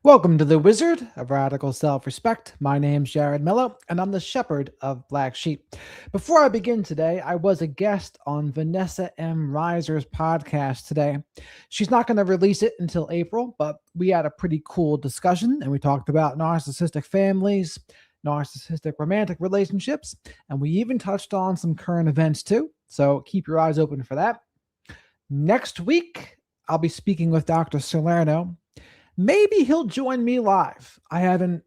Welcome to the Wizard of Radical Self-Respect. My name's Jared Mello, and I'm the Shepherd of Black Sheep. Before I begin today, I was a guest on Vanessa M. Reiser's podcast today. She's not going to release it until April, but we had a pretty cool discussion, and we talked about narcissistic families, narcissistic romantic relationships, and we even touched on some current events too. So keep your eyes open for that. Next week, I'll be speaking with Dr. Salerno. Maybe he'll join me live. I haven't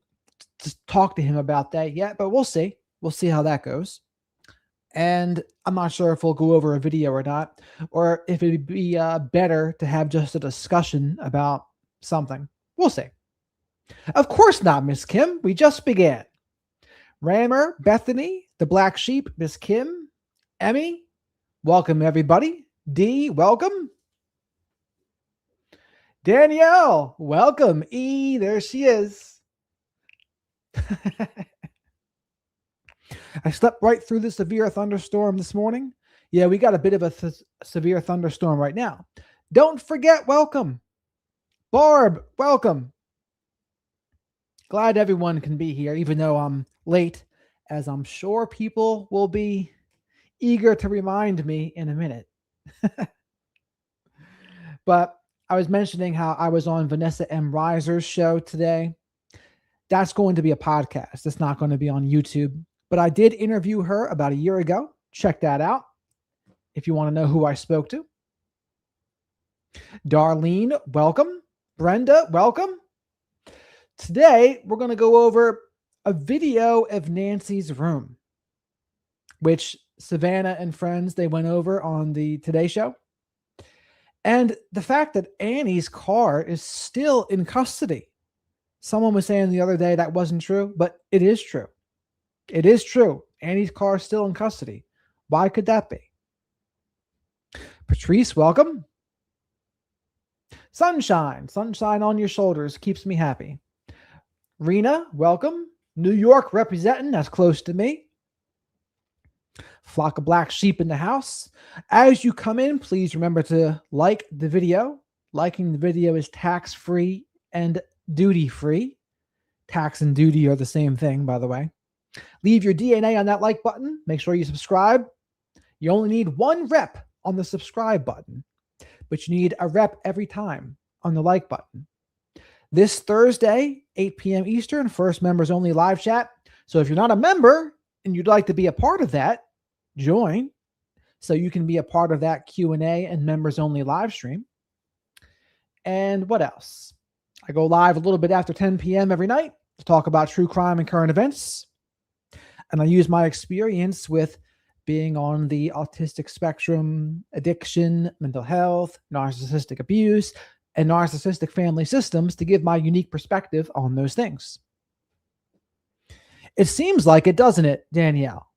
talked to him about that yet, but we'll see. We'll see how that goes. And I'm not sure if we'll go over a video or not, or if it'd be better to have just a discussion about something. We'll see. Of course not, Miss Kim. We just began. Reiner, Bethany, the Black Sheep, Miss Kim, Emmy, welcome everybody. Dee, welcome. Danielle, welcome. E, there she is. I slept right through the severe thunderstorm this morning. Yeah, we got a bit of a severe thunderstorm right now. Don't forget, welcome. Barb, welcome. Glad everyone can be here, even though I'm late, as I'm sure people will be eager to remind me in a minute. But I was mentioning how I was on Vanessa M. Reiser's show today. That's going to be a podcast. It's not going to be on YouTube. But I did interview her about a year ago. Check that out if you want to know who I spoke to. Darlene, welcome. Brenda, welcome. Today, we're going to go over a video of Nancy's room, which Savannah and friends, they went over on the Today Show. And the fact that Annie's car is still in custody. Someone was saying the other day that wasn't true, but it is true. It is true. Annie's car is still in custody. Why could that be? Patrice, welcome. Sunshine on your shoulders keeps me happy. Rena, welcome. New York representing, that's close to me. Flock of black sheep in the house. As you come in, please remember to like the video. Liking the video is tax-free and duty-free. Tax and duty are the same thing, by the way. Leave your DNA on that like button. Make sure you subscribe. You only need one rep on the subscribe button, but you need a rep every time on the like button. This Thursday, 8 p.m. Eastern, first members only live chat. So if you're not a member and you'd like to be a part of that, join so you can be a part of that Q&A and members only live stream. And what else? I go live a little bit after 10 p.m. every night to talk about true crime and current events. And I use my experience with being on the autistic spectrum, addiction, mental health, narcissistic abuse, and narcissistic family systems to give my unique perspective on those things. It seems like it, doesn't it, Danielle?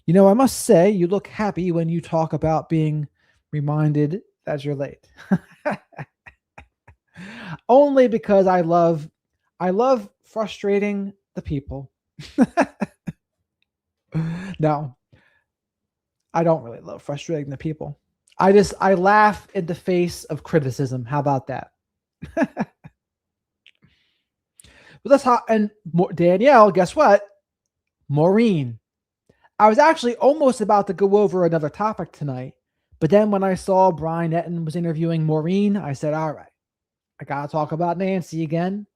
You know, I must say, you look happy when you talk about being reminded that you're late. Only because I love frustrating the people. No, I don't really love frustrating the people. I laugh in the face of criticism. How about that? But that's how, and Danielle, guess what? Maureen. I was actually almost about to go over another topic tonight, but then when I saw Brian Etten was interviewing Maureen, I said, all right, I got to talk about Nancy again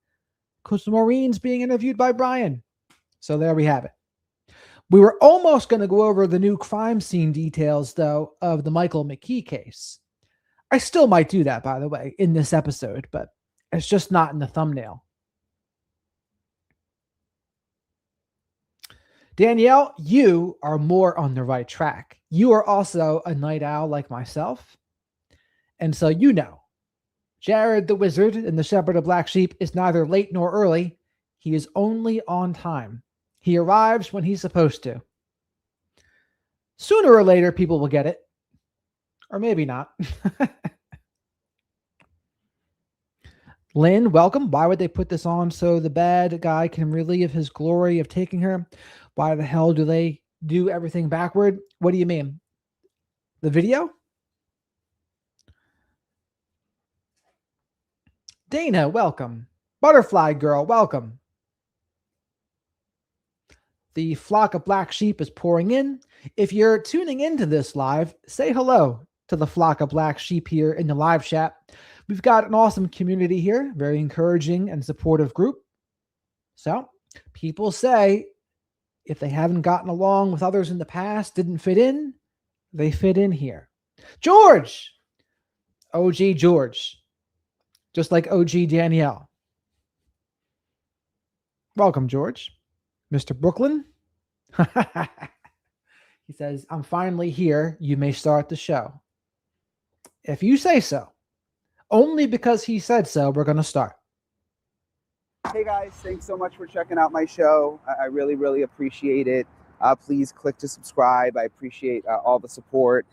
because Maureen's being interviewed by Brian. So there we have it. We were almost going to go over the new crime scene details, though, of the Michael McKee case. I still might do that, by the way, in this episode, but it's just not in the thumbnail. Danielle, you are more on the right track. You are also a night owl like myself. And so you know, Jared the Wizard and the Shepherd of Black Sheep is neither late nor early. He is only on time. He arrives when he's supposed to. Sooner or later, people will get it. Or maybe not. Lynn, welcome. Why would they put this on so the bad guy can relive his glory of taking her? Why the hell do they do everything backward? What do you mean? The video? Dana, welcome. Butterfly Girl, welcome. The flock of black sheep is pouring in. If you're tuning into this live, say hello to the flock of black sheep here in the live chat. We've got an awesome community here, very encouraging and supportive group. So, people say if they haven't gotten along with others in the past, didn't fit in, they fit in here. George! OG George. Just like OG Danielle. Welcome, George. Mr. Brooklyn. He says, I'm finally here. You may start the show. If you say so. Only because he said so, we're going to start. Hey guys, thanks so much for checking out my show. I really, really appreciate it. Please click to subscribe. I appreciate all the support.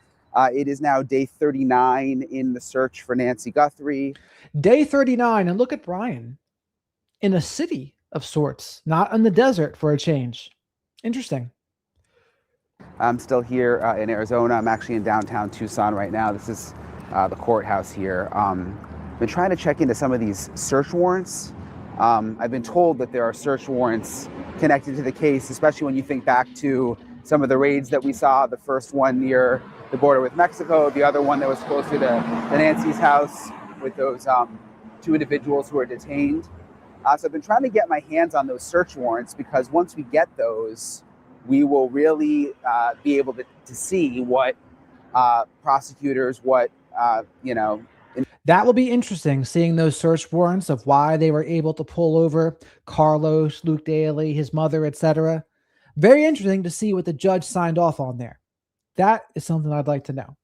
It is now day 39 in the search for Nancy Guthrie. Day 39, and look at Brian in a city of sorts, not in the desert for a change. Interesting. I'm still here in Arizona. I'm actually in downtown Tucson right now. This is the courthouse here. Been trying to check into some of these search warrants. I've been told that there are search warrants connected to the case, especially when you think back to some of the raids that we saw, the first one near the border with Mexico, the other one that was closer to Nancy's house with those two individuals who were detained. So I've been trying to get my hands on those search warrants because once we get those, we will really be able to see what prosecutors, That will be interesting, seeing those search warrants of why they were able to pull over Carlos, Luke Daly, his mother, etc. Very interesting to see what the judge signed off on there. That is something I'd like to know.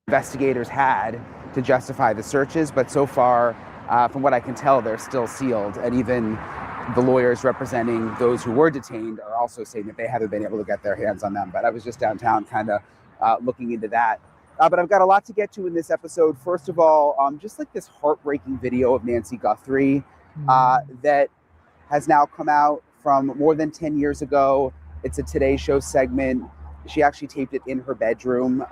Investigators had to justify the searches, but so far, from what I can tell, they're still sealed. And even the lawyers representing those who were detained are also saying that they haven't been able to get their hands on them. But I was just downtown kind of looking into that. But I've got a lot to get to in this episode. First of all, just like this heartbreaking video of Nancy Guthrie that has now come out from more than 10 years ago. It's a Today Show segment. She actually taped it in her bedroom,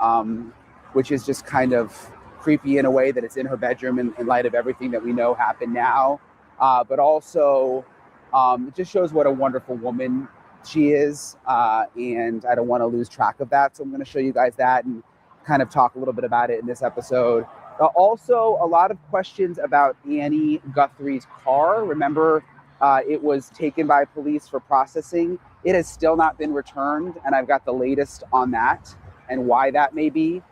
which is just kind of creepy in a way that it's in her bedroom in light of everything that we know happened now. But also, it just shows what a wonderful woman she is. And I don't want to lose track of that. So I'm going to show you guys that and kind of talk a little bit about it in this episode. Also, a lot of questions about Annie Guthrie's car. Remember, it was taken by police for processing. It has still not been returned, and I've got the latest on that and why that may be.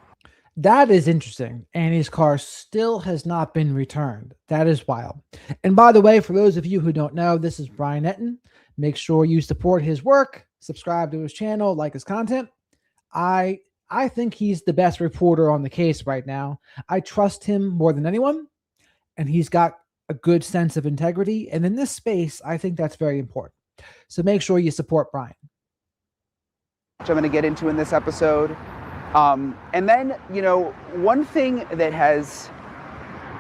That is interesting. Annie's car still has not been returned. That is wild. And by the way, for those of you who don't know, this is Brian Etten. Make sure you support his work, subscribe to his channel, like his content. I think he's the best reporter on the case right now. I trust him more than anyone, and he's got a good sense of integrity. And in this space, I think that's very important. So make sure you support Brian. Which I'm going to get into in this episode. And then, one thing that has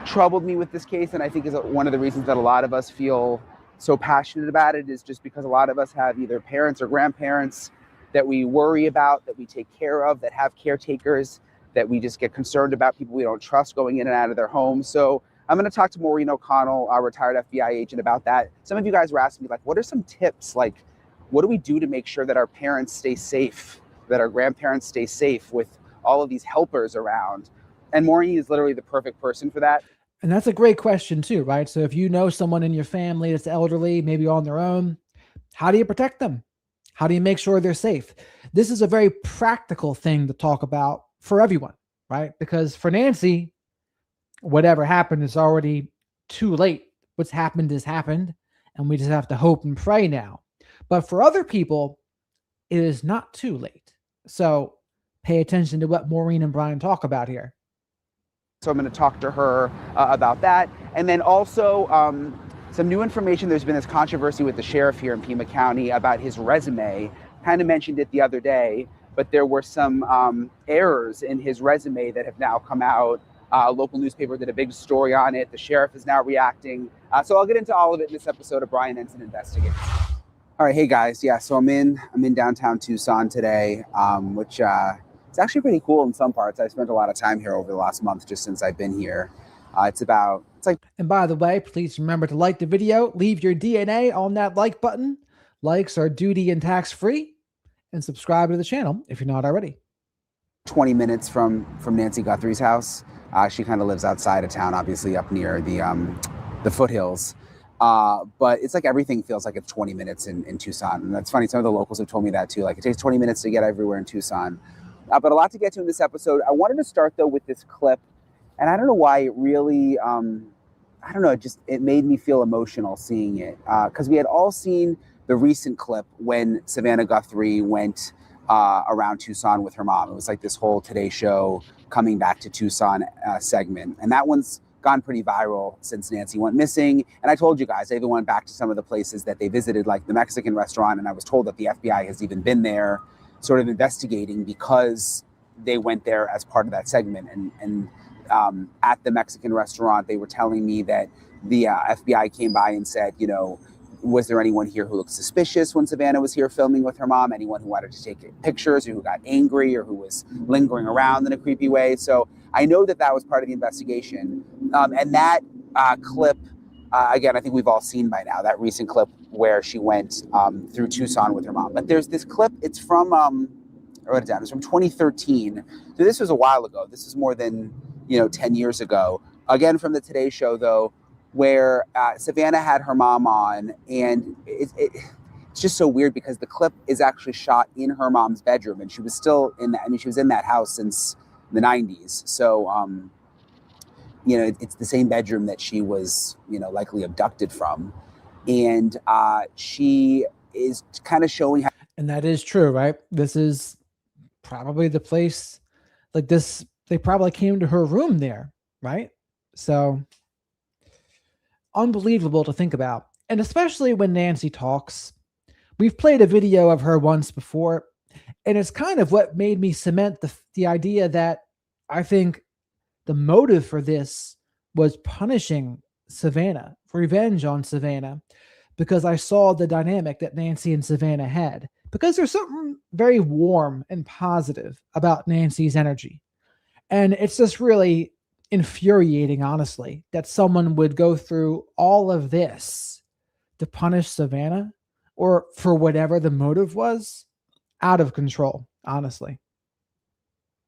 troubled me with this case, and I think is one of the reasons that a lot of us feel so passionate about it, is just because a lot of us have either parents or grandparents that we worry about, that we take care of, that have caretakers, that we just get concerned about, people we don't trust going in and out of their homes. So I'm going to talk to Moren O'Connell, our retired FBI agent, about that. Some of you guys were asking me, what are some tips? What do we do to make sure that our parents stay safe, that our grandparents stay safe with all of these helpers around? And Moren is literally the perfect person for that. And that's a great question too, right? So if you know someone in your family that's elderly, maybe on their own, how do you protect them? How do you make sure they're safe? This is a very practical thing to talk about for everyone, right? Because for Nancy, whatever happened is already too late. What's happened has happened, and we just have to hope and pray now. But for other people, it is not too late. So pay attention to what Moren and Brian talk about here. So I'm going to talk to her about that. And then also some new information. There's been this controversy with the sheriff here in Pima County about his resume. Kind of mentioned it the other day, but there were some errors in his resume that have now come out. A local newspaper did a big story on it. The sheriff is now reacting. So I'll get into all of it in this episode of Brian Ensign Investigates. All right, hey guys. Yeah, so I'm in downtown Tucson today, which it's actually pretty cool in some parts. I spent a lot of time here over the last month just since I've been here. It's like. And by the way, please remember to like the video, leave your DNA on that like button. Likes are duty and tax-free, and subscribe to the channel if you're not already. 20 minutes from Nancy Guthrie's house. She kind of lives outside of town, obviously up near the foothills. But it's like everything feels like it's 20 minutes in Tucson. And that's funny. Some of the locals have told me that too. Like it takes 20 minutes to get everywhere in Tucson. But a lot to get to in this episode. I wanted to start though with this clip. And I don't know why it really, I don't know, it made me feel emotional seeing it. Because we had all seen the recent clip when Savannah Guthrie went around Tucson with her mom. It was like this whole Today Show coming back to Tucson segment. And that one's gone pretty viral since Nancy went missing. And I told you guys, I even went back to some of the places that they visited, like the Mexican restaurant. And I was told that the FBI has even been there sort of investigating because they went there as part of that segment. And at the Mexican restaurant, they were telling me that the FBI came by and said, you know, was there anyone here who looked suspicious when Savannah was here filming with her mom? Anyone who wanted to take pictures or who got angry or who was lingering around in a creepy way? So I know that that was part of the investigation. And that clip, again, I think we've all seen by now, that recent clip where she went through Tucson with her mom. But there's this clip, it's from, I wrote it down, it's from 2013. So this was a while ago. This is more than, 10 years ago. Again, from the Today Show, though, where Savannah had her mom on, and it's just so weird because the clip is actually shot in her mom's bedroom, and she was still in that. I mean, she was in that house since the 90s. So, it's the same bedroom that she was, likely abducted from. And she is kind of showing how. And that is true, right? This is probably the place like this. They probably came to her room there, right? So unbelievable to think about. And especially when Nancy talks. We've played a video of her once before, and it's kind of what made me cement the idea that I think the motive for this was punishing Savannah, revenge on Savannah, because I saw the dynamic that Nancy and Savannah had. Because there's something very warm and positive about Nancy's energy. And it's just really infuriating, honestly, that someone would go through all of this to punish Savannah, or for whatever the motive was. Out of control, honestly.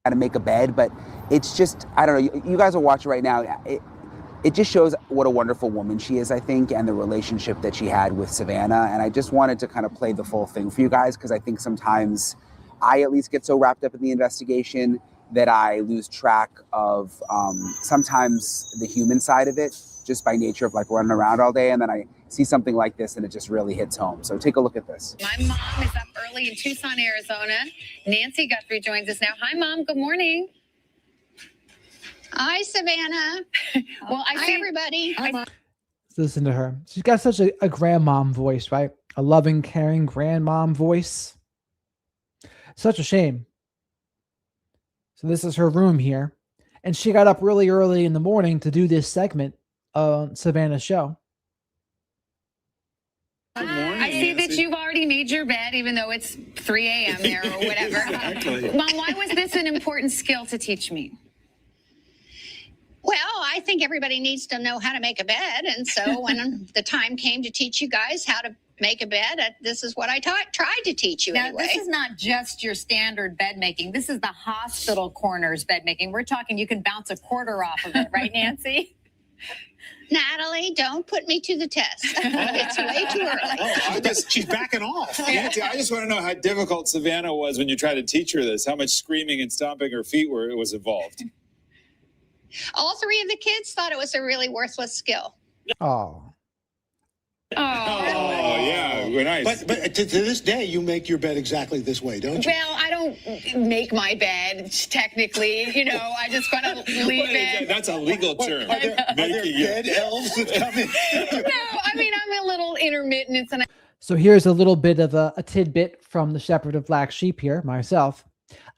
How to make a bed, but it's just, I don't know, you guys are watching right now. It just shows what a wonderful woman she is, I think, and the relationship that she had with Savannah. And I just wanted to kind of play the full thing for you guys, because I think sometimes I at least get so wrapped up in the investigation that I lose track of sometimes the human side of it, just by nature of like running around all day. And then I see something like this and it just really hits home. So take a look at this. My mom is up early in Tucson, Arizona. Nancy Guthrie joins us now. Hi, Mom. Good morning. Hi, Savannah. Well, Hi, everybody. Listen to her. She's got such a grandmom voice, right? A loving, caring grandmom voice. Such a shame. So this is her room here. And she got up really early in the morning to do this segment on Savannah's show. I see that you've already made your bed, even though it's 3 a.m. there or whatever. Exactly. Mom, why was this an important skill to teach me? Well, I think everybody needs to know how to make a bed. And so when the time came to teach you guys how to make a bed, this is what I tried to teach you Now, anyway. this is not just your standard bed making. This is the hospital corners bed making. We're talking you can bounce a quarter off of it, right, Nancy? Natalie, don't put me to the test. It's way too early. She's backing off. Nancy, I just want to know how difficult Savannah was when you tried to teach her this. How much screaming and stomping her feet was involved? All three of the kids thought it was a really worthless skill. Oh. Oh, yeah, we're nice. But to this day, you make your bed exactly this way, don't you? Well, I don't make my bed, technically. I just kind of leave it. That's a legal term. Are there bed elves that come in? No, I mean, I'm a little intermittent. And So here's a little bit of a tidbit from the Shepherd of Black Sheep here, myself.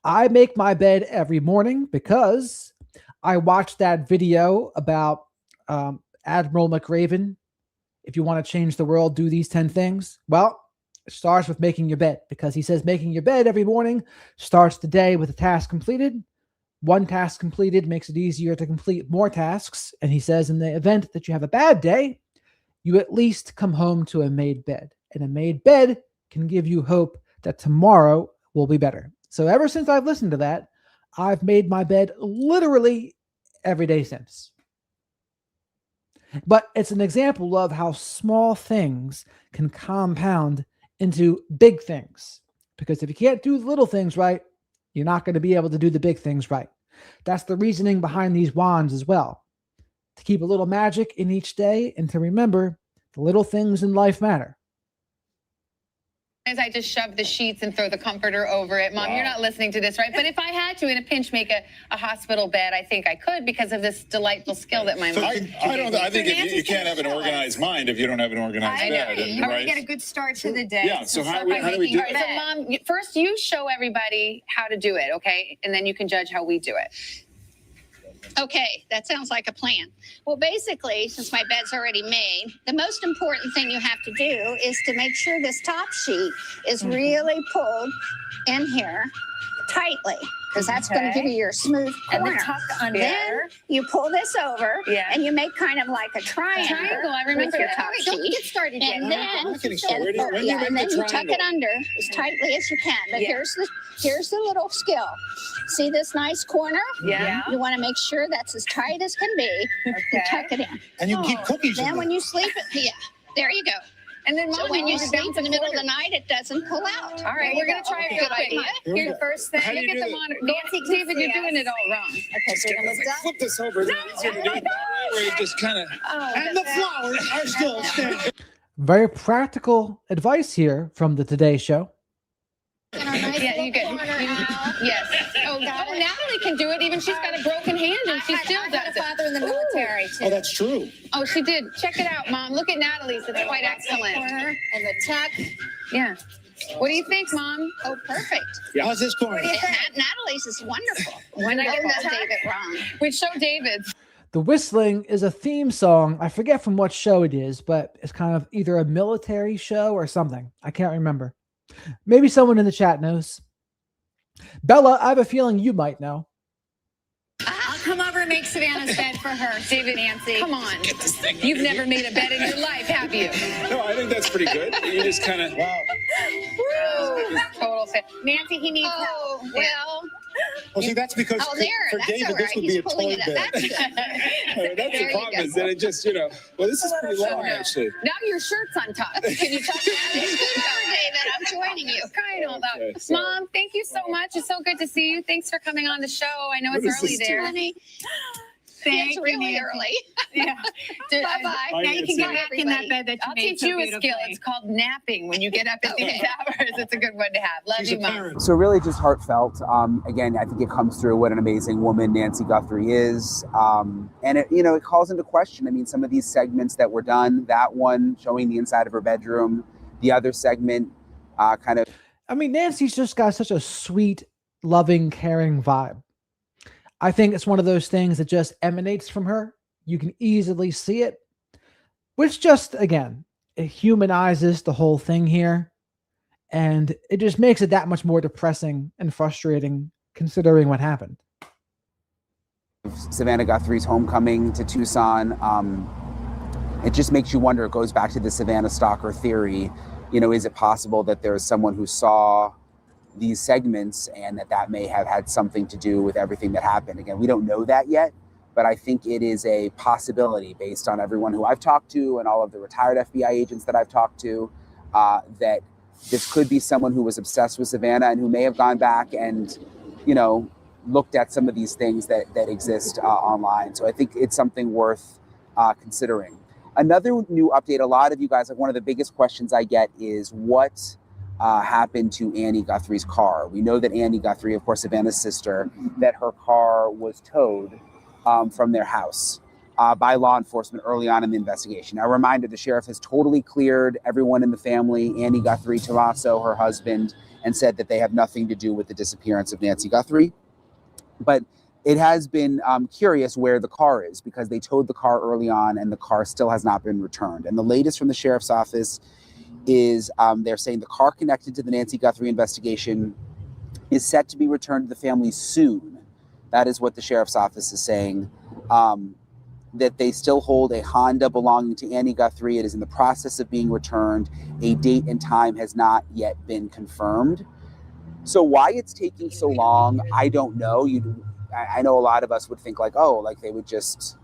I make my bed every morning because I watched that video about Admiral McRaven. If you want to change the world, do these 10 things. Well, it starts with making your bed, because he says making your bed every morning starts the day with a task completed, One task completed makes it easier to complete more tasks. And he says, in the event that you have a bad day, you at least come home to a made bed. And a made bed can give you hope that tomorrow will be better. So ever since I've listened to that, I've made my bed literally every day since. But it's an example of how small things can compound into big things. Because if you can't do the little things right, you're not going to be able to do the big things right. That's the reasoning behind these wands as well. To keep a little magic in each day and to remember the little things in life matter. As I just shove the sheets and throw the comforter over it. Mom, You're not listening to this, right? But if I had to, in a pinch, make a hospital bed, I think I could because of this delightful skill that my mom. I think you can't have an organized mind if you don't have an organized bed. You want to get a good start to the day. Yeah, so how do we do it? So, Mom, first you show everybody how to do it, okay? And then you can judge how we do it. Okay, that sounds like a plan. Well, basically, since my bed's already made, the most important thing you have to do is to make sure this top sheet is really pulled in here tightly, because that's going to give you your smooth corner. And the tuck under. Then you pull this over, and you make kind of like a triangle. I remember your that. top sheet. Don't get started yet. And then, I'm not getting started. When do you make and then the you tuck it triangle? under as tightly as you can. But here's the little skill. See this nice corner? Yeah. You want to make sure that's as tight as can be. Okay. You tuck it in. And you keep cookies in Then there. when you sleep, there you go. And then, Mom, So when you sleep in the middle of the night, it doesn't pull out. All right, we're going to try it real quick. Here's the first thing. How do you Look at do the that? monitor. Nancy, David, you're doing it all wrong. Okay, so you're almost done. Flip this over. Is it easier to do it that way, where you just kind of. And the flowers are still standing. Very practical advice here from the Today Show. Yeah, you good. Yes. Oh, Natalie can do it. Even she's got a broken hand and she still does it. Father in the military too. Oh, that's true. Oh, she did. Check it out, Mom. Look at Natalie's. It's quite excellent. Corner and the tuck. Yeah. What do you think, Mom? Oh, perfect. How's this corner? Natalie's is wonderful. When I get Don't the tuck, David wrong. we show David's. The whistling is a theme song. I forget from what show it is, but it's kind of either a military show or something. I can't remember. Maybe someone in the chat knows. Bella, I have a feeling you might know. I'll come over and make Savannah's bed for her. David, Nancy. Come on. You've never made a bed in your life, have you? No, I think that's pretty good. You just kind of. Wow. Total fit. Nancy, he needs help. Oh, well. Well, see, that's because Oh, there. for That's David, all this right. would He's be a pulling toy it up. bed. That's good. That's the problem is that it just, well, this is pretty long, actually. Now your shirt's untucked. Can you tuck that in? David, I'm joining you. Kind of. Okay, so- Mom, thank you so much. It's so good to see you. Thanks for coming on the show. I know What it's is early this there. Honey, Thank it's you, really Nancy. early. Yeah. Bye-bye. Bye, Now you can Nancy. get back in that bed that you I'll made teach so you a skill. beautifully. It's called napping when you get up at these hours. It's a good one to have. Love She's you, a Mom. parent. So really just heartfelt. Again, I think it comes through what an amazing woman Nancy Guthrie is. And it calls into question, I mean, some of these segments that were done, that one showing the inside of her bedroom, the other segment I mean, Nancy's just got such a sweet, loving, caring vibe. I think it's one of those things that just emanates from her. You can easily see it, which just, again, it humanizes the whole thing here. And it just makes it that much more depressing and frustrating considering what happened. Savannah Guthrie's homecoming to Tucson. It just makes you wonder, it goes back to the Savannah stalker theory. Is it possible that there's someone who saw these segments and that may have had something to do with everything that happened? Again, we don't know that yet, but I think it is a possibility based on everyone who I've talked to and all of the retired FBI agents that I've talked to, that this could be someone who was obsessed with Savannah and who may have gone back and, looked at some of these things that exist online. So I think it's something worth considering. Another new update, a lot of you guys, one of the biggest questions I get is what happened to Annie Guthrie's car. We know that Annie Guthrie, of course, Savannah's sister, that her car was towed from their house by law enforcement early on in the investigation. Now, a reminder, the sheriff has totally cleared everyone in the family, Annie Guthrie, Tommaso, her husband, and said that they have nothing to do with the disappearance of Nancy Guthrie. But it has been curious where the car is, because they towed the car early on and the car still has not been returned. And the latest from the sheriff's office is they're saying the car connected to the Nancy Guthrie investigation is set to be returned to the family soon. That is what the sheriff's office is saying. That they still hold a Honda belonging to Annie Guthrie. It is in the process of being returned. A date and time has not yet been confirmed. So why it's taking so long, I don't know. I know a lot of us would think like, oh, like they would just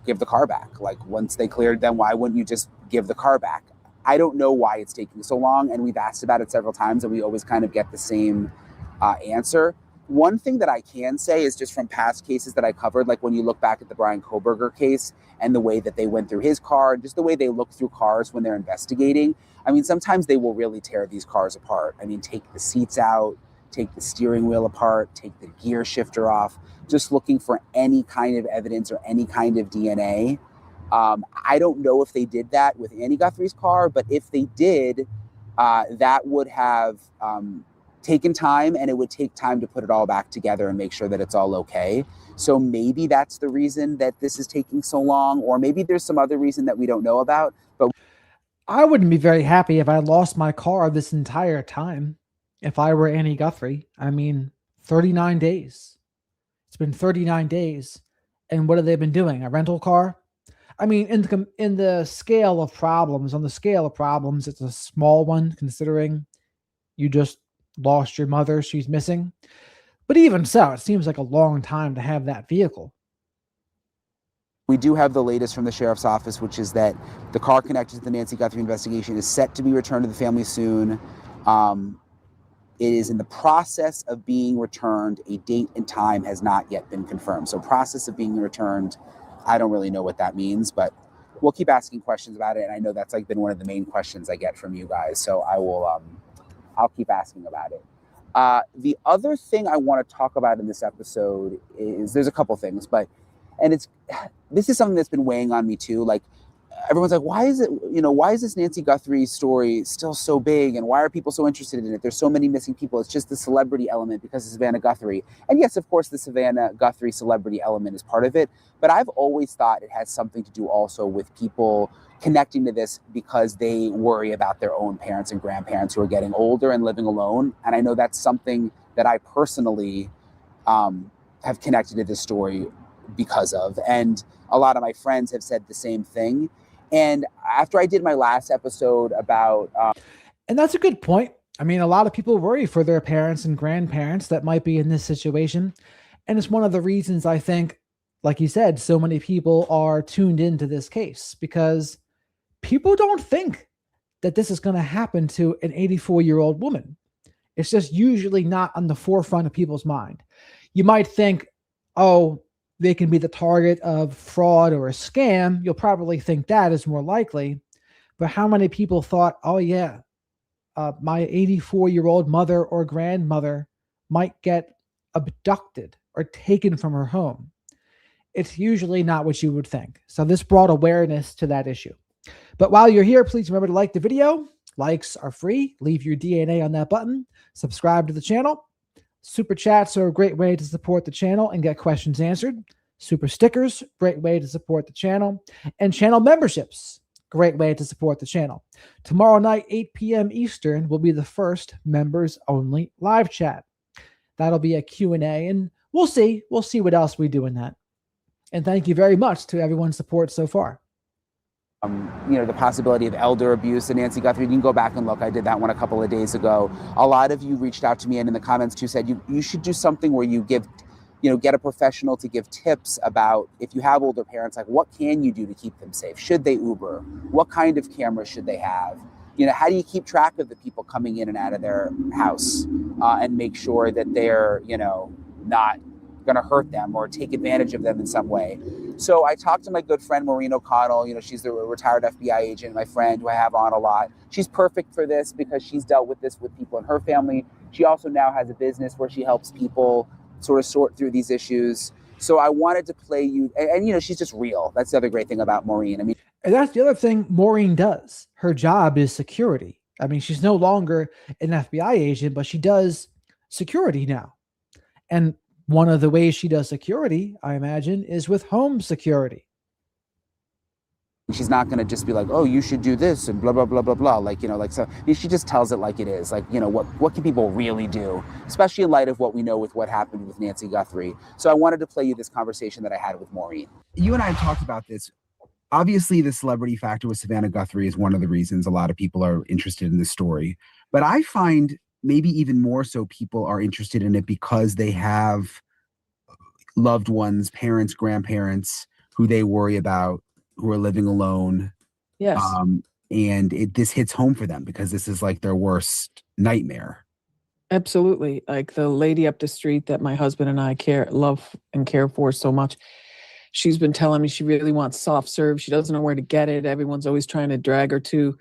give the car back. Like once they cleared them, why wouldn't you just give the car back? I don't know why it's taking so long, and we've asked about it several times, and we always kind of get the same answer. One thing that I can say is just from past cases that I covered, like when you look back at the Brian Koberger case and the way that they went through his car, just the way they look through cars when they're investigating. I mean, sometimes they will really tear these cars apart. I mean, take the seats out, take the steering wheel apart, take the gear shifter off, just looking for any kind of evidence or any kind of DNA. I don't know if they did that with Annie Guthrie's car, but if they did, that would have taken time, and it would take time to put it all back together and make sure that it's all okay. So maybe that's the reason that this is taking so long, or maybe there's some other reason that we don't know about. But I wouldn't be very happy if I lost my car this entire time. If I were Annie Guthrie, I mean, 39 days. It's been 39 days. And what have they been doing? A rental car? I mean, in the scale of problems, on the scale of problems, it's a small one considering you just lost your mother. She's missing. But even so, it seems like a long time to have that vehicle. we do have the latest from the sheriff's office, which is that the car connected to the Nancy Guthrie investigation is set to be returned to the family soon. It is in the process of being returned. A date and time has not yet been confirmed. So process of being returned, I don't really know what that means, but we'll keep asking questions about it. And I know that's like been one of the main questions I get from you guys. So I will, I'll keep asking about it. The other thing I want to talk about in this episode is, there's a couple things, this is something that's been weighing on me too. Like, everyone's like, why is this Nancy Guthrie story still so big? And why are people so interested in it? There's so many missing people. It's just the celebrity element because of Savannah Guthrie. And yes, of course, the Savannah Guthrie celebrity element is part of it. But I've always thought it has something to do also with people connecting to this because they worry about their own parents and grandparents who are getting older and living alone. And I know that's something that I personally have connected to this story because of. And a lot of my friends have said the same thing. And after I did my last episode about... and that's a good point. I mean, a lot of people worry for their parents and grandparents that might be in this situation. And it's one of the reasons I think, like you said, so many people are tuned into this case, because people don't think that this is going to happen to an 84-year-old woman. It's just usually not on the forefront of people's mind. You might think, oh, they can be the target of fraud or a scam. You'll probably think that is more likely. But how many people thought, oh yeah, my 84-year-old mother or grandmother might get abducted or taken from her home? It's usually not what you would think. So this brought awareness to that issue. But while you're here, please remember to like the video. Likes are free. Leave your DNA on that button. Subscribe to the channel. Super chats are a great way to support the channel and get questions answered. Super stickers, great way to support the channel. And channel memberships, great way to support the channel. Tomorrow night, 8 p.m. Eastern, will be the first members-only live chat. That'll be a Q&A, and we'll see what else we do in that. And thank you very much to everyone's support so far. The possibility of elder abuse in Nancy Guthrie. You can go back and look. I did that one a couple of days ago. A lot of you reached out to me and in the comments too said you should do something where you give, get a professional to give tips about if you have older parents, like what can you do to keep them safe? Should they Uber? What kind of cameras should they have? How do you keep track of the people coming in and out of their house and make sure that they're, not going to hurt them or take advantage of them in some way? So I talked to my good friend Maureen O'Connell. She's the retired FBI agent, my friend who I have on a lot. She's perfect for this because she's dealt with this with people in her family. She also now has a business where she helps people sort of sort through these issues. So I wanted to play you, and she's just real. That's the other great thing about Maureen. I mean, and that's the other thing Maureen does. Her job is security. I mean, she's no longer an FBI agent, but she does security now. And one of the ways she does security, I imagine, is with home security. She's not going to just be like, oh, you should do this and blah, blah, blah, blah, blah. Like, so she just tells it like it is. Like, what can people really do, especially in light of what we know with what happened with Nancy Guthrie. So I wanted to play you this conversation that I had with Moren. You and I have talked about this. Obviously, the celebrity factor with Savannah Guthrie is one of the reasons a lot of people are interested in this story. But I find maybe even more so people are interested in it because they have loved ones, parents, grandparents who they worry about, who are living alone. Yes. And this hits home for them because this is like their worst nightmare. Absolutely. Like the lady up the street that my husband and I love and care for so much. She's been telling me she really wants soft serve. She doesn't know where to get it. Everyone's always trying to drag her to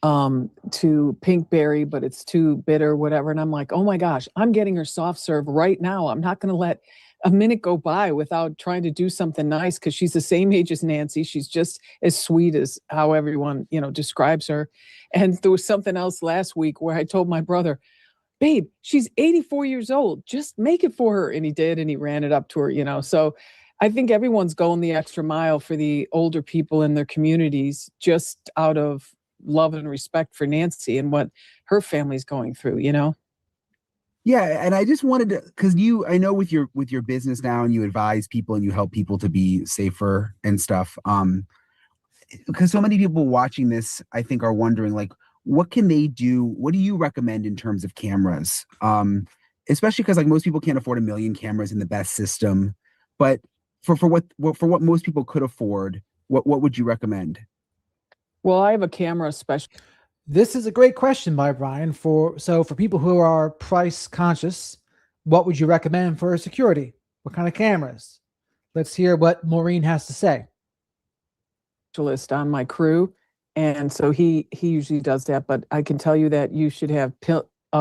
Pinkberry, but it's too bitter, whatever. And I'm like, oh my gosh, I'm getting her soft serve right now. I'm not going to let a minute go by without trying to do something nice, because she's the same age as Nancy. She's just as sweet as how everyone, describes her. And there was something else last week where I told my brother, babe, she's 84 years old. Just make it for her. And he did, and he ran it up to her, So I think everyone's going the extra mile for the older people in their communities, just out of love and respect for Nancy and what her family's going through, Yeah, and I just wanted to, because I know with your business now, and you advise people and you help people to be safer and stuff. Because so many people watching this, I think, are wondering, like, what can they do? What do you recommend in terms of cameras? Especially because, like, most people can't afford 1 million cameras in the best system, but for what most people could afford, what would you recommend? Well, I have a camera specialist. This is a great question by Brian. For people who are price conscious, what would you recommend for security? What kind of cameras? Let's hear what Moren has to say. On my crew, and so he usually does that. But I can tell you that you should have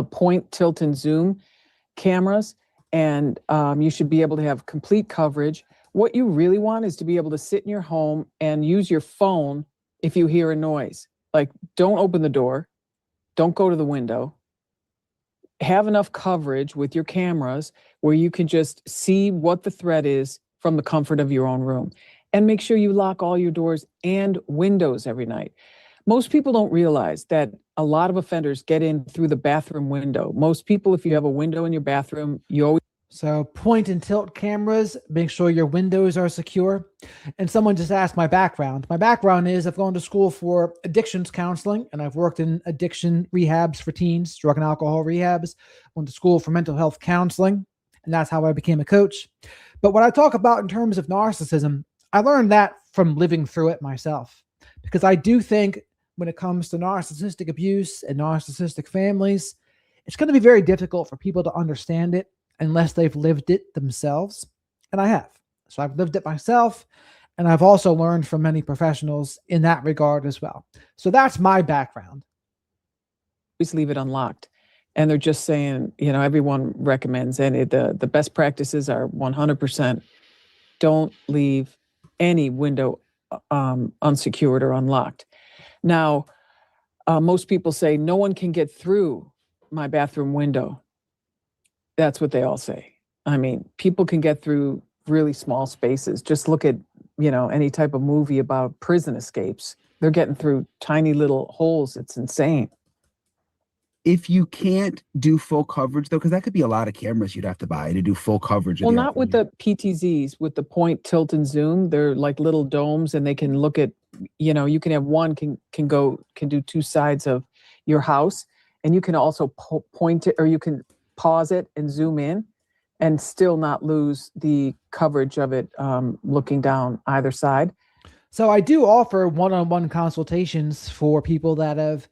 point, tilt, and zoom cameras, and you should be able to have complete coverage. What you really want is to be able to sit in your home and use your phone if you hear a noise. Like, don't open the door, don't go to the window. Have enough coverage with your cameras where you can just see what the threat is from the comfort of your own room. And make sure you lock all your doors and windows every night. Most people don't realize that a lot of offenders get in through the bathroom window. Most people, if you have a window in your bathroom, you always... So point and tilt cameras, make sure your windows are secure. And someone just asked my background. My background is I've gone to school for addictions counseling, and I've worked in addiction rehabs for teens, drug and alcohol rehabs. Went to school for mental health counseling, and that's how I became a coach. But what I talk about in terms of narcissism, I learned that from living through it myself, because I do think when it comes to narcissistic abuse and narcissistic families, it's going to be very difficult for people to understand it unless they've lived it themselves. And I have. So I've lived it myself, and I've also learned from many professionals in that regard as well. So that's my background. Always leave it unlocked. And they're just saying, everyone recommends, and the best practices are 100% don't leave any window unsecured or unlocked. Now, most people say no one can get through my bathroom window. That's what they all say. I mean, people can get through really small spaces. Just look at, any type of movie about prison escapes. They're getting through tiny little holes. It's insane. If you can't do full coverage, though, because that could be a lot of cameras you'd have to buy to do full coverage. Well, not with the PTZs, with the point, tilt, and zoom. They're like little domes, and they can look at, you can have one can do two sides of your house, and you can also point it, or you can pause it and zoom in and still not lose the coverage of it looking down either side. So I do offer one-on-one consultations for people that have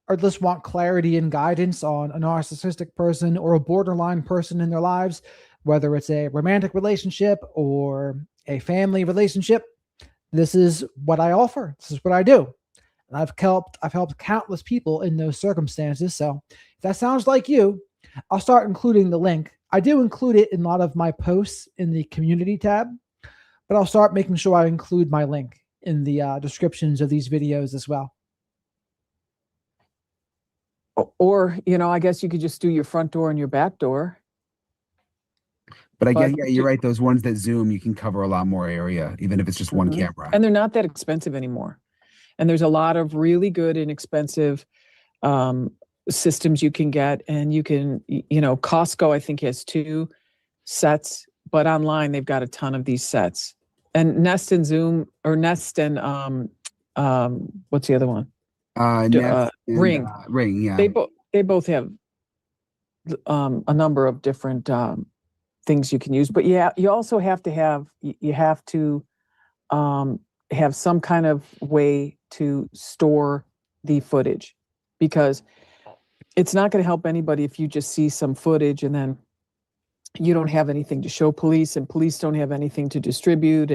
or just want clarity and guidance on a narcissistic person or a borderline person in their lives, whether it's a romantic relationship or a family relationship. This is what I offer. This is what I do. And I've helped countless people in those circumstances. So if that sounds like you, I'll start including the link. I do include it in a lot of my posts in the community tab, but I'll start making sure I include my link in the descriptions of these videos as well. Or, I guess you could just do your front door and your back door. But I guess, yeah, you're right. Those ones that zoom, you can cover a lot more area, even if it's just one camera. And they're not that expensive anymore. And there's a lot of really good, inexpensive systems you can get. And you can, Costco, I think, has 2 sets, but online they've got a ton of these sets. And Nest and Zoom, or Nest and what's the other one? Nest and, Ring. Ring, yeah. They both have a number of different things you can use. But yeah, you also have to have have some kind of way to store the footage, because it's not going to help anybody if you just see some footage and then you don't have anything to show police, and police don't have anything to distribute.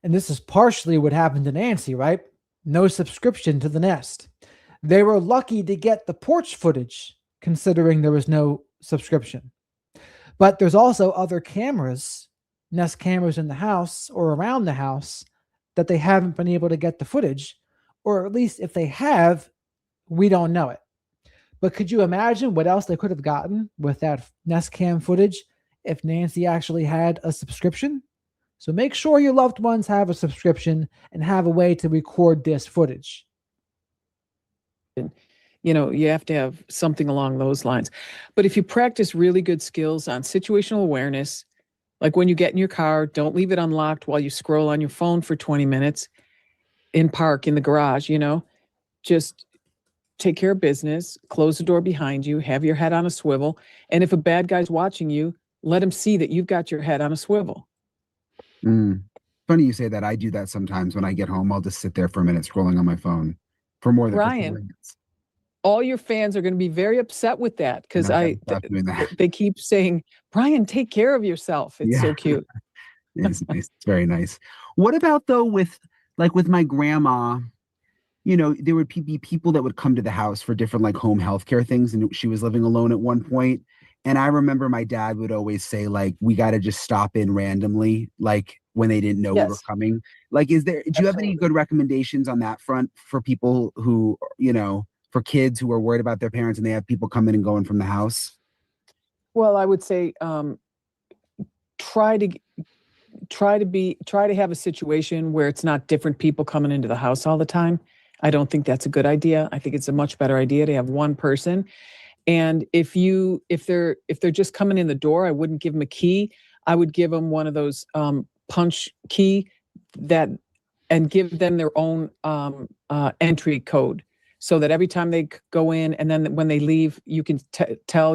And this is partially what happened to Nancy, right? No subscription to the Nest. They were lucky to get the porch footage, considering there was no subscription. But there's also other cameras, Nest cameras in the house or around the house, that they haven't been able to get the footage, or at least if they have, we don't know it. But could you imagine what else they could have gotten with that Nest Cam footage if Nancy actually had a subscription? So make sure your loved ones have a subscription and have a way to record this footage. You have to have something along those lines. But if you practice really good skills on situational awareness, like when you get in your car, don't leave it unlocked while you scroll on your phone for 20 minutes in the garage, just take care of business, close the door behind you, have your head on a swivel. And if a bad guy's watching you, let him see that you've got your head on a swivel. Funny you say that. I do that sometimes when I get home. I'll just sit there for a minute scrolling on my phone for more than 15 minutes. All your fans are going to be very upset with that, because they keep saying, Brian, take care of yourself. It's so cute. It's nice. It's very nice. What about though with my grandma? There would be people that would come to the house for different home healthcare things, and she was living alone at one point. And I remember my dad would always say, we got to just stop in randomly, when they didn't know we were coming. Do you have any good recommendations on that front for people who, for kids who are worried about their parents and they have people coming and going from the house? Well, I would say try to have a situation where it's not different people coming into the house all the time. I don't think that's a good idea. I think it's a much better idea to have one person. And if they're just coming in the door, I wouldn't give them a key. I would give them one of those punch key and give them their own entry code, so that every time they go in and then when they leave, you can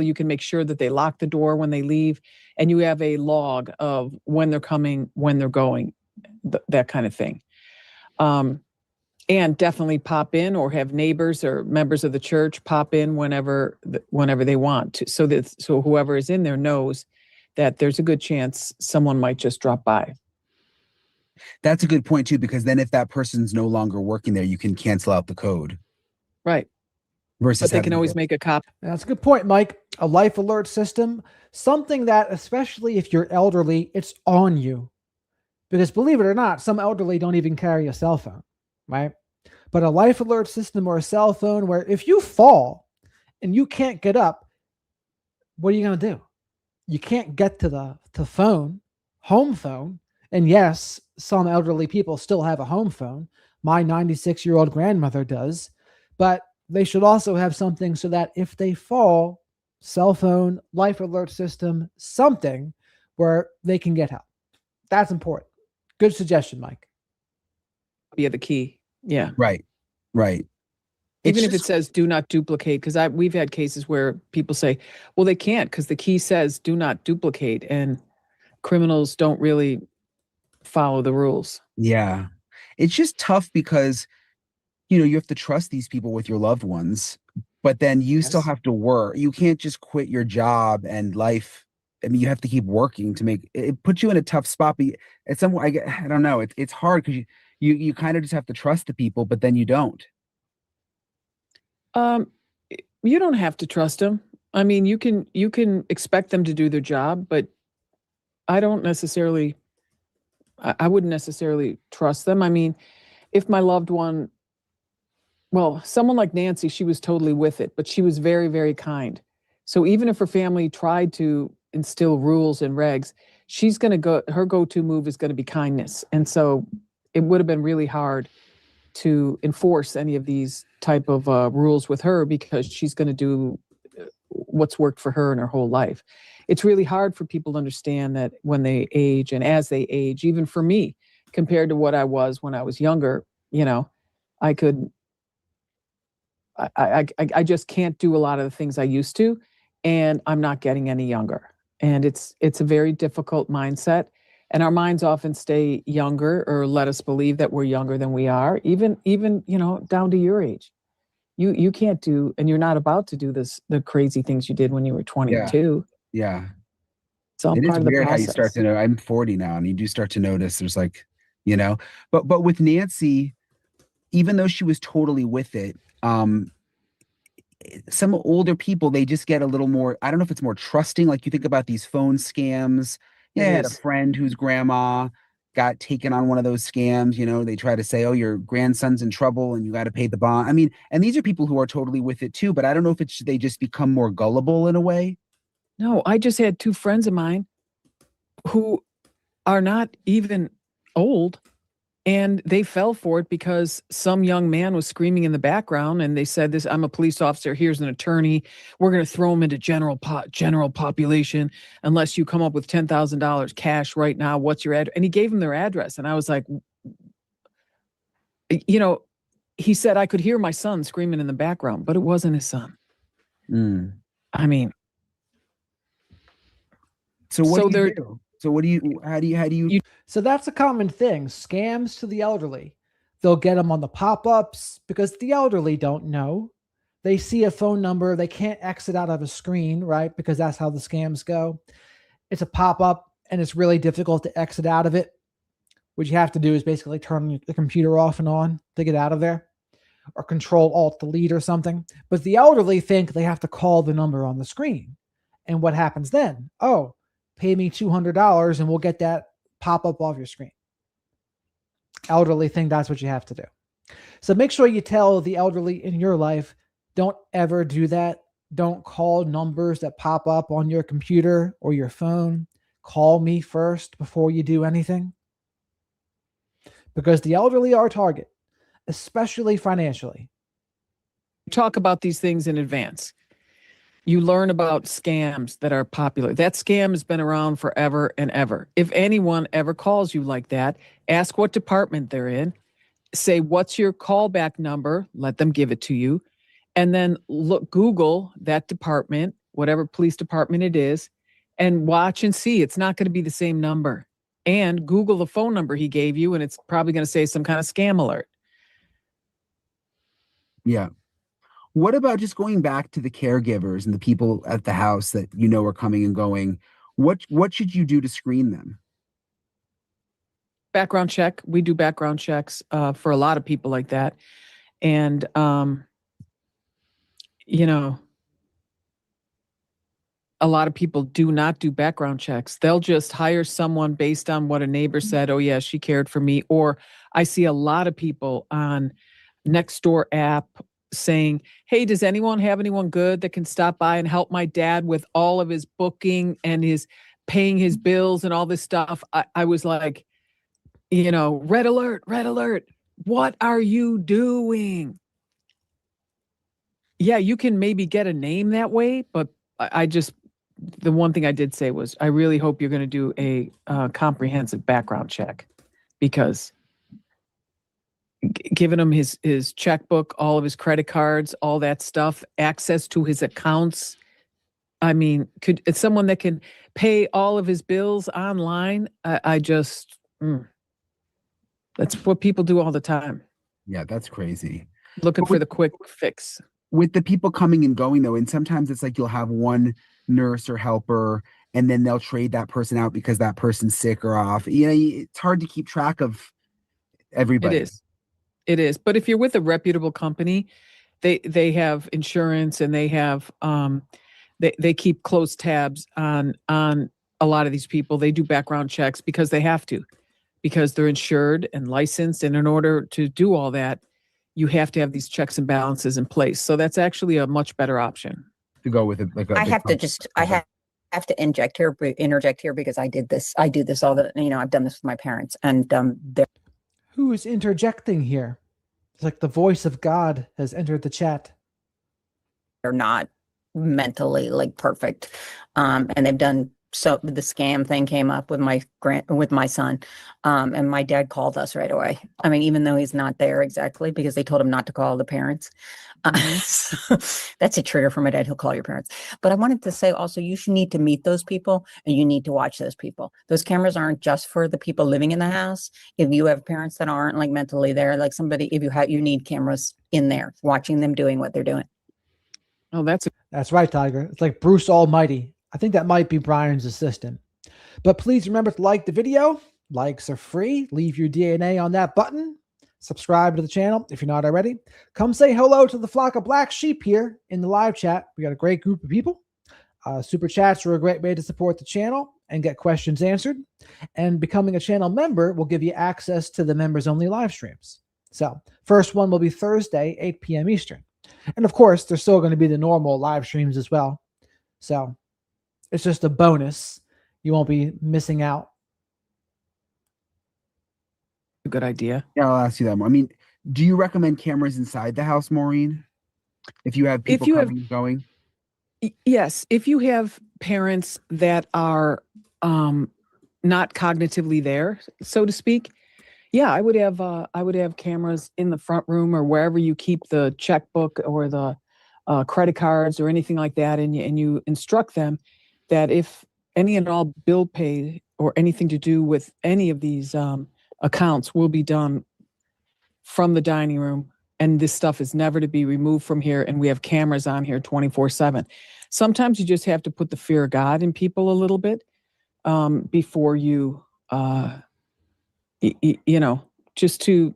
you can make sure that they lock the door when they leave, and you have a log of when they're coming, when they're going, that kind of thing. And definitely pop in, or have neighbors or members of the church pop in whenever they want to, so whoever is in there knows that there's a good chance someone might just drop by. That's a good point too, because then if that person's no longer working there, you can cancel out the code. Right. Versus but they can always make a copy. That's a good point, Mike. A life alert system, something that, especially if you're elderly, it's on you. Because believe it or not, some elderly don't even carry a cell phone, right? But a life alert system or a cell phone where if you fall and you can't get up, what are you going to do? You can't get to the phone, home phone. And yes, some elderly people still have a home phone. My 96-year-old grandmother does. But they should also have something so that if they fall, cell phone, life alert system, something where they can get help. That's important. Good suggestion, Mike. Yeah, the key. Yeah. Right. Even if it says do not duplicate, because we've had cases where people say, well, they can't because the key says do not duplicate, and criminals don't really follow the rules. Yeah. It's just tough because, you have to trust these people with your loved ones, but then you still have to work. You can't just quit your job and life. I mean, you have to keep working to make it. Puts you in a tough spot. But at some point, I don't know. It's hard because you kind of just have to trust the people, but then you don't. You don't have to trust them. I mean, you can expect them to do their job, but I wouldn't necessarily trust them. I mean, if my loved one, well, someone like Nancy, she was totally with it, but she was very, very kind. So even if her family tried to instill rules and regs, her go-to move is going to be kindness. And so it would have been really hard to enforce any of these type of rules with her, because she's going to do what's worked for her in her whole life. It's really hard for people to understand that when they age and as they age, even for me, compared to what I was when I was younger, I just can't do a lot of the things I used to, and I'm not getting any younger. And it's a very difficult mindset. And our minds often stay younger, or let us believe that we're younger than we are, even down to your age. You can't do, and you're not about to do the crazy things you did when you were 22. Yeah. It's all It part is of the weird how you process. start to know. I'm 40 now, and you do start to notice there's but with Nancy, even though she was totally with it, some older people, they just get a little more, I don't know if it's more trusting. Like, you think about these phone scams. Yeah, I had a friend whose grandma got taken on one of those scams. They try to say, oh, your grandson's in trouble and you got to pay the bond. I mean, and these are people who are totally with it too, but I don't know if they just become more gullible in a way. No, I just had 2 friends of mine who are not even old, and they fell for it because some young man was screaming in the background, and they said, "This, I'm a police officer. Here's an attorney. We're going to throw him into general population unless you come up with $10,000 cash right now. What's your address?" And he gave him their address, and I was like, he said, "I could hear my son screaming in the background," but it wasn't his son. I mean, so what do you do? So how do you? So that's a common thing. Scams to the elderly. They'll get them on the pop-ups because the elderly don't know. They see a phone number. They can't exit out of a screen, right? Because that's how the scams go. It's a pop-up and it's really difficult to exit out of it. What you have to do is basically turn the computer off and on to get out of there, or Control-Alt-Delete or something. But the elderly think they have to call the number on the screen. And what happens then? Oh, pay me $200 and we'll get that pop-up off your screen. Elderly think that's what you have to do. So make sure you tell the elderly in your life, don't ever do that. Don't call numbers that pop up on your computer or your phone. Call me first before you do anything. Because the elderly are a target, especially financially. Talk about these things in advance. You learn about scams that are popular. That scam has been around forever and ever. If anyone ever calls you like that, ask what department they're in. Say, what's your callback number? Let them give it to you. And then Google that department, whatever police department it is, and watch and see. It's not going to be the same number. And Google the phone number he gave you, and it's probably going to say some kind of scam alert. Yeah. What about just going back to the caregivers and the people at the house that are coming and going? What should you do to screen them? Background check. We do background checks for a lot of people like that. And, a lot of people do not do background checks. They'll just hire someone based on what a neighbor said. Oh, yeah, she cared for me. Or I see a lot of people on Nextdoor app saying, hey, does anyone have anyone good that can stop by and help my dad with all of his booking and his paying his bills and all this stuff? I was like, red alert, red alert. What are you doing? Yeah, you can maybe get a name that way, but the one thing I did say was, I really hope you're going to do a comprehensive background check, because giving him his checkbook, all of his credit cards, all that stuff, access to his accounts. I mean, it's someone that can pay all of his bills online. That's what people do all the time. Yeah, that's crazy. Looking for the quick fix. With the people coming and going, though, and sometimes it's like you'll have one nurse or helper, and then they'll trade that person out because that person's sick or off. It's hard to keep track of everybody. It is. But if you're with a reputable company, they have insurance, and they have they keep close tabs on a lot of these people. They do background checks because they have to, because they're insured and licensed, and in order to do all that, you have to have these checks and balances in place. So that's actually a much better option. To go with it, I have to interject here because I do this all I've done this with my parents, and who is interjecting here? It's like the voice of God has entered the chat. They're not mentally like perfect. And they've done so the scam thing came up with my son. And my dad called us right away. I mean, even though he's not there exactly because they told him not to call the parents. So that's a trigger for my dad. He'll call your parents. But I wanted to say also, you should need to meet those people and you need to watch those people. Those cameras aren't just for the people living in the house. If you have parents that aren't like mentally there, like somebody, if you need cameras in there, watching them doing what they're doing. Oh, That's right, Tiger. It's like Bruce Almighty. I think that might be Brian's assistant. But please remember to like the video. Likes are free. Leave your DNA on that button. Subscribe to the channel if you're not already. Come say hello to the flock of black sheep here in the live chat. We got a great group of people. Super chats are a great way to support the channel and get questions answered. And becoming a channel member will give you access to the members-only live streams. So first one will be Thursday, 8 p.m. Eastern. And of course, there's still going to be the normal live streams as well. So it's just a bonus. You won't be missing out. a good idea. Yeah, I'll ask you that more. I mean, do you recommend cameras inside the house, Maureen? If you have people coming and going? Yes. If you have parents that are not cognitively there, so to speak, yeah, I would have cameras in the front room or wherever you keep the checkbook or the credit cards or anything like that, and you instruct them that if any and all bill pay or anything to do with any of these accounts will be done from the dining room, and this stuff is never to be removed from here, and we have cameras on here 24/7. Sometimes you just have to put the fear of God in people a little bit before you just to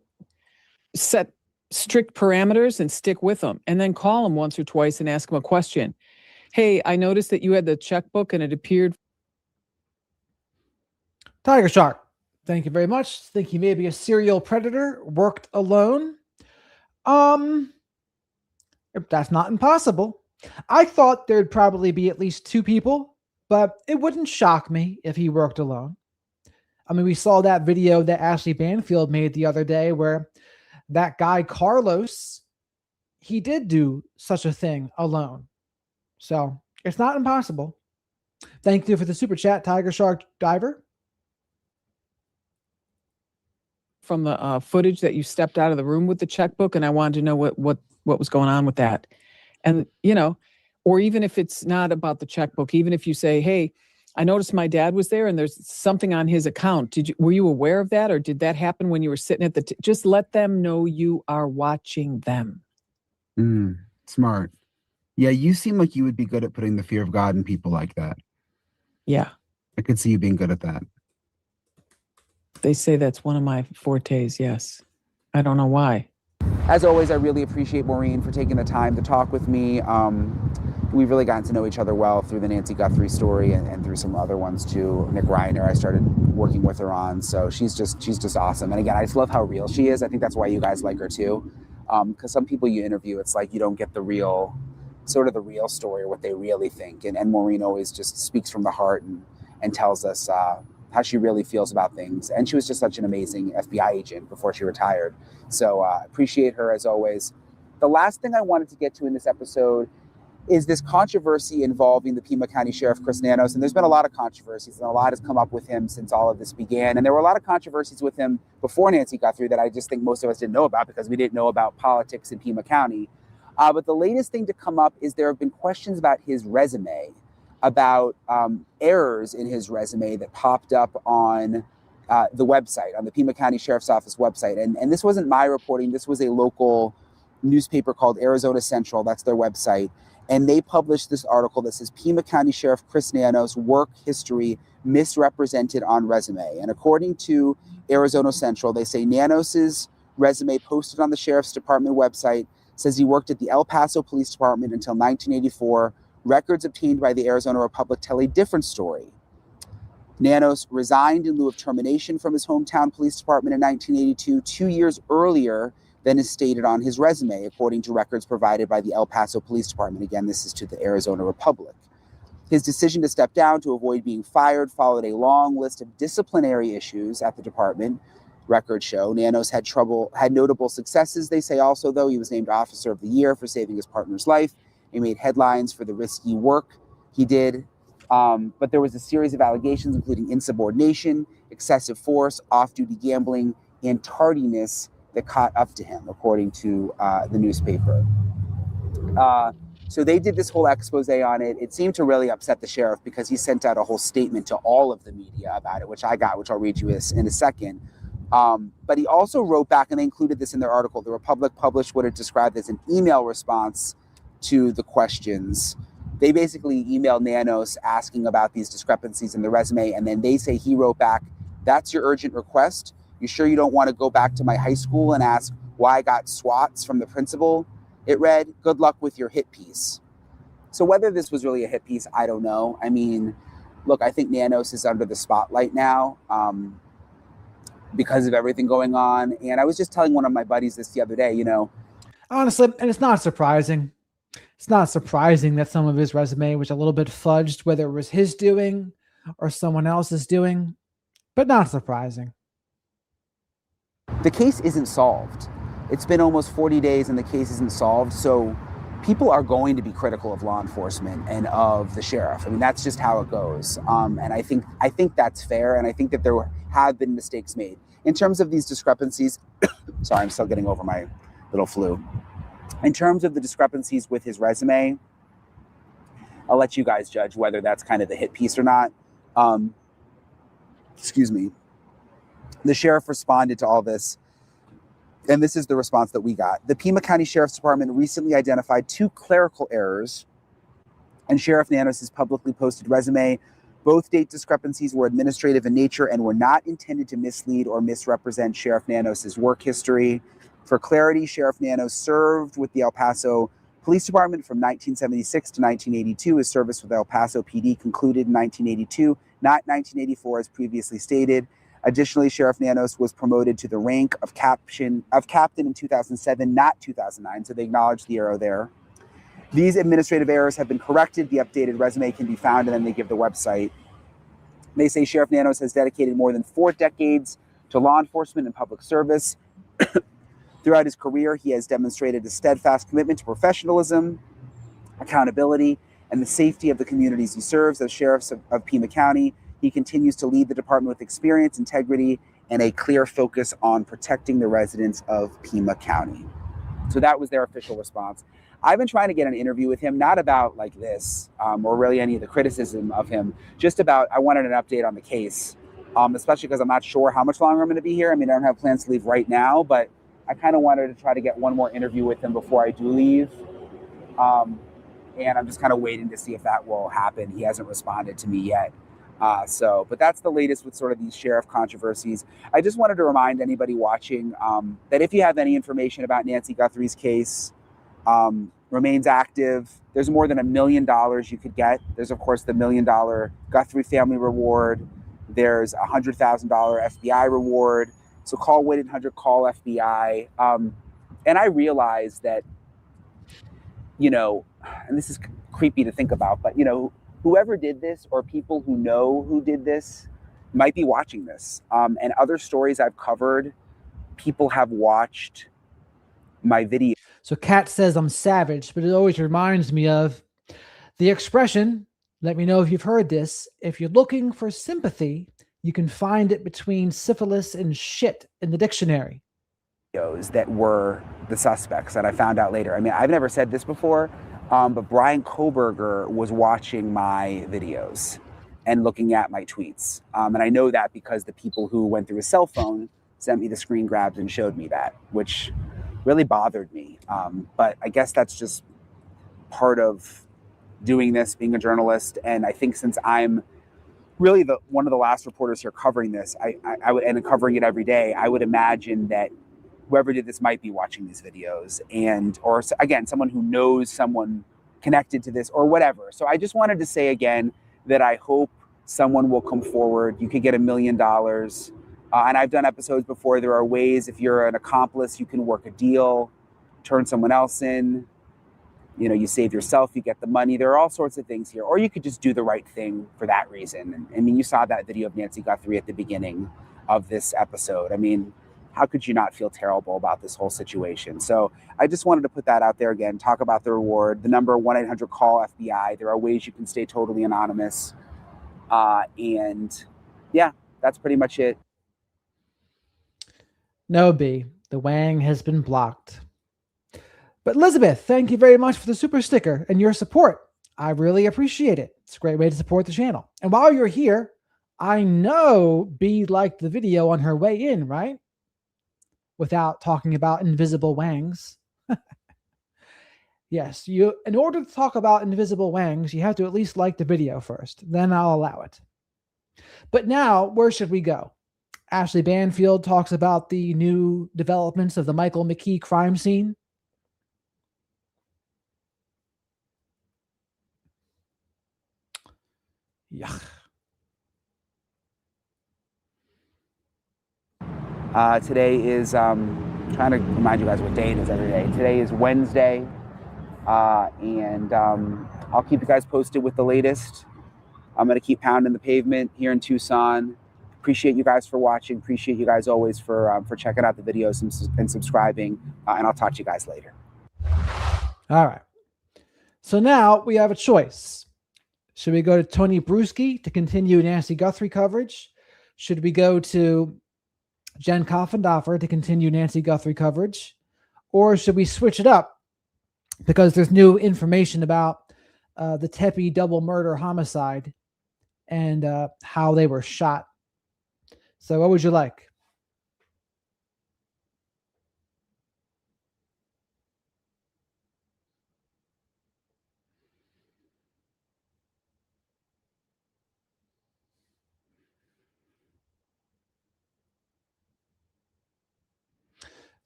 set strict parameters and stick with them, and then call them once or twice and ask them a question. Hey, I noticed that you had the checkbook and it appeared. Tiger Shark, thank you very much. Think he may be a serial predator, worked alone. That's not impossible. I thought there'd probably be at least two people, but it wouldn't shock me if he worked alone. I mean, we saw that video that Ashley Banfield made the other day where that guy, Carlos, he did do such a thing alone. So it's not impossible. Thank you for the super chat, Tiger Shark Diver. From the footage that you stepped out of the room with the checkbook, and I wanted to know what was going on with that. And, or even if it's not about the checkbook, even if you say, hey, I noticed my dad was there and there's something on his account. Were you aware of that, or did that happen when you were sitting at just let them know you are watching them. Smart. Yeah, you seem like you would be good at putting the fear of God in people like that. Yeah. I could see you being good at that. They say that's one of my fortes, yes. I don't know why. As always, I really appreciate Maureen for taking the time to talk with me. We've really gotten to know each other well through the Nancy Guthrie story and through some other ones too. Nick Reiner, I started working with her on, so she's just awesome. And again, I just love how real she is. I think that's why you guys like her too, because some people you interview, it's like you don't get the real story or what they really think. And Maureen always just speaks from the heart and tells us how she really feels about things. And she was just such an amazing FBI agent before she retired. So appreciate her as always. The last thing I wanted to get to in this episode is this controversy involving the Pima County Sheriff, Chris Nanos. And there's been a lot of controversies, and a lot has come up with him since all of this began. And there were a lot of controversies with him before Nancy Guthrie that I just think most of us didn't know about because we didn't know about politics in Pima County. But the latest thing to come up is there have been questions about his resume, about errors in his resume that popped up on the website, on the Pima County Sheriff's Office website. And this wasn't my reporting. This was a local newspaper called Arizona Central. That's their website. And they published this article that says Pima County Sheriff Chris Nanos' work history misrepresented on resume. And according to Arizona Central, they say Nanos' resume posted on the Sheriff's Department website says he worked at the El Paso Police Department until 1984. Records obtained by the Arizona Republic tell a different story. Nanos resigned in lieu of termination from his hometown police department in 1982, 2 years earlier than is stated on his resume, according to records provided by the El Paso Police Department. Again, this is to the Arizona Republic. His decision to step down to avoid being fired followed a long list of disciplinary issues at the department, records show. Nanos had notable successes, they say also, though. He was named Officer of the Year for saving his partner's life. He made headlines for the risky work he did. But there was a series of allegations, including insubordination, excessive force, off-duty gambling, and tardiness that caught up to him, according to the newspaper. So they did this whole expose on it. It seemed to really upset the sheriff because he sent out a whole statement to all of the media about it, which I'll read you in a second. But he also wrote back, and they included this in their article. The Republic published what it described as an email response to the questions. They basically emailed Nanos asking about these discrepancies in the resume, and then they say he wrote back, "That's your urgent request? You sure you don't want to go back to my high school and ask why I got swats from the principal?" It read, "Good luck with your hit piece." So whether this was really a hit piece, I don't know. I mean, look, I think Nanos is under the spotlight now because of everything going on. And I was just telling one of my buddies this the other day, Honestly, and it's not surprising. It's not surprising that some of his resume was a little bit fudged, whether it was his doing or someone else's doing, but not surprising. The case isn't solved. It's been almost 40 days and the case isn't solved. So people are going to be critical of law enforcement and of the sheriff. I mean, that's just how it goes. And I think that's fair. And I think that there have been mistakes made. In terms of these discrepancies, sorry, I'm still getting over my little flu. In terms of the discrepancies with his resume, I'll let you guys judge whether that's kind of the hit piece or not. Excuse me. The sheriff responded to all this, and this is the response that we got. The Pima County Sheriff's Department recently identified 2 clerical errors in Sheriff Nanos' publicly posted resume. Both date discrepancies were administrative in nature and were not intended to mislead or misrepresent Sheriff Nanos' work history. For clarity, Sheriff Nanos served with the El Paso Police Department from 1976 to 1982. His service with El Paso PD concluded in 1982, not 1984 as previously stated. Additionally, Sheriff Nanos was promoted to the rank of captain in 2007, not 2009, so they acknowledged the error there. These administrative errors have been corrected. The updated resume can be found, and then they give the website. They say Sheriff Nanos has dedicated more than 4 decades to law enforcement and public service. Throughout his career, he has demonstrated a steadfast commitment to professionalism, accountability, and the safety of the communities he serves. As Sheriff of Pima County, he continues to lead the department with experience, integrity, and a clear focus on protecting the residents of Pima County. So that was their official response. I've been trying to get an interview with him, not about like this or really any of the criticism of him, just about I wanted an update on the case, especially because I'm not sure how much longer I'm going to be here. I mean, I don't have plans to leave right now, but I kind of wanted to try to get one more interview with him before I do leave. And I'm just kind of waiting to see if that will happen. He hasn't responded to me yet. But that's the latest with sort of these sheriff controversies. I just wanted to remind anybody watching that if you have any information about Nancy Guthrie's case, remains active. There's more than $1 million you could get. There's, of course, the $1 million Guthrie family reward. There's a $100,000 FBI reward. So call 1-800-CALL-FBI. And I realize that, and this is creepy to think about, but, whoever did this or people who know who did this might be watching this. And other stories I've covered, people have watched my video. So Kat says I'm savage, but it always reminds me of the expression, let me know if you've heard this, if you're looking for sympathy, you can find it between syphilis and shit in the dictionary. That were the suspects that I found out later. I mean, I've never said this before, but Brian Koberger was watching my videos and looking at my tweets. And I know that because the people who went through his cell phone sent me the screen grabs and showed me that, which really bothered me. But I guess that's just part of doing this, being a journalist. And I think since I'm really one of the last reporters here covering this, I would, and covering it every day, I would imagine that whoever did this might be watching these videos or again, someone who knows someone connected to this or whatever. So I just wanted to say again that I hope someone will come forward. You could get $1 million. And I've done episodes before. There are ways, if you're an accomplice, you can work a deal, turn someone else in. You save yourself, you get the money. There are all sorts of things here. Or you could just do the right thing for that reason. And I mean, you saw that video of Nancy Guthrie at the beginning. of this episode. I mean, how could you not feel terrible about this whole situation? So I just wanted to put that out there again, talk about the reward, the number 1-800-CALL-FBI. There are ways you can stay totally anonymous. And yeah, that's pretty much it. No, B. The Wang has been blocked. But Elizabeth, thank you very much for the super sticker and your support. I really appreciate it. It's a great way to support the channel. And while you're here, I know B liked the video on her way in, right? Without talking about invisible Wangs. Yes, in order to talk about invisible Wangs, you have to at least like the video first. Then I'll allow it. But now, where should we go? Ashley Banfield talks about the new developments of the Michael McKee crime scene. Yuck. Today is, trying to remind you guys what day it is every day. Today is Wednesday, and I'll keep you guys posted with the latest. I'm going to keep pounding the pavement here in Tucson. Appreciate you guys for watching. Appreciate you guys always for checking out the videos and subscribing, and I'll talk to you guys later. All right. So now we have a choice. Should we go to Tony Bruschi to continue Nancy Guthrie coverage? Should we go to Jen Koffendorfer to continue Nancy Guthrie coverage? Or should we switch it up because there's new information about the Tepee double murder homicide and how they were shot? So what would you like?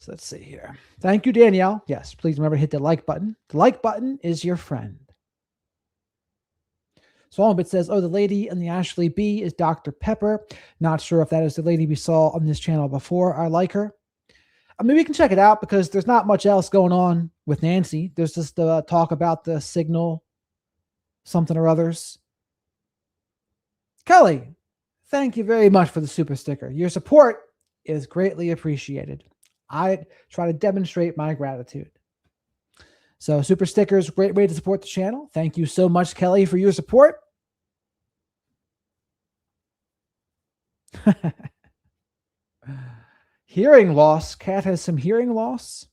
So let's see here. Thank you, Danielle. Yes, please remember to hit the like button. The like button is your friend. Swallenbit says, oh, the lady in the Ashley B is Dr. Pepper. Not sure if that is the lady we saw on this channel before. I like her. I mean, we can check it out because there's not much else going on with Nancy. There's just the talk about the signal, something or others. Kelly, thank you very much for the super sticker. Your support is greatly appreciated. I try to demonstrate my gratitude. So super stickers, great way to support the channel. Thank you so much, Kelly, for your support. Hearing loss. Kat has some hearing loss.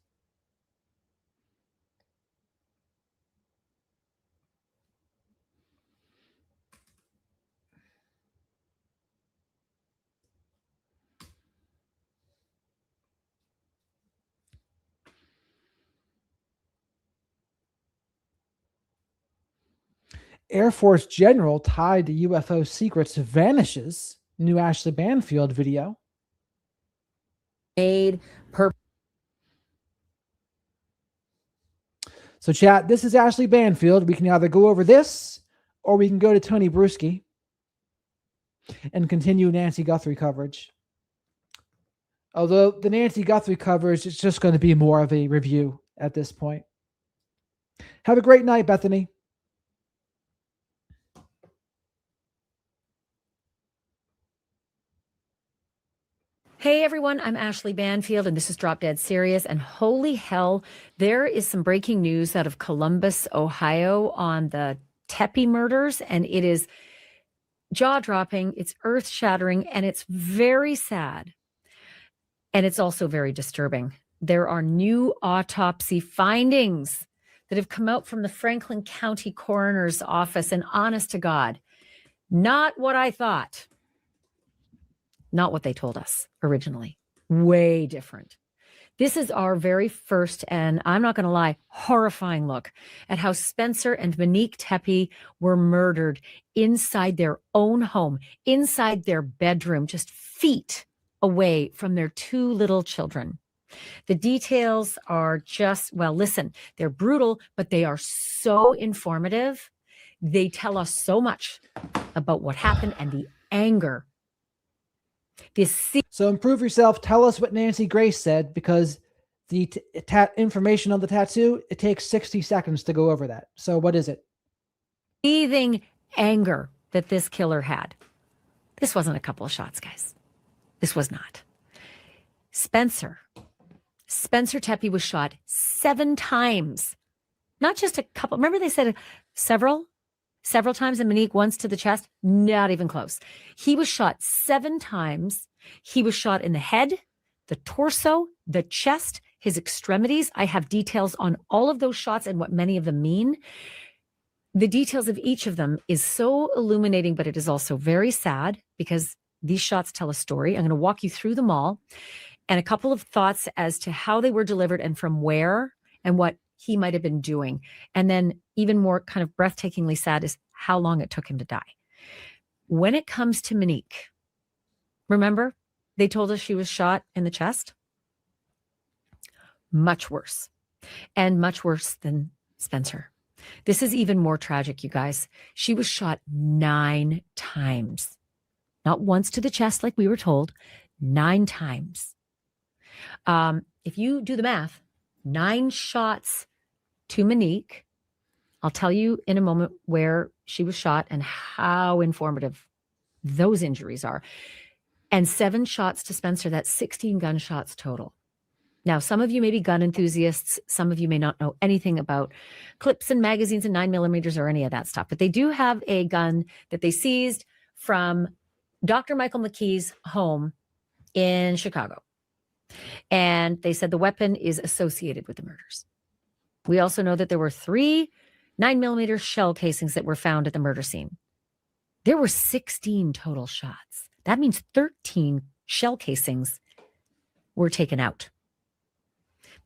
Air Force General tied to UFO secrets vanishes. New Ashley Banfield video. So chat, this is Ashley Banfield. We can either go over this or we can go to Tony Bruschi and continue Nancy Guthrie coverage. Although the Nancy Guthrie coverage is just going to be more of a review at this point. Have a great night, Bethany. Hey everyone, I'm Ashley Banfield and this is Drop Dead Serious, and holy hell, there is some breaking news out of Columbus, Ohio on the Tepee murders, and it is jaw-dropping, it's earth-shattering, and it's very sad. And it's also very disturbing. There are new autopsy findings that have come out from the Franklin County Coroner's Office, and honest to God, not what I thought. Not what they told us originally. Way different. This is our very first, and I'm not going to lie, horrifying look at how Spencer and Monique Tepee were murdered inside their own home, inside their bedroom, just feet away from their two little children. The details are just, well, listen, they're brutal, but they are so informative. They tell us so much about what happened and the anger. So improve yourself. Tell us what Nancy Grace said, because the information on the tattoo, it takes 60 seconds to go over that. So what is it? Seething anger that this killer had. This wasn't a couple of shots, guys. This was not. Spencer Tepee was shot 7 times, not just a couple. Remember they said several times, and Monique once to the chest. Not even close. He was shot 7 times. He was shot in the head, the torso, the chest, his extremities. I have details on all of those shots and what many of them mean. The details of each of them is so illuminating, but it is also very sad because these shots tell a story. I'm going to walk you through them all and a couple of thoughts as to how they were delivered and from where and what he might have been doing. And then even more kind of breathtakingly sad is how long it took him to die. When it comes to Monique, remember they told us she was shot in the chest? Much worse, and much worse than Spencer. This is even more tragic, you guys. She was shot 9 times. Not once to the chest like we were told, 9 times. If you do the math, 9 shots to Monique. I'll tell you in a moment where she was shot and how informative those injuries are. And 7 shots to Spencer. That's 16 gunshots total. Now, some of you may be gun enthusiasts. Some of you may not know anything about clips and magazines and 9mm or any of that stuff. But they do have a gun that they seized from Dr. Michael McKee's home in Chicago. And they said the weapon is associated with the murders. We also know that there were 3 9mm shell casings that were found at the murder scene. There were 16 total shots. That means 13 shell casings were taken out.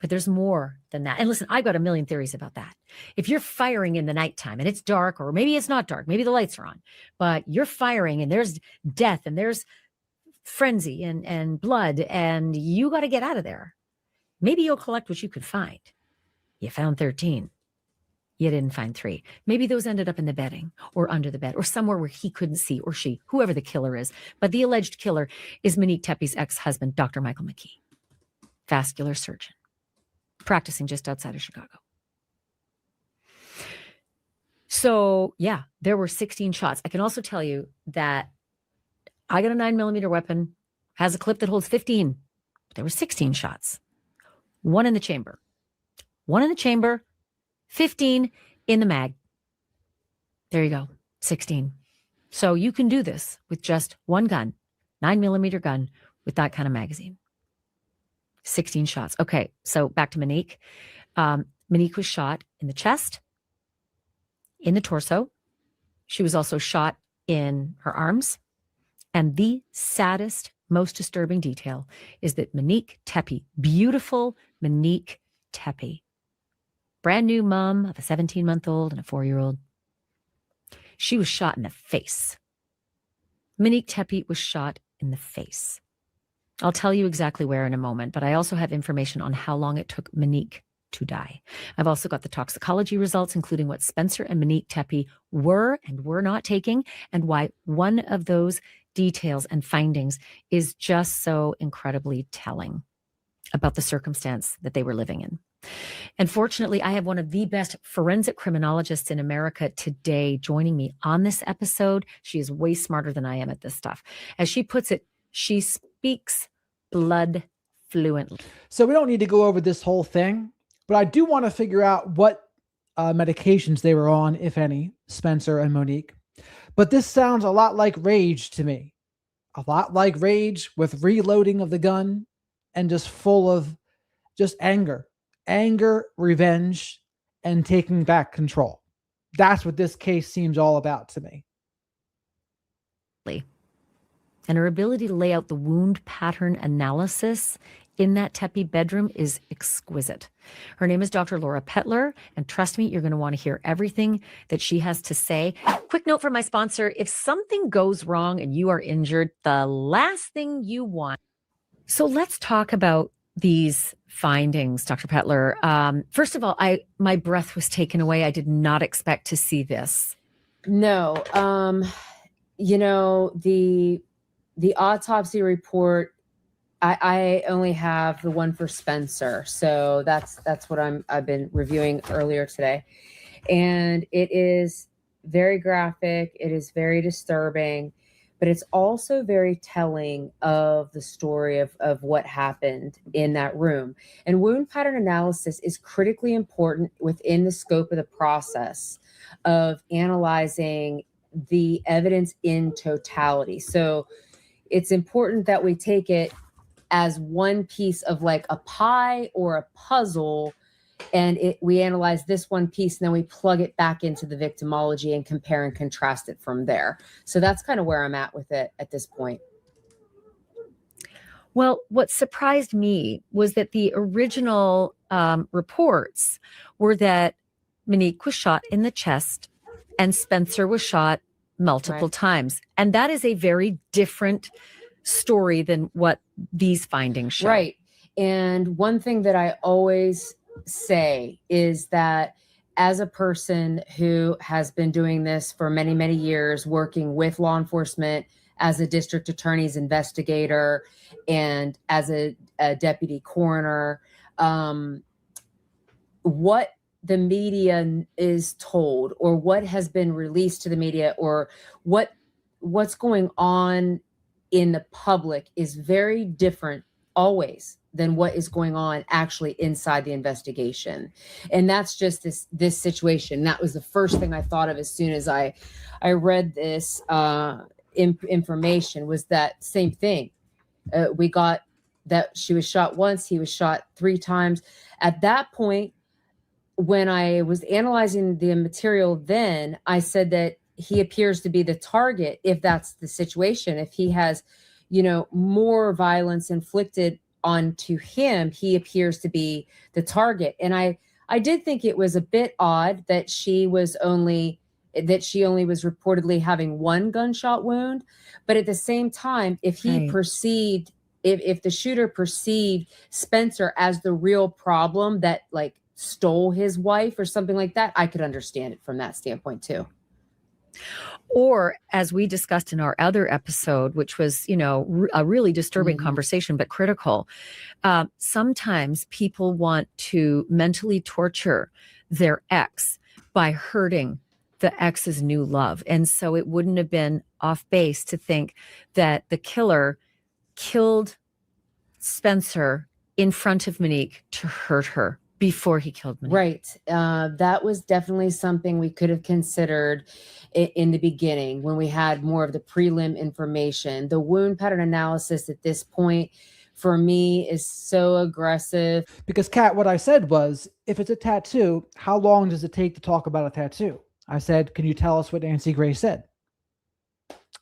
But there's more than that. And listen, I've got a million theories about that. If you're firing in the nighttime and it's dark, or maybe it's not dark, maybe the lights are on, but you're firing and there's death and there's frenzy and blood and you got to get out of there. Maybe you'll collect what you could find. You found 13. You didn't find 3. Maybe those ended up in the bedding or under the bed or somewhere where he couldn't see, or she, whoever the killer is. But the alleged killer is Monique Tepee's ex-husband, Dr. Michael McKee, vascular surgeon, practicing just outside of Chicago. So yeah, there were 16 shots. I can also tell you that I got a 9mm weapon, has a clip that holds 15. There were 16 shots. 1 in the chamber. 1 in the chamber, 15 in the mag. There you go, 16. So you can do this with just 1 gun, 9mm gun with that kind of magazine. 16 shots. Okay, so back to Monique. Monique was shot in the chest, in the torso. She was also shot in her arms. And the saddest, most disturbing detail is that Monique Tepee, beautiful Monique Tepee, brand new mom of a 17-month-old and a 4-year-old, she was shot in the face. Monique Tepee was shot in the face. I'll tell you exactly where in a moment, but I also have information on how long it took Monique to die. I've also got the toxicology results, including what Spencer and Monique Tepee were and were not taking, and why one of those details and findings is just so incredibly telling about the circumstance that they were living in. And fortunately, I have one of the best forensic criminologists in America today joining me on this episode. She is way smarter than I am at this stuff. As she puts it, she speaks blood fluently. So we don't need to go over this whole thing, but I do want to figure out what medications they were on, if any, Spencer and Monique. But this sounds a lot like Rage to me. A lot like Rage with reloading of the gun and just full of just anger, revenge, and taking back control. That's what this case seems all about to me. And her ability to lay out the wound pattern analysis in that Tepee bedroom is exquisite. Her name is Dr. Laura Petler, and trust me, you're going to want to hear everything that she has to say. Quick note from my sponsor: if something goes wrong and you are injured, the last thing you want. So let's talk about these findings, Dr. Petler. First of all, my breath was taken away. I did not expect to see this. No, the autopsy report, I only have the one for Spencer. So that's what I've been reviewing earlier today. And it is very graphic. It is very disturbing. but it's also very telling of the story of what happened in that room. And wound pattern analysis is critically important within the scope of the process of analyzing the evidence in totality. So it's important that we take it as one piece of like a pie or a puzzle, and we analyze this one piece and then we plug it back into the victimology and compare and contrast it from there. So that's kind of where I'm at with it at this point. Well, what surprised me was that the original reports were that Monique was shot in the chest and Spencer was shot multiple times. And that is a very different story than what these findings show. Right. And one thing that I always say is that as a person who has been doing this for many, many years, working with law enforcement as a district attorney's investigator and as a deputy coroner, what the media is told or what has been released to the media or what's going on in the public is very different always than what is going on actually inside the investigation. And that's just this situation. That was the first thing I thought of as soon as I read this information, was that same thing. We got that she was shot once, he was shot 3 times. At that point, when I was analyzing the material, then I said that he appears to be the target if that's the situation. If he has, more violence inflicted onto him, he appears to be the target. And I did think it was a bit odd that she only was reportedly having 1 gunshot wound. But at the same time, if he perceived, if the shooter perceived Spencer as the real problem that like stole his wife or something like that, I could understand it from that standpoint too. Or as we discussed in our other episode, which was, a really disturbing conversation, but critical. Sometimes people want to mentally torture their ex by hurting the ex's new love. And so it wouldn't have been off base to think that the killer killed Spencer in front of Monique to hurt her before he killed Monique. Right. That was definitely something we could have considered in the beginning when we had more of the prelim information. The wound pattern analysis at this point for me is so aggressive. Because Kat, what I said was, if it's a tattoo, how long does it take to talk about a tattoo? I said, can you tell us what Nancy Gray said?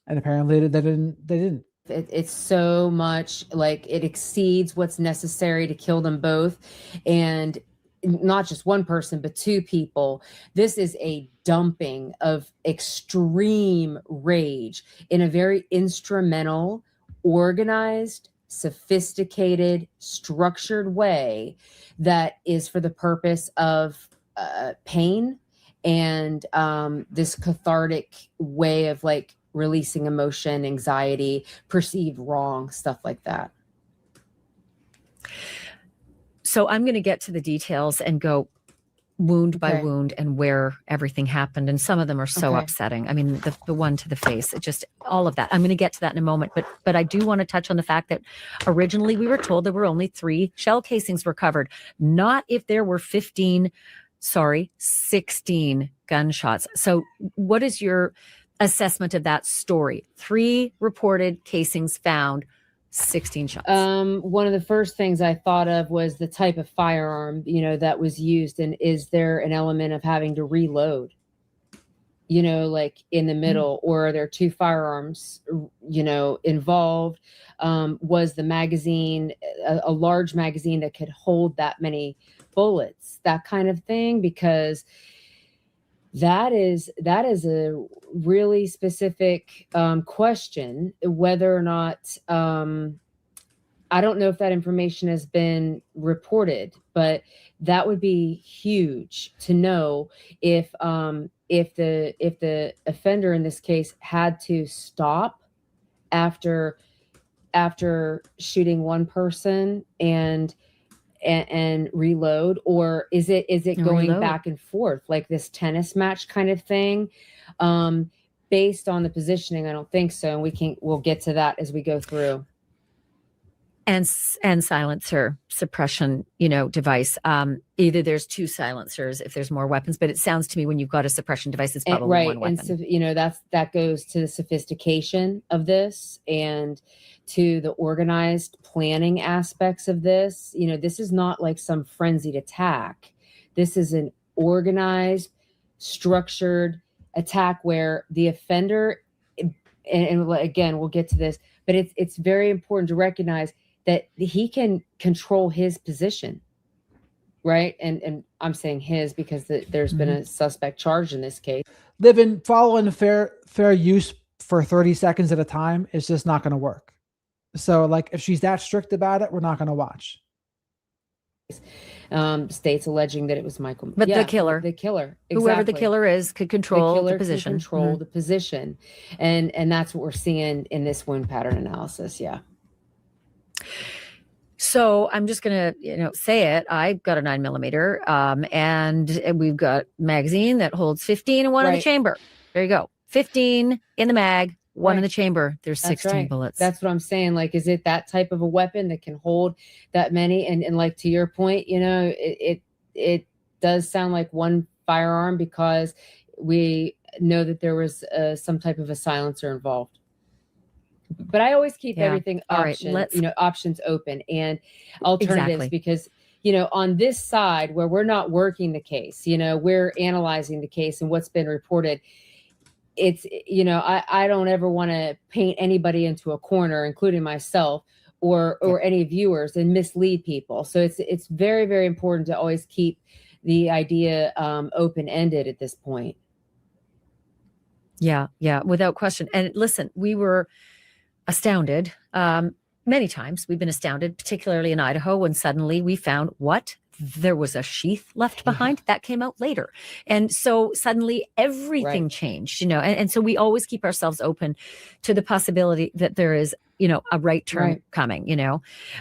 And apparently they didn't. It's so much, like it exceeds what's necessary to kill them both. And not just one person, but 2 people. This is a dumping of extreme rage in a very instrumental, organized, sophisticated, structured way that is for the purpose of pain and this cathartic way of like releasing emotion, anxiety, perceived wrong, stuff like that. So I'm going to get to the details and go wound by wound and where everything happened. And some of them are so upsetting. I mean, the one to the face, it just, all of that. I'm going to get to that in a moment. But I do want to touch on the fact that originally we were told there were only 3 shell casings recovered, not if there were 16 gunshots. So what is your assessment of that story? 3 reported casings found, 16 shots. One of the first things I thought of was the type of firearm, that was used. And is there an element of having to reload, like in the middle, or are there 2 firearms, involved? Was the magazine a large magazine that could hold that many bullets, that kind of thing? Because that is a really specific question, whether or not I don't know if that information has been reported, but that would be huge to know if the offender in this case had to stop after shooting one person and reload, or is it going back and forth like this tennis match kind of thing? based on the positioning, I don't think so. And we'll get to that as we go through. And silencer suppression, device. Either there's 2 silencers if there's more weapons, but it sounds to me when you've got a suppression device, it's probably right. one weapon. And so, that goes to the sophistication of this and to the organized planning aspects of this. This is not like some frenzied attack. This is an organized, structured attack where the offender, and again, we'll get to this, but it's very important to recognize that he can control his position, right? And I'm saying his because there's been a suspect charged in this case. Following fair use for 30 seconds at a time is just not going to work. So, like, if she's that strict about it, we're not going to watch. States alleging that it was Michael, but the killer, exactly. Whoever the killer is, could control the position. Control the position, and that's what we're seeing in this wound pattern analysis. Yeah. So I'm just going to, say it. I've got a 9mm, and we've got a magazine that holds 15 and one in the chamber. There you go. 15 in the mag, one in the chamber. There's 16 bullets. That's what I'm saying. Like, is it that type of a weapon that can hold that many? And like, to your point, it does sound like one firearm because we know that there was some type of a silencer involved. But I always keep everything options open and alternatives because, on this side where we're not working the case, we're analyzing the case and what's been reported. It's, I don't ever want to paint anybody into a corner, including myself or any viewers, and mislead people. So it's very, very important to always keep the idea open-ended at this point. Yeah, without question. And listen, we were astounded. Many times we've been astounded, particularly in Idaho, when suddenly we found there was a sheath left behind. That came out later. And so suddenly everything changed, and so we always keep ourselves open to the possibility that there is, a right turn coming,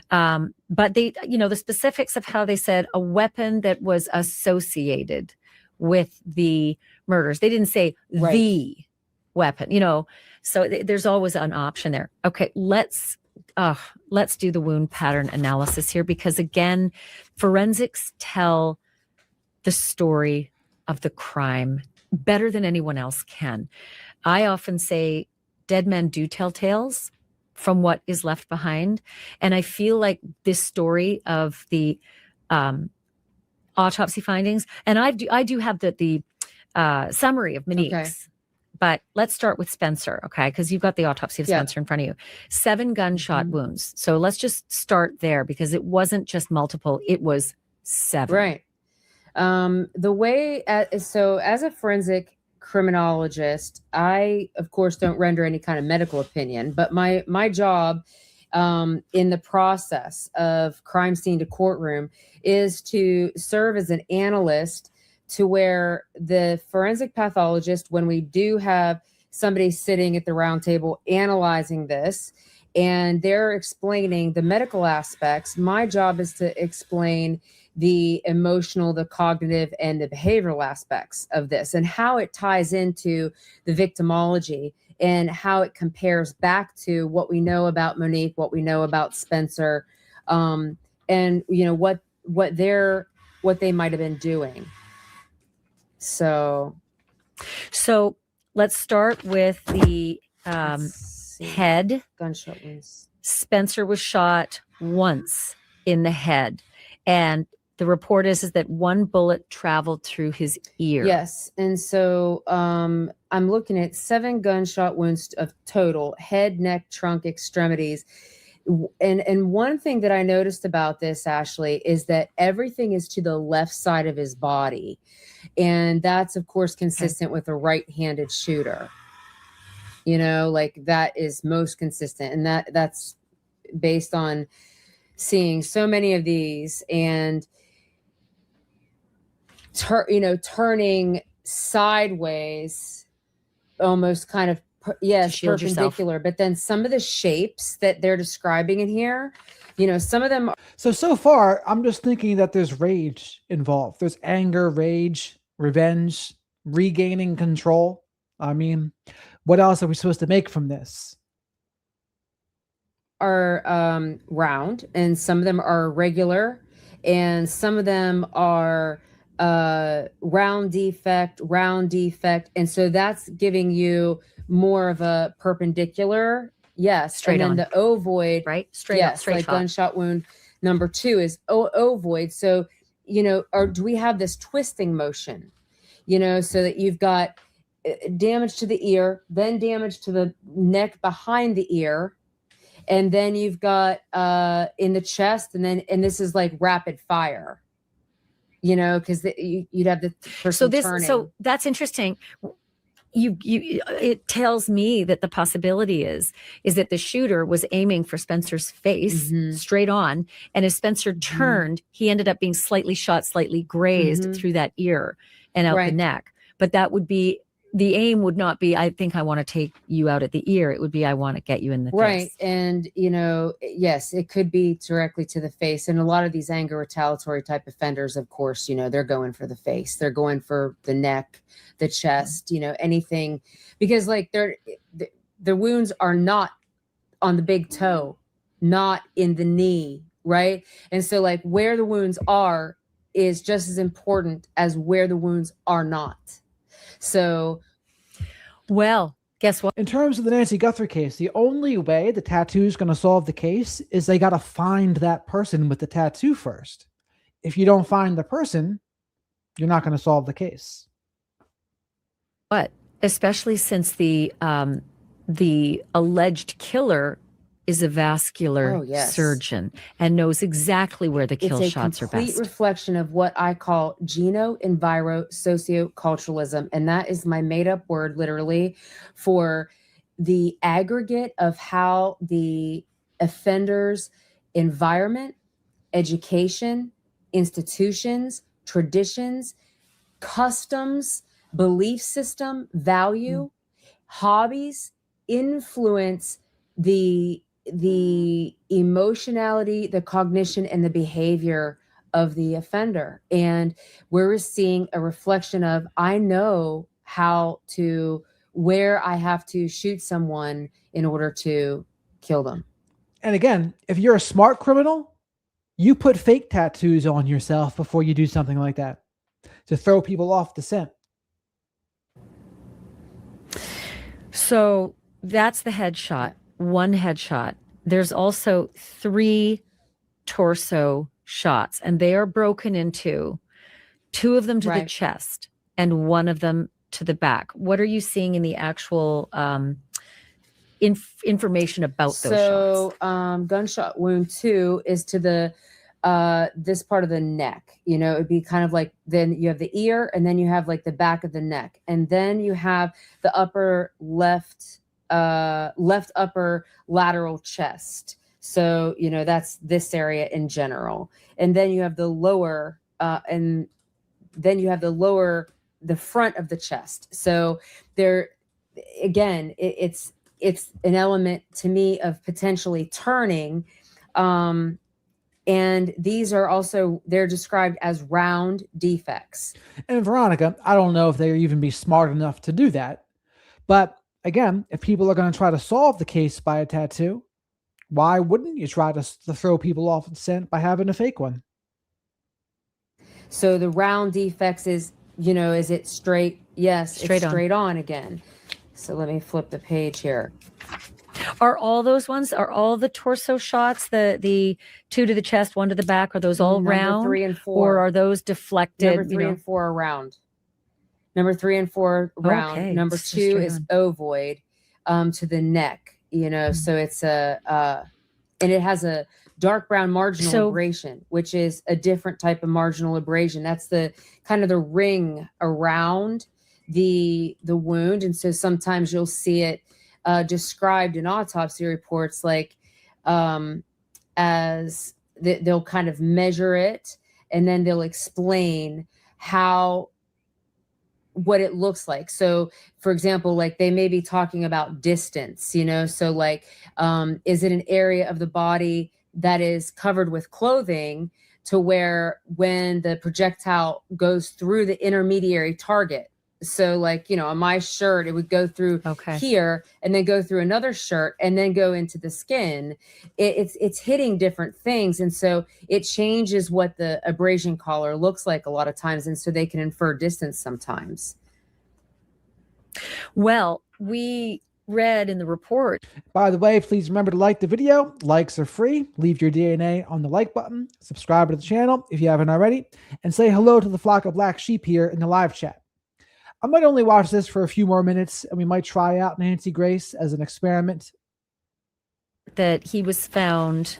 but they, the specifics of how they said a weapon that was associated with the murders. They didn't say the weapon, so there's always an option there. Okay, let's do the wound pattern analysis here, because again, forensics tell the story of the crime better than anyone else can. I often say dead men do tell tales from what is left behind. And I feel like this story of the autopsy findings, and I do have the summary of Monique's. Okay. But let's start with Spencer, okay? Because you've got the autopsy of Spencer in front of you. 7 gunshot wounds. So let's just start there, because it wasn't just multiple, it was 7. Right. The way, so as a forensic criminologist, I, of course, don't render any kind of medical opinion, but my job in the process of crime scene to courtroom is to serve as an analyst, to where the forensic pathologist, when we do have somebody sitting at the round table analyzing this and they're explaining the medical aspects, my job is to explain the emotional, the cognitive, and the behavioral aspects of this and how it ties into the victimology and how it compares back to what we know about Monique, what we know about Spencer, and what they might have been doing. So let's start with the head. Gunshot wounds. Spencer was shot once in the head, and the report is that 1 bullet traveled through his ear. Yes, and so I'm looking at 7 gunshot wounds of total: head, neck, trunk, extremities. And one thing that I noticed about this, Ashley, is that everything is to the left side of his body. And that's, of course, consistent with a right-handed shooter. Like that is most consistent. And that's based on seeing so many of these and, turning sideways, almost kind of, perpendicular. Yourself. But then some of the shapes that they're describing in here, some of them. So far, I'm just thinking that there's rage involved. There's anger, rage, revenge, regaining control. I mean, What else are we supposed to make from this? Are round, and some of them are regular, and some of them are round defect, and so that's giving you more of a perpendicular. Yes, Straight and then on. the ovoid, Right? Straight yes, straight like shot. gunshot wound number 2 is ovoid. So, or do we have this twisting motion? So that you've got damage to the ear, then damage to the neck behind the ear, and then you've got in the chest, and this is like rapid fire. Because you'd have the person turning. So that's interesting. It tells me that the possibility is that the shooter was aiming for Spencer's face straight on, and as Spencer turned, he ended up being slightly shot, slightly grazed through that ear and out the neck. But that would be, the aim would not be, I think I want to take you out at the ear. It would be, I want to get you in the face. And yes, it could be directly to the face. And a lot of these anger retaliatory type offenders, of course, they're going for the face, they're going for the neck, the chest, anything, because like the wounds are not on the big toe, not in the knee, right? And so like where the wounds are is just as important as where the wounds are not. So, well, guess what? In terms of the Nancy Guthrie case, the only way the tattoo is going to solve the case is they got to find that person with the tattoo first. If you don't find the person, you're not going to solve the case. But especially since the alleged killer is a vascular surgeon and knows exactly where the kill shots are best. It's a complete reflection of what I call geno-enviro-socioculturalism, and that is my made-up word, literally, for the aggregate of how the offender's environment, education, institutions, traditions, customs, belief system, value, hobbies influence the emotionality, the cognition, and the behavior of the offender. And we're seeing a reflection of, I know where I have to shoot someone in order to kill them. And again, if you're a smart criminal, you put fake tattoos on yourself before you do something like that to throw people off the scent. So that's the headshot. One headshot. There's also 3 torso shots, and they are broken into 2 of them to the chest and 1 of them to the back. What are you seeing in the actual information about those shots? So gunshot wound 2 is to the this part of the neck. It'd be kind of like, then you have the ear, and then you have like the back of the neck, and then you have the upper left upper lateral chest. So, that's this area in general. And then you have the lower, the front of the chest. So there, again, it's an element to me of potentially turning. And these are also, they're described as round defects. And Veronica, I don't know if they even be smart enough to do that. But again, if people are going to try to solve the case by a tattoo, why wouldn't you try to throw people off the scent by having a fake one? So the round defects is, is it straight? Yes, straight on again. So let me flip the page here. Are all those ones, are all the torso shots, the 2 to the chest, 1 to the back, are those all round? 3 and 4. Or are those deflected? Number 3 and 4 are round. Number 3 and 4 round. Okay. Number 2 is ovoid to the neck. So it's and it has a dark brown marginal abrasion, which is a different type of marginal abrasion. That's the kind of the ring around the wound. And so sometimes you'll see it described in autopsy reports, like as they'll kind of measure it, and then they'll explain what it looks like. So for example, like they may be talking about distance, so like, is it an area of the body that is covered with clothing to where when the projectile goes through the intermediary target, So like, on my shirt, it would go through here and then go through another shirt and then go into the skin. It's hitting different things. And so it changes what the abrasion color looks like a lot of times. And so they can infer distance sometimes. Well, we read in the report. By the way, please remember to like the video. Likes are free. Leave your DNA on the like button. Subscribe to the channel if you haven't already. And say hello to the flock of black sheep here in the live chat. I might only watch this for a few more minutes, and we might try out Nancy Grace as an experiment. That he was found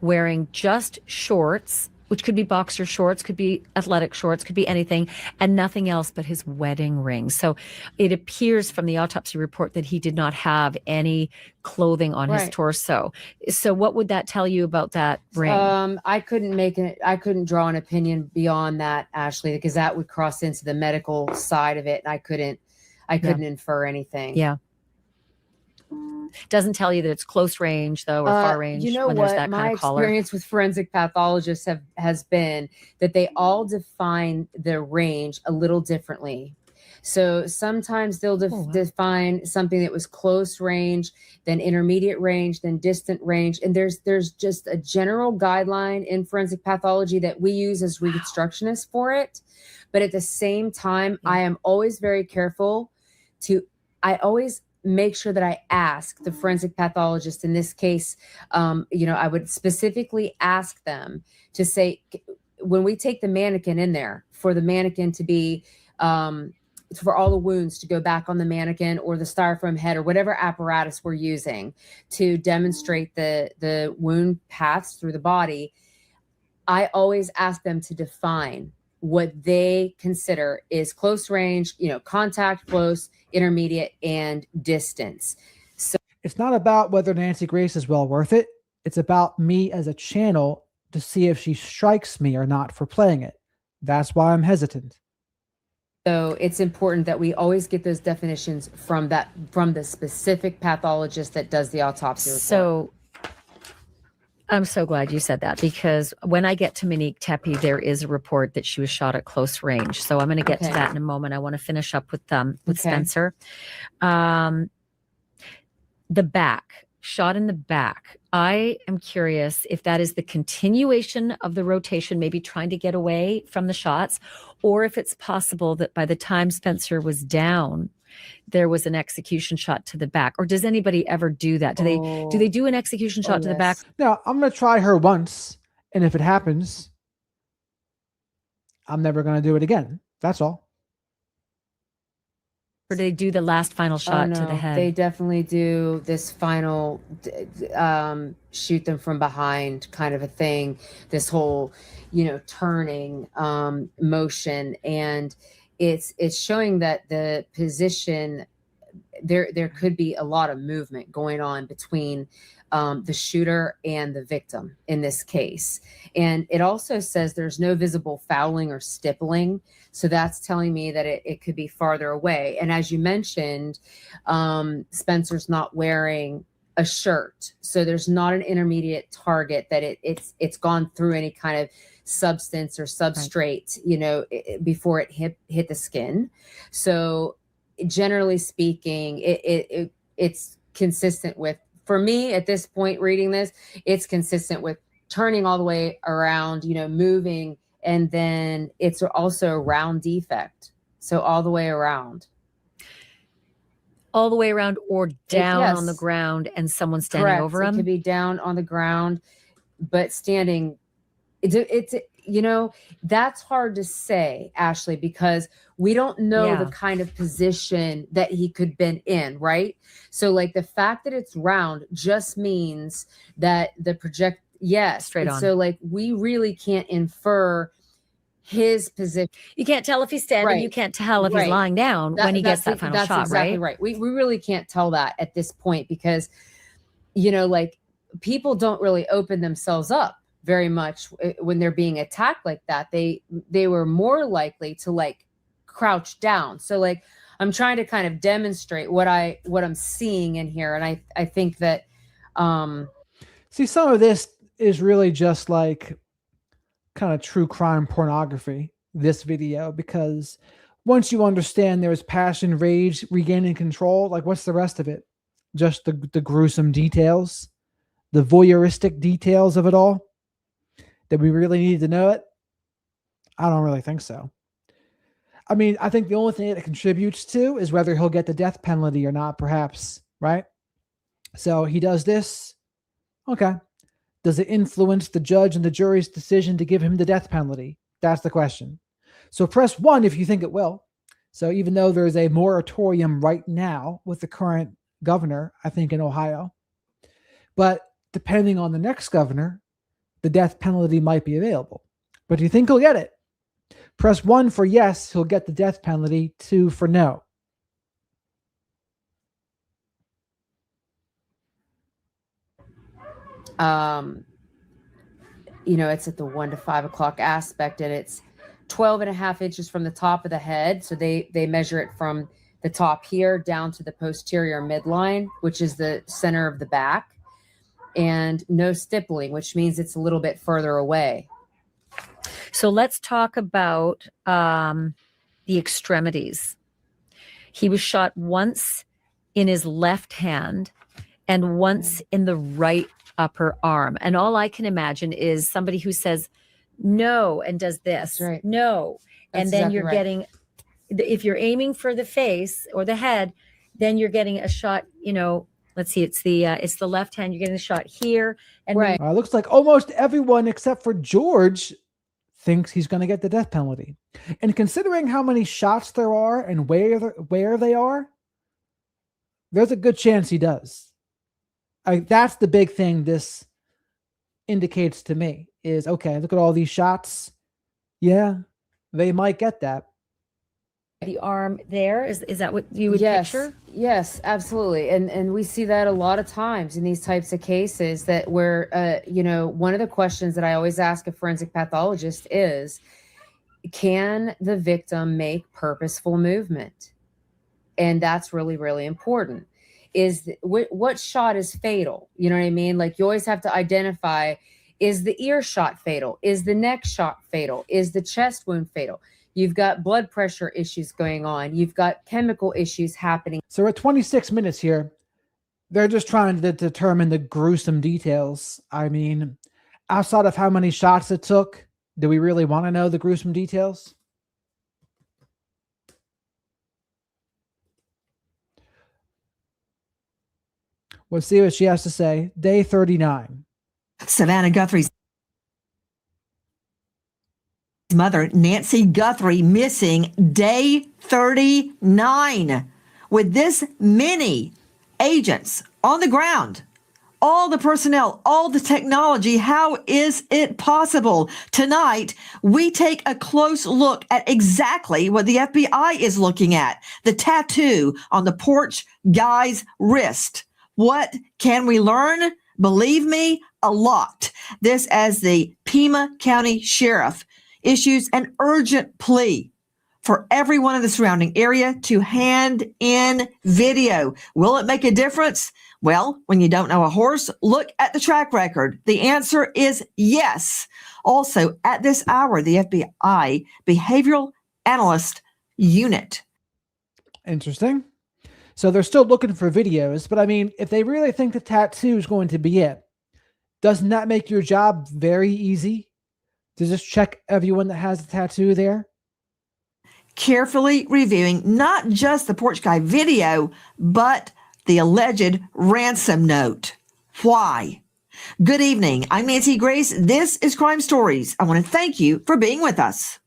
wearing just shorts, which could be boxer shorts, could be athletic shorts, could be anything, and nothing else but his wedding ring. So it appears from the autopsy report that he did not have any clothing on his torso. So what would that tell you about that ring? I couldn't draw an opinion beyond that, Ashley, because that would cross into the medical side of it. And I couldn't infer anything. Yeah. Doesn't tell you that it's close range though, or far range. You know when what? There's that My kind of color. experience with forensic pathologists has been that they all define the range a little differently. So sometimes they'll define something that was close range, then intermediate range, then distant range. And there's just a general guideline in forensic pathology that we use as reconstructionists for it. But at the same time, I am always very careful I always make sure that I ask the forensic pathologist in this case, I would specifically ask them to say, when we take the mannequin in there, for the mannequin to be, for all the wounds to go back on the mannequin or the styrofoam head or whatever apparatus we're using to demonstrate the wound paths through the body, I always ask them to define what they consider is close range, contact, close, intermediate, and distance. So it's not about whether Nancy Grace is well worth it. It's about me as a channel to see if she strikes me or not for playing it. That's why I'm hesitant. So it's important that we always get those definitions from the specific pathologist that does the autopsy report. So I'm so glad you said that, because when I get to Monique Tepee, there is a report that she was shot at close range. So I'm going to get to that in a moment. I want to finish up with Spencer. The back, shot in the back. I am curious if that is the continuation of the rotation, maybe trying to get away from the shots, or if it's possible that by the time Spencer was down, there was an execution shot to the back. Or does anybody ever do that? Do they do an execution shot to the back? No, I'm going to try her once. And if it happens, I'm never going to do it again. That's all. Or do they do the last final shot to the head? They definitely do this final shoot them from behind kind of a thing. This whole, turning motion. And it's showing that the position, there could be a lot of movement going on between the shooter and the victim in this case. And it also says there's no visible fouling or stippling. So that's telling me that it could be farther away. And as you mentioned, Spencer's not wearing a shirt. So there's not an intermediate target that it's gone through any kind of substance or substrate, before it hit the skin. So generally speaking, it's consistent with, for me at this point reading this, it's consistent with turning all the way around, moving, and then it's also a round defect. So all the way around. All the way around or down on the ground and someone standing over him? It could be down on the ground, but standing. It's that's hard to say, Ashley, because we don't know the kind of position that he could been in, right? So like the fact that it's round just means that the straight on. So like we really can't infer his position. You can't tell if he's standing. You can't tell if he's lying down when he gets that final shot, that's exactly right? We really can't tell that at this point because, like people don't really open themselves up very much when they're being attacked like that. They were more likely to like crouch down. So like I'm trying to kind of demonstrate what I'm seeing in here. And I think that see, some of this is really just like kind of true crime pornography, this video, because once you understand there was passion, rage, regaining control, like what's the rest of it? Just the gruesome details, the voyeuristic details of it all? Did we really need to know it? I don't really think so. I mean, I think the only thing it contributes to is whether he'll get the death penalty or not, perhaps, right? So he does this. Okay. Does it influence the judge and the jury's decision to give him the death penalty? That's the question. So press 1 if you think it will. So even though there's a moratorium right now with the current governor, I think in Ohio, but depending on the next governor, the death penalty might be available. But do you think he'll get it? Press 1 for yes, he'll get the death penalty. 2 for no. It's at the 1 to 5 o'clock aspect, and it's 12 and a half inches from the top of the head. So they measure it from the top here down to the posterior midline, which is the center of the back, and no stippling, which means it's a little bit further away. So let's talk about the extremities. He was shot once in his left hand and once in the right upper arm. And all I can imagine is somebody who says no and does this. That's right. No. That's and then exactly you're right. getting, if you're aiming for the face or the head, then you're getting a shot, let's see, it's the left hand. You're getting a shot here. And Right. It looks like almost everyone except for George thinks he's going to get the death penalty. And considering how many shots there are and where they are, there's a good chance he does. That's the big thing this indicates to me is, okay, look at all these shots. Yeah, they might get that. the arm there, is that what you would picture? Yes, absolutely. And we see that a lot of times in these types of cases that where, one of the questions that I always ask a forensic pathologist is, can the victim make purposeful movement? And that's really, really important. What shot is fatal? You know what I mean? Like, you always have to identify, is the ear shot fatal? Is the neck shot fatal? Is the chest wound fatal? You've got blood pressure issues going on. You've got chemical issues happening. So we're at 26 minutes here. They're just trying to determine the gruesome details. I mean, outside of how many shots it took, do we really want to know the gruesome details? We'll see what she has to say. Day 39. Savannah Guthrie's mother, Nancy Guthrie, missing day 39. With this many agents on the ground, all the personnel, all the technology, how is it possible? Tonight, we take a close look at exactly what the FBI is looking at. The tattoo on the porch guy's wrist. What can we learn? Believe me, a lot. This as the Pima County Sheriff issues an urgent plea for everyone in the surrounding area to hand in video. Will it make a difference? Well, when you don't know a horse, look at the track record. The answer is yes. Also, at this hour, the FBI Behavioral Analyst Unit. Interesting. So they're still looking for videos, but I mean, if they really think the tattoo is going to be it, doesn't that make your job very easy to just check everyone that has a tattoo there? Carefully reviewing not just the porch guy video, but the alleged ransom note. Why? Good evening. I'm Nancy Grace. This is Crime Stories. I want to thank you for being with us.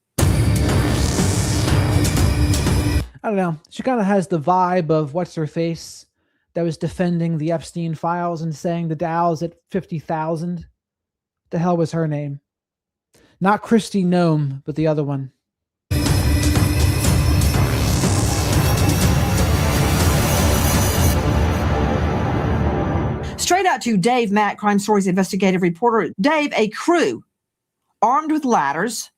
I don't know. She kind of has the vibe of what's her face that was defending the Epstein files and saying the Dow's at 50,000. The hell was her name? Not Christy Nome, but the other one. Straight out to Dave Mack, Crime Stories investigative reporter. Dave, a crew armed with ladders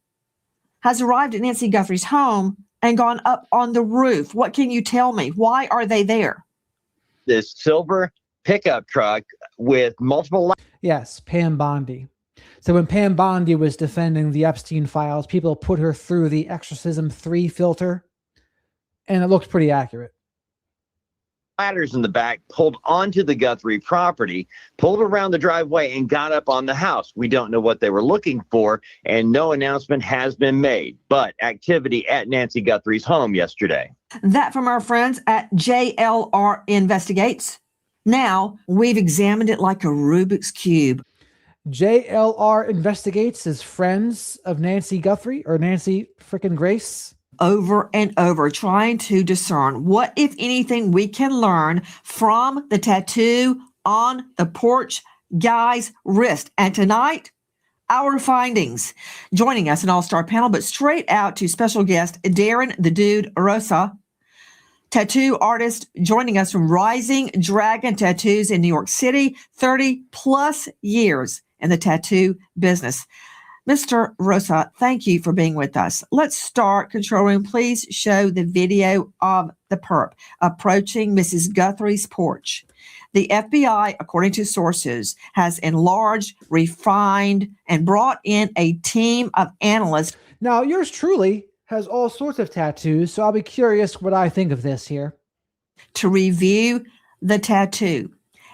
has arrived at Nancy Guthrie's home and gone up on the roof. What can you tell me? Why are they there? This silver pickup truck with multiple... Yes, Pam Bondi. So when Pam Bondi was defending the Epstein files, people put her through the Exorcism 3 filter. and it looks pretty accurate. Ladders in the back, pulled onto the Guthrie property, pulled around the driveway, and got up on the house. We don't know what they were looking for, and no announcement has been made. But activity at Nancy Guthrie's home yesterday. That from our friends at JLR Investigates. Now we've examined it like a Rubik's Cube. JLR Investigates is friends of Nancy Guthrie, or Nancy frickin' Grace. Over and over, trying to discern what, if anything, we can learn from the tattoo on the porch guy's wrist. And tonight, our findings. Joining us, an all-star panel, but straight out to special guest Darren the Dude Rosa, tattoo artist joining us from Rising Dragon Tattoos in New York City, 30 plus years in the tattoo business. Mr. Rosa, thank you for being with us. Let's start. Control room, please show the video of the perp approaching Mrs. Guthrie's porch. The FBI, according to sources, has enlarged, refined, and brought in a team of analysts. Now, yours truly has all sorts of tattoos, so I'll be curious what I think of this here. To review the tattoo.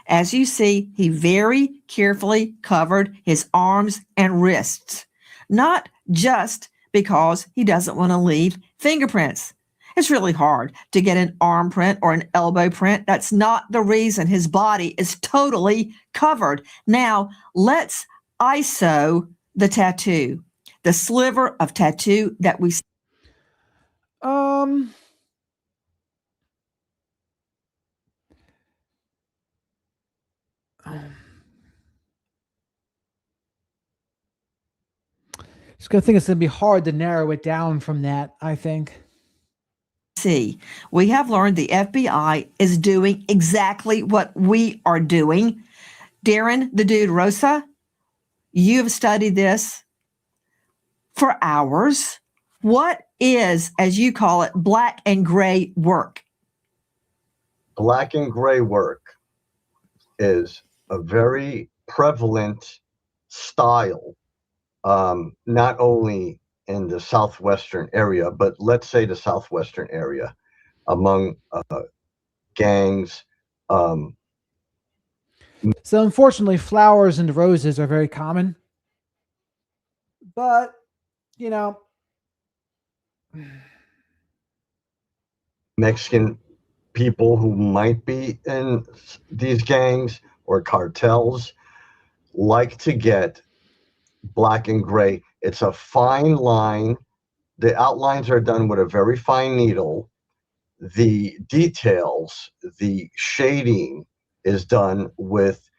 As you see, he very carefully covered his arms and wrists, not just because he doesn't want to leave fingerprints. It's really hard to get an arm print or an elbow print. That's not the reason. His body is totally covered. Now, let's ISO the tattoo, the sliver of tattoo that we see. Just gonna think it's gonna be hard to narrow it down from that, I think. See, we have learned the FBI is doing exactly what we are doing. Darren the Dude Rosa, you have studied this for hours. What is, as you call it, black and gray work? Black and gray work is a very prevalent style, not only in the southwestern area, but let's say the southwestern area among gangs. So unfortunately, flowers and roses are very common. But, you know, Mexican people who might be in these gangs or cartels like to get black and gray. It's a fine line. The outlines are done with a very fine needle. The details, the shading is done with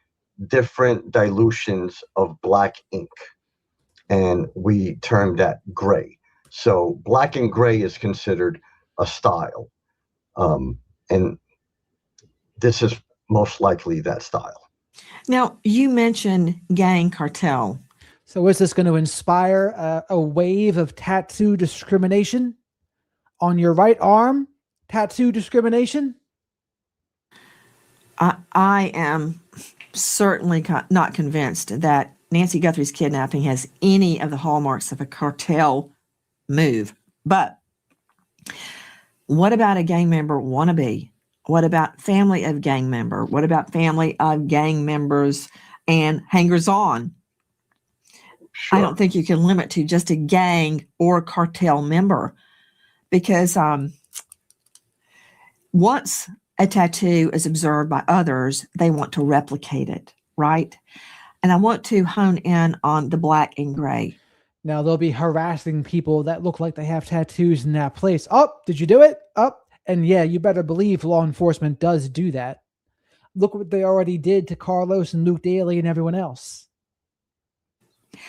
different dilutions of black ink. And we term that gray. So black and gray is considered a style. And this is most likely that style. Now, you mentioned gang cartel. So is this going to inspire a wave of tattoo discrimination on your right arm? Tattoo discrimination? I am certainly not convinced that Nancy Guthrie's kidnapping has any of the hallmarks of a cartel move. But what about a gang member wannabe? What about family of gang member? What about family of gang members and hangers-on? Sure. I don't think you can limit to just a gang or cartel member, because once a tattoo is observed by others, they want to replicate it, right? And I want to hone in on the black and gray. Now they'll be harassing people that look like they have tattoos in that place. Oh, did you do it? Oh, and yeah, you better believe law enforcement does do that. Look what they already did to Carlos and Luke Daly and everyone else.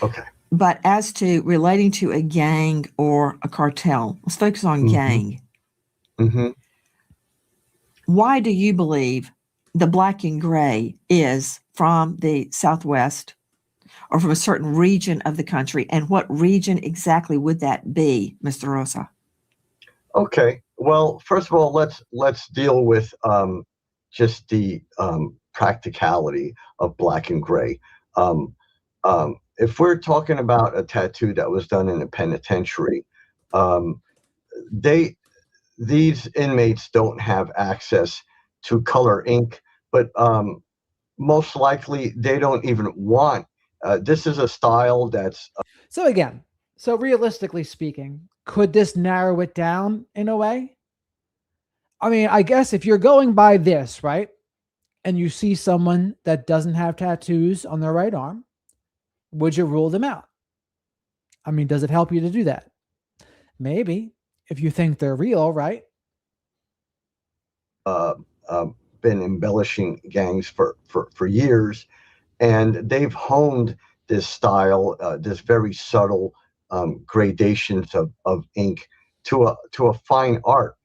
Okay. But as to relating to a gang or a cartel, let's focus on gang. Mm-hmm. Why do you believe the black and gray is from the Southwest or from a certain region of the country? And what region exactly would that be, Mr. Rosa? Okay. Well, first of all, let's deal with just the practicality of black and gray. If we're talking about a tattoo that was done in a penitentiary, these inmates don't have access to color ink, but most likely they don't even want. This is a style that's So again, so realistically speaking, could this narrow it down in a way? I mean, I guess if you're going by this, right, and you see someone that doesn't have tattoos on their right arm, would you rule them out? I mean, does it help you to do that? Maybe, if you think they're real, right? uh, been embellishing gangs for years, and they've honed this style, this very subtle gradations of ink to a fine art.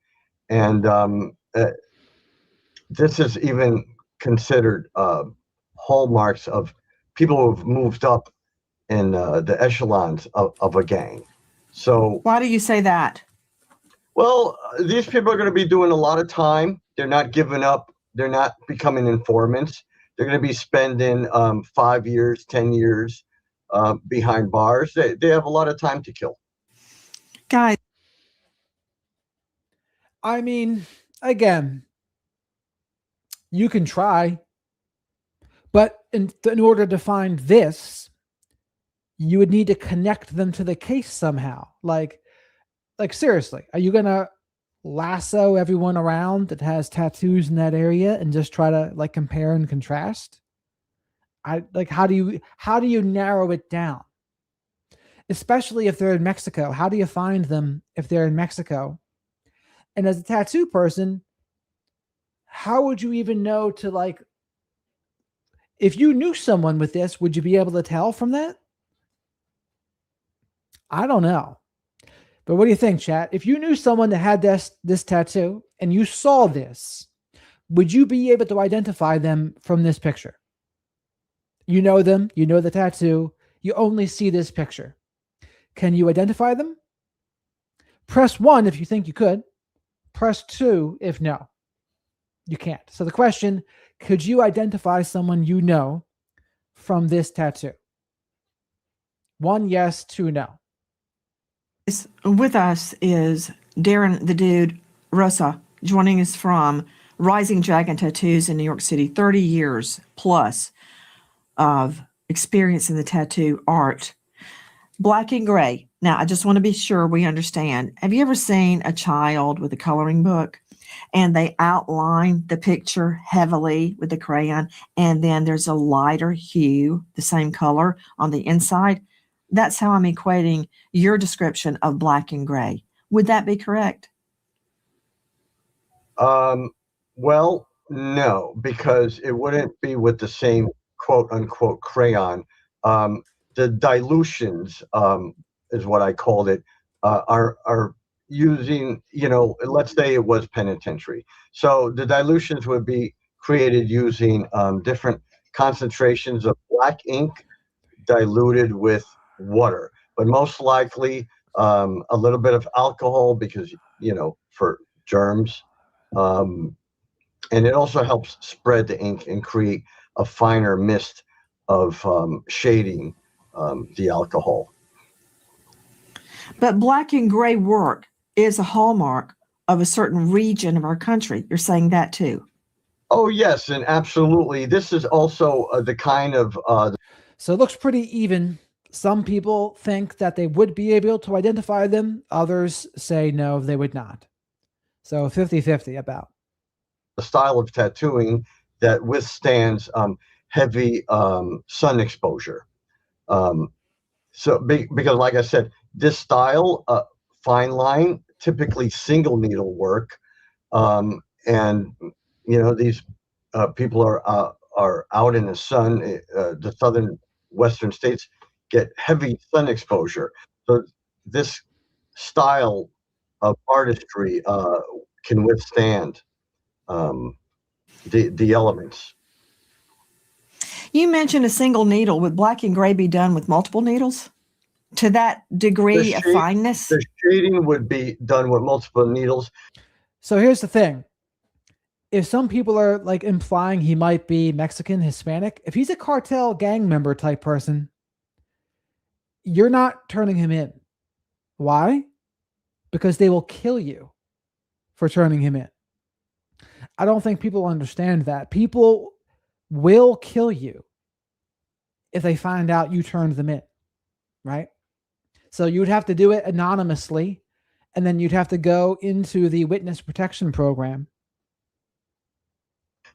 And this is even considered hallmarks of people who have moved up in the echelons of a gang. So Why do you say that? well, these people are going to be doing a lot of time. They're not giving up. They're not becoming informants. They're going to be spending 5 years, 10 years behind bars. They have a lot of time to kill. Guys, I mean, again, you can try, but in order to find this, you would need to connect them to the case somehow. Like seriously, are you gonna lasso everyone around that has tattoos in that area and just try to like compare and contrast? I like how do you narrow it down? Especially if they're in Mexico. How do you find them if they're in Mexico? And as a tattoo person, how would you even know to like if you knew someone with this, would you be able to tell from that? I don't know. But what do you think, chat? If you knew someone that had this tattoo and you saw this, would you be able to identify them from this picture? You know them, you know the tattoo, you only see this picture. Can you identify them? Press 1 if you think you could. Press 2 if no. You can't. So the question, could you identify someone you know from this tattoo? 1 yes, 2 no. with us is Darren the Dude Rosa, joining us from Rising Dragon Tattoos in New York City. 30 years plus of experience in the tattoo art. Black and gray. Now, I just want to be sure we understand. Have you ever seen a child with a coloring book and they outline the picture heavily with the crayon, and then there's a lighter hue, the same color on the inside? That's how I'm equating your description of black and gray. Would that be correct? Well, no, because it wouldn't be with the same quote unquote crayon. The dilutions, is what I called it, are using, let's say it was penitentiary. So the dilutions would be created using different concentrations of black ink diluted with water, but most likely a little bit of alcohol because, for germs. And it also helps spread the ink and create a finer mist of shading the alcohol. But black and gray work is a hallmark of a certain region of our country. You're saying that too? Oh, yes, and absolutely. This is also the kind of... So it looks pretty even. Some people think that they would be able to identify them. Others say no, they would not. So 50-50 about. A style of tattooing that withstands heavy sun exposure. Because like I said, this style, fine line, typically single needle work, and these people are out in the sun. The southern western states get heavy sun exposure, so this style of artistry can withstand the elements. You mentioned a single needle. Would black and gray be done with multiple needles to that degree of fineness? The shading would be done with multiple needles. So here's the thing. If some people are like implying he might be Mexican, Hispanic, if he's a cartel gang member type person, you're not turning him in. Why? Because they will kill you. for turning him in. I don't think people understand that. People will kill you if they find out you turned them in, right? So you would have to do it anonymously, and then you'd have to go into the witness protection program.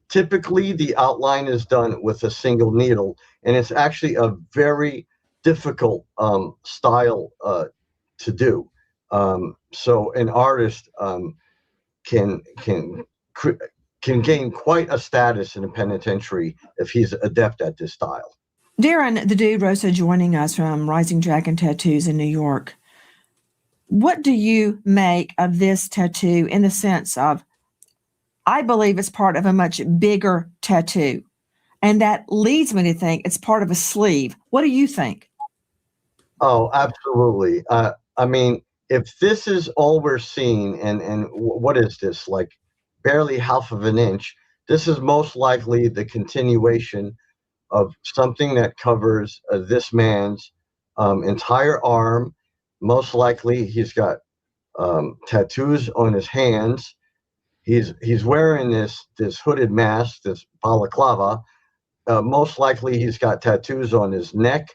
Typically, the outline is done with a single needle, and it's actually a very difficult style to do. So an artist can gain quite a status in a penitentiary if he's adept at this style. Darren, the dude Rosa, joining us from Rising Dragon Tattoos in New York. What do you make of this tattoo in the sense of, I believe it's part of a much bigger tattoo, and that leads me to think it's part of a sleeve. What do you think? Oh, absolutely. I mean, if this is all we're seeing, and what is this, like barely half of an inch, this is most likely the continuation of something that covers this man's entire arm. Most likely he's got tattoos on his hands. He's wearing this hooded mask, this balaclava. Most likely he's got tattoos on his neck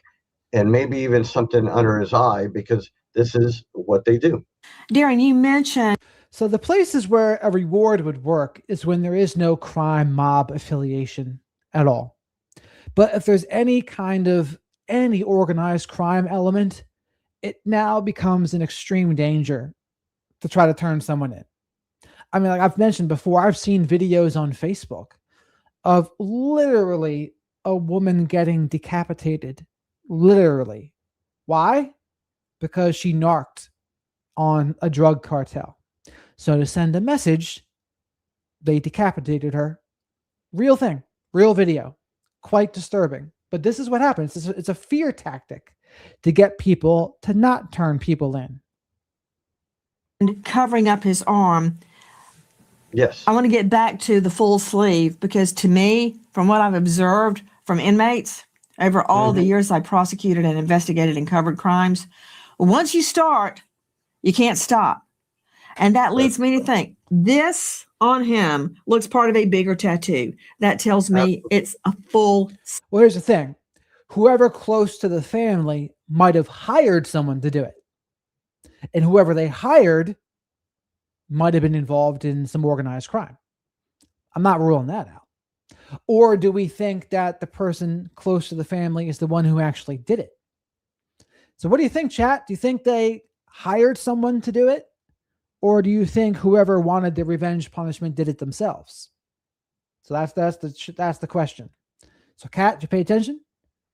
and maybe even something under his eye, because this is what they do. Darren, you mentioned. So the places where a reward would work is when there is no crime mob affiliation at all. But if there's any organized crime element, it now becomes an extreme danger to try to turn someone in. I mean, like I've mentioned before, I've seen videos on Facebook of literally a woman getting decapitated. Literally. Why? Because she narked on a drug cartel. So to send a message, they decapitated her. Real thing. Real video. Quite disturbing. But this is what happens. It's a fear tactic to get people to not turn people in. Covering up his arm. Yes. I want to get back to the full sleeve, because to me, from what I've observed from inmates over all the years I prosecuted and investigated and covered crimes, once you start, you can't stop. And that leads me to think this on him looks part of a bigger tattoo. That tells me it's a full. Well, here's the thing. Whoever close to the family might have hired someone to do it. And whoever they hired might have been involved in some organized crime. I'm not ruling that out. Or do we think that the person close to the family is the one who actually did it? So what do you think, chat? Do you think they hired someone to do it? Or do you think whoever wanted the revenge punishment did it themselves? So that's the question. So Kat, did you pay attention?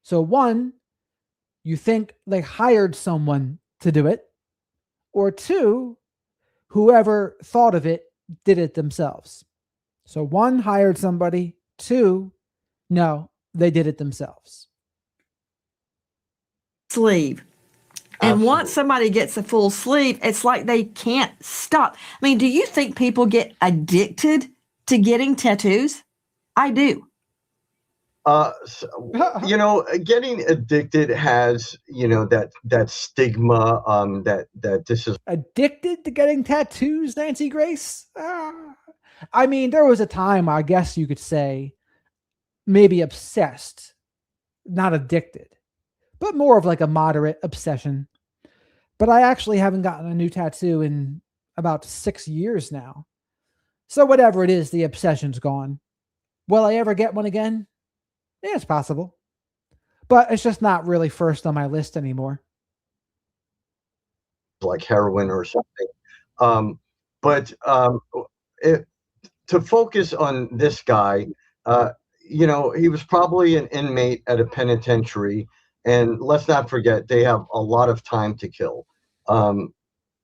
So one, you think they hired someone to do it, or two, whoever thought of it did it themselves. So one, hired somebody, two, no, they did it themselves. Sleeve. And once somebody gets a full sleeve, it's like they can't stop. I mean, do you think people get addicted to getting tattoos? I do. Getting addicted has, that stigma, that this is addicted to getting tattoos, Nancy Grace. I mean, there was a time, I guess you could say, maybe obsessed, not addicted, but more of like a moderate obsession. But I actually haven't gotten a new tattoo in about 6 years now. So whatever it is, the obsession's gone. Will I ever get one again? Yeah, it's possible. But it's just not really first on my list anymore. Like heroin or something. To focus on this guy, he was probably an inmate at a penitentiary. And let's not forget, they have a lot of time to kill.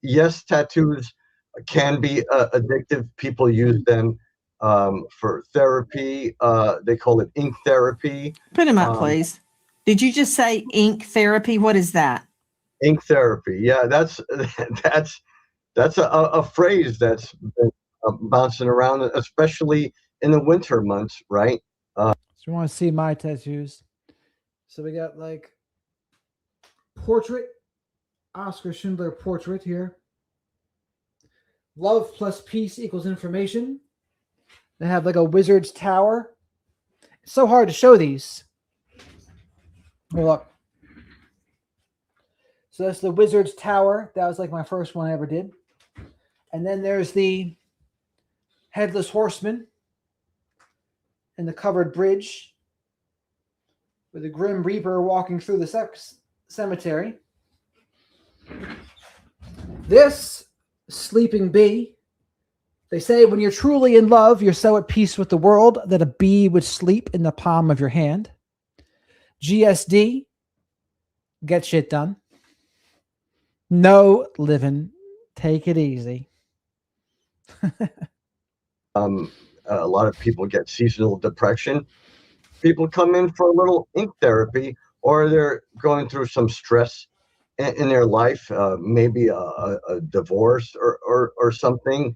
Yes, tattoos can be addictive. People use them for therapy. They call it ink therapy. Put him up, please. Did you just say ink therapy? What is that? Ink therapy. Yeah, that's a phrase that's been bouncing around, especially in the winter months, right? So you want to see my tattoos? So we got like portrait, Oscar Schindler portrait here. Love plus peace equals information. They have like a wizard's tower. It's so hard to show these. Here, look. So that's the wizard's tower. That was like my first one I ever did. And then there's the headless horseman and the covered bridge with the grim reaper walking through the cemetery. This sleeping bee. They say when you're truly in love, you're so at peace with the world that a bee would sleep in the palm of your hand. GSD, get shit done. No living, take it easy. A lot of people get seasonal depression. People come in for a little ink therapy, or they're going through some stress in their life, maybe a divorce or something.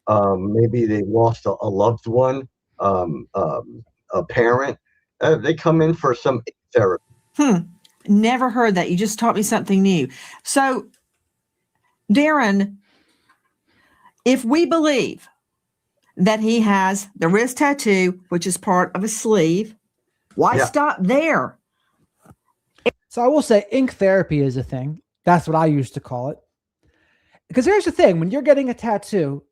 Maybe they lost a loved one, a parent. They come in for some ink therapy. Never heard that. You just taught me something new. So, Darren, if we believe that he has the wrist tattoo, which is part of a sleeve, why stop there? So I will say ink therapy is a thing. That's what I used to call it. Because here's the thing. When you're getting a tattoo,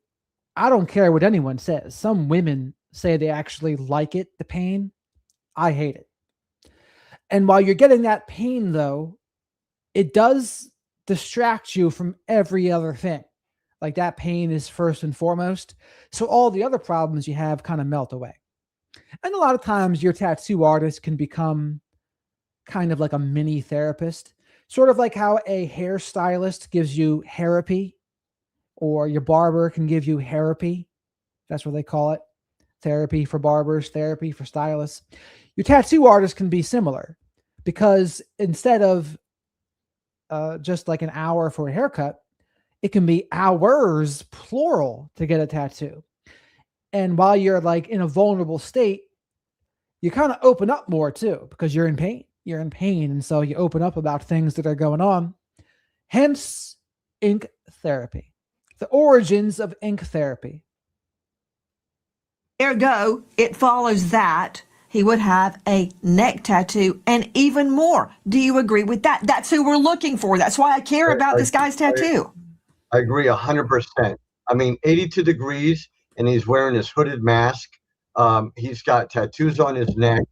I don't care what anyone says. Some women say they actually like it, the pain. I hate it. And while you're getting that pain, though, it does distract you from every other thing. Like that pain is first and foremost. So all the other problems you have kind of melt away. And a lot of times your tattoo artist can become kind of like a mini therapist, sort of like how a hairstylist gives you therapy, or your barber can give you therapy. That's what they call it. Therapy for barbers, therapy for stylists. Your tattoo artist can be similar, because instead of just like an hour for a haircut, it can be hours, plural, to get a tattoo. And while you're like in a vulnerable state, you kind of open up more too, because you're in pain. You're in pain. And so you open up about things that are going on. Hence, ink therapy. The origins of ink therapy. Ergo, it follows that he would have a neck tattoo and even more. Do you agree with that? That's who we're looking for. That's why I care about this guy's tattoo. I agree 100%. I mean, 82 degrees, and he's wearing his hooded mask. He's got tattoos on his neck,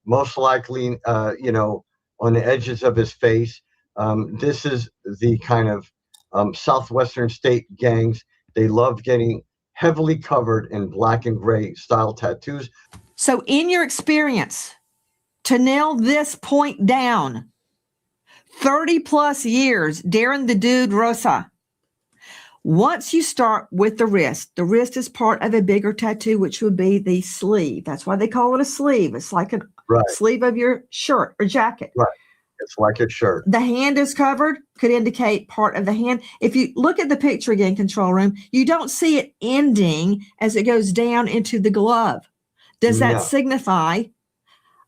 most likely, on the edges of his face. This is the kind of Southwestern state gangs. They love getting heavily covered in black and gray style tattoos. So in your experience, to nail this point down, 30 plus years, Darren the Dude Rosa, once you start with the wrist is part of a bigger tattoo, which would be the sleeve. That's why they call it a sleeve. It's like a sleeve of your shirt or jacket. Right. It's like a shirt. The hand is covered, could indicate part of the hand. If you look at the picture again, control room, you don't see it ending as it goes down into the glove. Does that signify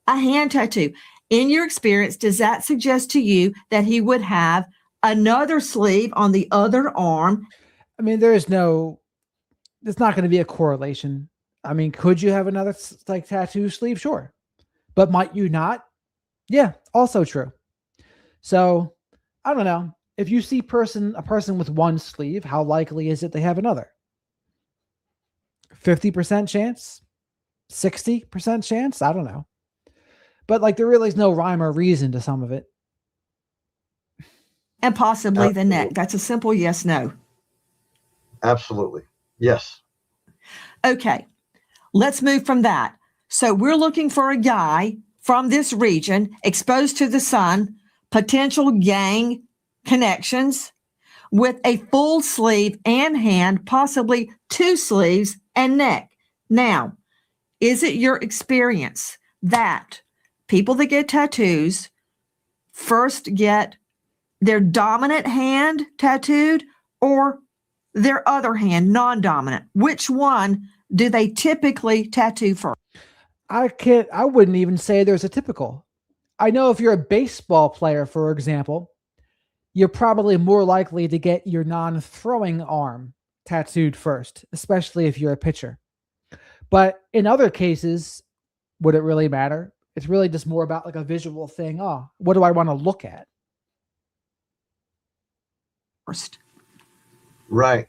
a hand tattoo? In your experience, does that suggest to you that he would have another sleeve on the other arm? I mean, there's not going to be a correlation. I mean, could you have another like tattoo sleeve? Sure. But might you not? Yeah, also true. So I don't know. If you see a person with one sleeve, how likely is it they have another? 50% chance? 60% chance? I don't know. But like there really is no rhyme or reason to some of it. And possibly the neck. That's a simple yes, no. Absolutely. Yes. Okay. Let's move from that. So we're looking for a guy from this region, exposed to the sun, potential gang connections, with a full sleeve and hand, possibly two sleeves and neck. Now, is it your experience that people that get tattoos first get their dominant hand tattooed or their other hand, non-dominant? Which one do they typically tattoo first? I wouldn't even say there's a typical. I know if you're a baseball player, for example, you're probably more likely to get your non-throwing arm tattooed first, especially if you're a pitcher. But in other cases, would it really matter? It's really just more about like a visual thing. Oh, what do I want to look at? First. Right.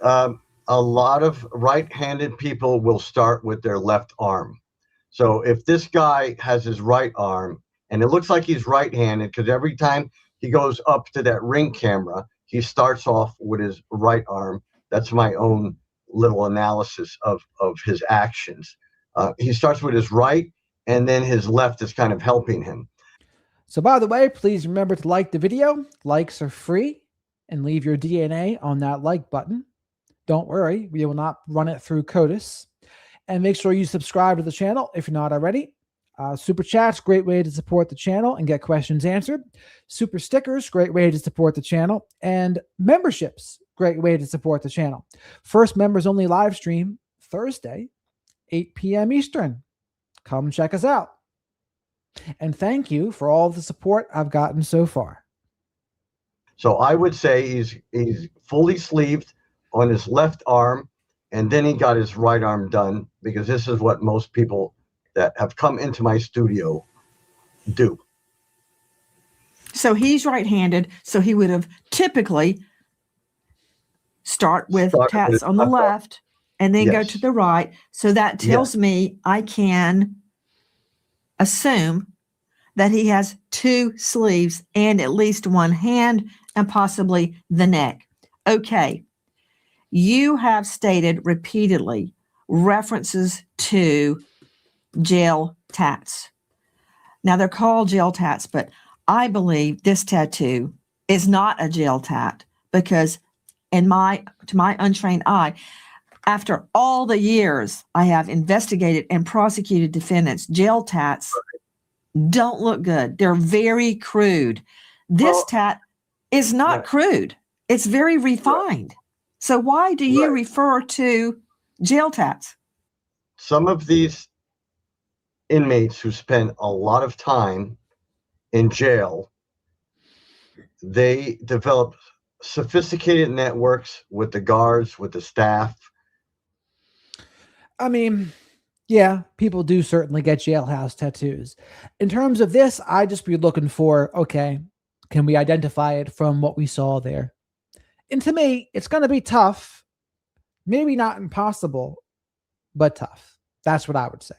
A lot of right-handed people will start with their left arm. So if this guy has his right arm, and it looks like he's right-handed because every time he goes up to that ring camera, he starts off with his right arm. That's my own little analysis of his actions. He starts with his right, and then his left is kind of helping him. So by the way, please remember to like the video. Likes are free, and leave your DNA on that like button. Don't worry, we will not run it through CODIS. And make sure you subscribe to the channel if you're not already. Super chats, great way to support the channel and get questions answered. Super stickers, great way to support the channel. And memberships, great way to support the channel. First members only live stream Thursday, 8 p.m. Eastern. Come check us out. And thank you for all the support I've gotten so far. So I would say he's fully sleeved on his left arm, and then he got his right arm done, because this is what most people that have come into my studio do. So he's right-handed, so he would have typically start with tats on the left and then go to the right. So that tells me I can assume that he has 2 sleeves and at least one hand and possibly the neck. Okay. You have stated repeatedly references to gel tats. Now they're called gel tats, but I believe this tattoo is not a gel tat, because to my untrained eye, after all the years I have investigated and prosecuted defendants, gel tats don't look good. They're very crude. This tat is not crude. It's very refined. So why do you refer to gel tats? Some of these inmates who spend a lot of time in jail, they develop sophisticated networks with the guards, with the staff. I mean, yeah, people do certainly get jailhouse tattoos. In terms of this, I just be looking for, okay, can we identify it from what we saw there? And to me, it's going to be tough. Maybe not impossible, but tough. That's what I would say.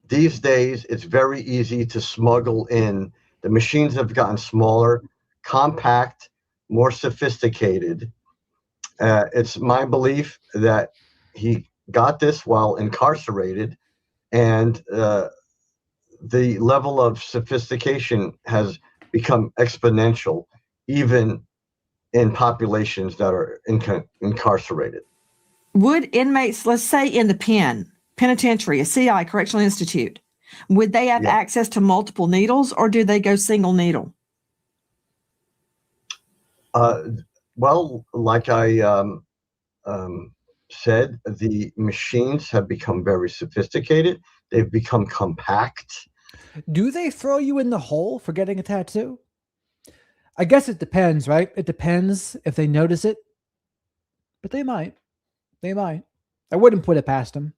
These days, it's very easy to smuggle in. The machines have gotten smaller, compact, more sophisticated. It's my belief that he got this while incarcerated, and the level of sophistication has become exponential, even in populations that are incarcerated. Would inmates, let's say in the penitentiary, a CI, Correctional Institute, would they have access to multiple needles, or do they go single needle? Well, like I said, the machines have become very sophisticated. They've become compact. Do they throw you in the hole for getting a tattoo? I guess it depends, right? It depends if they notice it. But they might. They might. I wouldn't put it past them.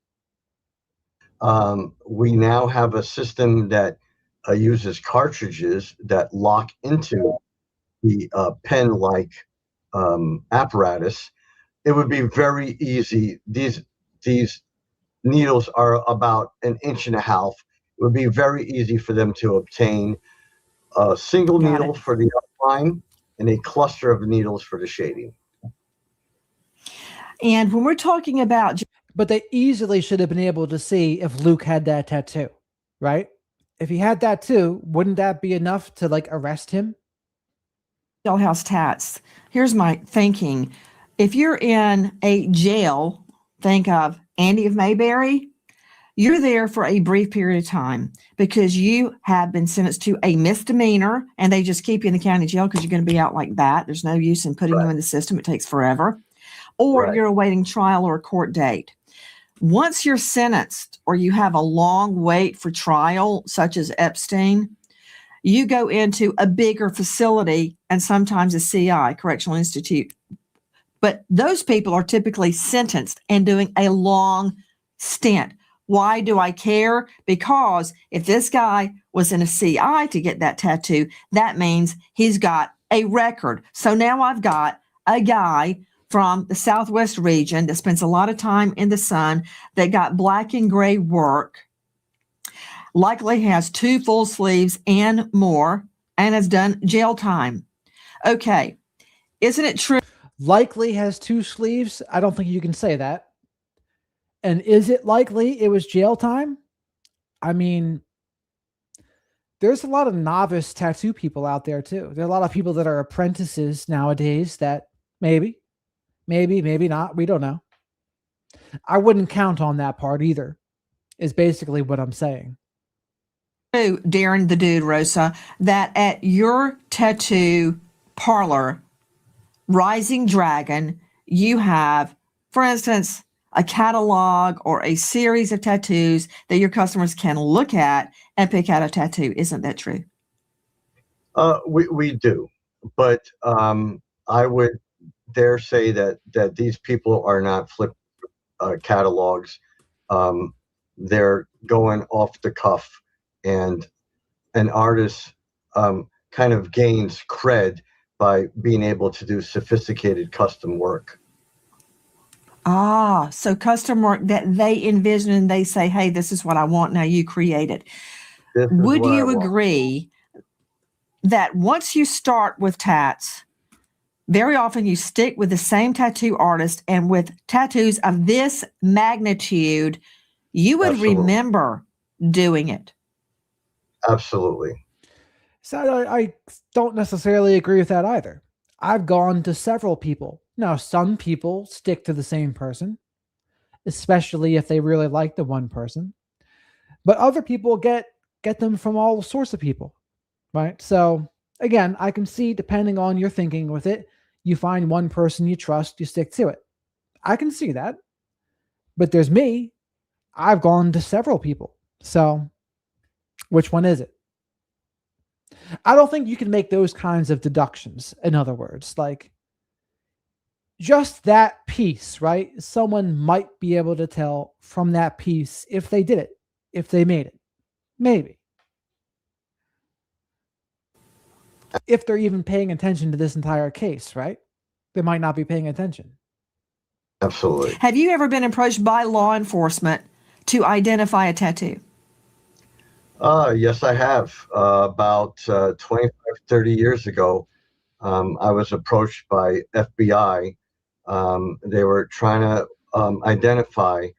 We now have a system that uses cartridges that lock into the pen-like apparatus. It would be very easy. These needles are about 1.5 inches. It would be very easy for them to obtain a single needle for the outline and a cluster of needles for the shading. And when we're talking about... But they easily should have been able to see if Luke had that tattoo, right? If he had that too, wouldn't that be enough to like arrest him? Jailhouse tats. Here's my thinking. If you're in a jail, think of Andy of Mayberry, you're there for a brief period of time because you have been sentenced to a misdemeanor, and they just keep you in the county jail because you're going to be out like that. There's no use in putting you in the system. It takes forever. Or you're awaiting trial or a court date. Once you're sentenced or you have a long wait for trial, such as Epstein, you go into a bigger facility, and sometimes a CI, Correctional Institute, But those people are typically sentenced and doing a long stint. Why do I care? Because if this guy was in a CI to get that tattoo, that means he's got a record. So now I've got a guy from the Southwest region that spends a lot of time in the sun, that got black and gray work, likely has 2 full sleeves and more, and has done jail time. Okay, isn't it true? Likely has 2 sleeves. I don't think you can say that. And is it likely it was jail time? I mean, there's a lot of novice tattoo people out there too. There are a lot of people that are apprentices nowadays that maybe not. We don't know. I wouldn't count on that part either, is basically what I'm saying. Darren the Dude, Rosa, that at your tattoo parlor, Rising Dragon, you have, for instance, a catalog or a series of tattoos that your customers can look at and pick out a tattoo. Isn't that true? We do, but I would dare say that these people are not flip catalogs. They're going off the cuff, and an artist kind of gains cred by being able to do sophisticated custom work. Ah, so custom work that they envision and they say, hey, this is what I want. Now you create it. Would you agree that once you start with tats, very often you stick with the same tattoo artist, and with tattoos of this magnitude, you would remember doing it? Absolutely. So I don't necessarily agree with that either. I've gone to several people. Now, some people stick to the same person, especially if they really like the one person. But other people get them from all sorts of people, right? So again, I can see, depending on your thinking with it, you find one person you trust, you stick to it. I can see that. But there's me. I've gone to several people. So which one is it? I don't think you can make those kinds of deductions. In other words, like just that piece, right? Someone might be able to tell from that piece if they did it, if they made it. Maybe. If they're even paying attention to this entire case, right? They might not be paying attention. Absolutely. Have you ever been approached by law enforcement to identify a tattoo? Yes, I have. About 25, 30 years ago, I was approached by FBI. They were trying to identify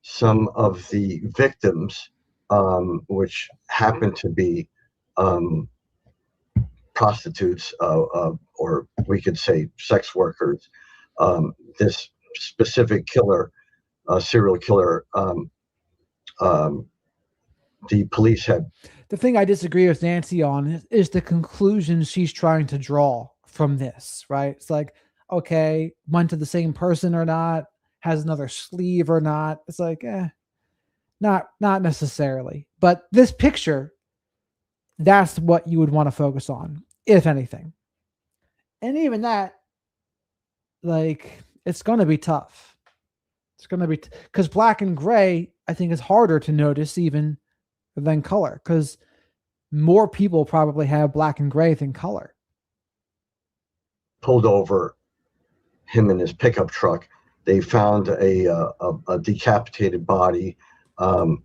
some of the victims, which happened to be prostitutes, or we could say sex workers. This specific killer, serial killer, the police had. The thing I disagree with Nancy on is the conclusion she's trying to draw from this, right? It's like, okay, went to the same person or not, has another sleeve or not. It's like, not necessarily. But this picture, that's what you would want to focus on, if anything. And even that, like, it's going to be tough. It's going to be, because black and gray, I think, is harder to notice even than color, because more people probably have black and gray than color. Pulled over him in his pickup truck. They found a decapitated body,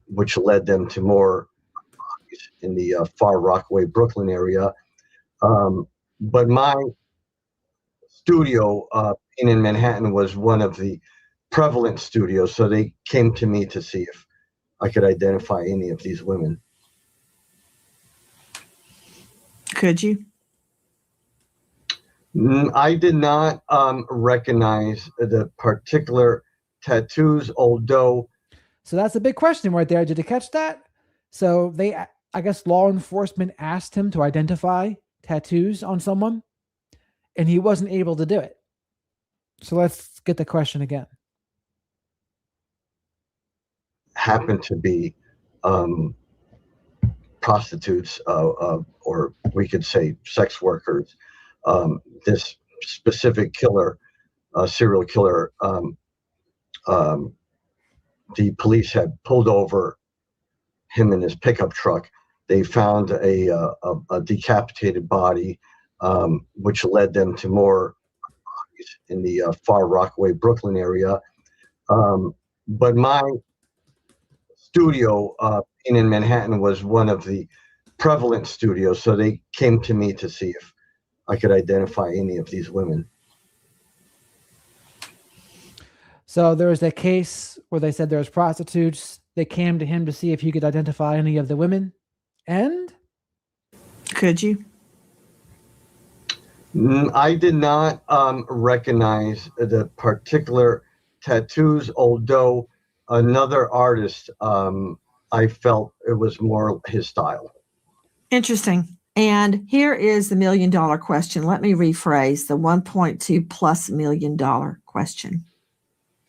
which led them to more in the Far Rockaway, Brooklyn area. But my studio in Manhattan was one of the prevalent studios, so they came to me to see if I could identify any of these women. Could you? I did not recognize the particular tattoos, although. So that's a big question right there. Did you catch that? So I guess law enforcement asked him to identify tattoos on someone, and he wasn't able to do it. So let's get the question again. Happened to be prostitutes, or we could say sex workers. This specific killer, serial killer. The police had pulled over him in his pickup truck. They found a decapitated body, which led them to more bodies in the Far Rockaway, Brooklyn area. But my studio in Manhattan was one of the prevalent studios, so they came to me to see if I could identify any of these women. So there was a case where they said there was prostitutes. They came to him to see if he could identify any of the women. And? Could you? I did not recognize the particular tattoos, although another artist, I felt it was more his style. Interesting. And here is the $1 million question. Let me rephrase the $1.2+ million question.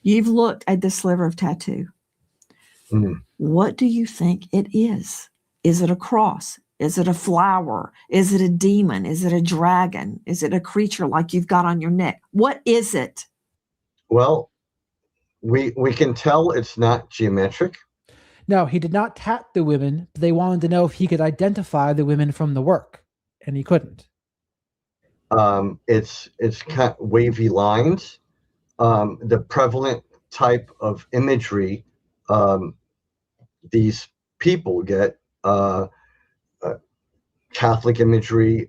You've looked at the sliver of tattoo. What do you think it is? Is it a cross? Is it a flower? Is it a demon? Is it a dragon? Is it a creature like you've got on your neck? What is it? Well, we can tell it's not geometric. No, he did not tat the women. But they wanted to know if he could identify the women from the work, and he couldn't. It's kind of wavy lines. The prevalent type of imagery these people get, Catholic imagery,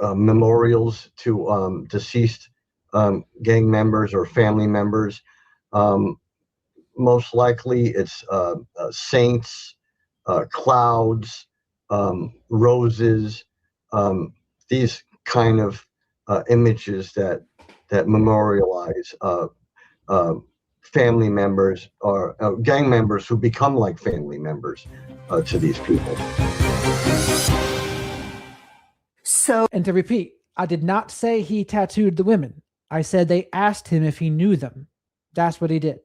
memorials to deceased gang members or family members. Most likely it's saints, clouds, roses, these kind of images that memorialize family members or gang members who become like family members to these people. So, and to repeat, I did not say he tattooed the women. I said they asked him if he knew them. That's what he did.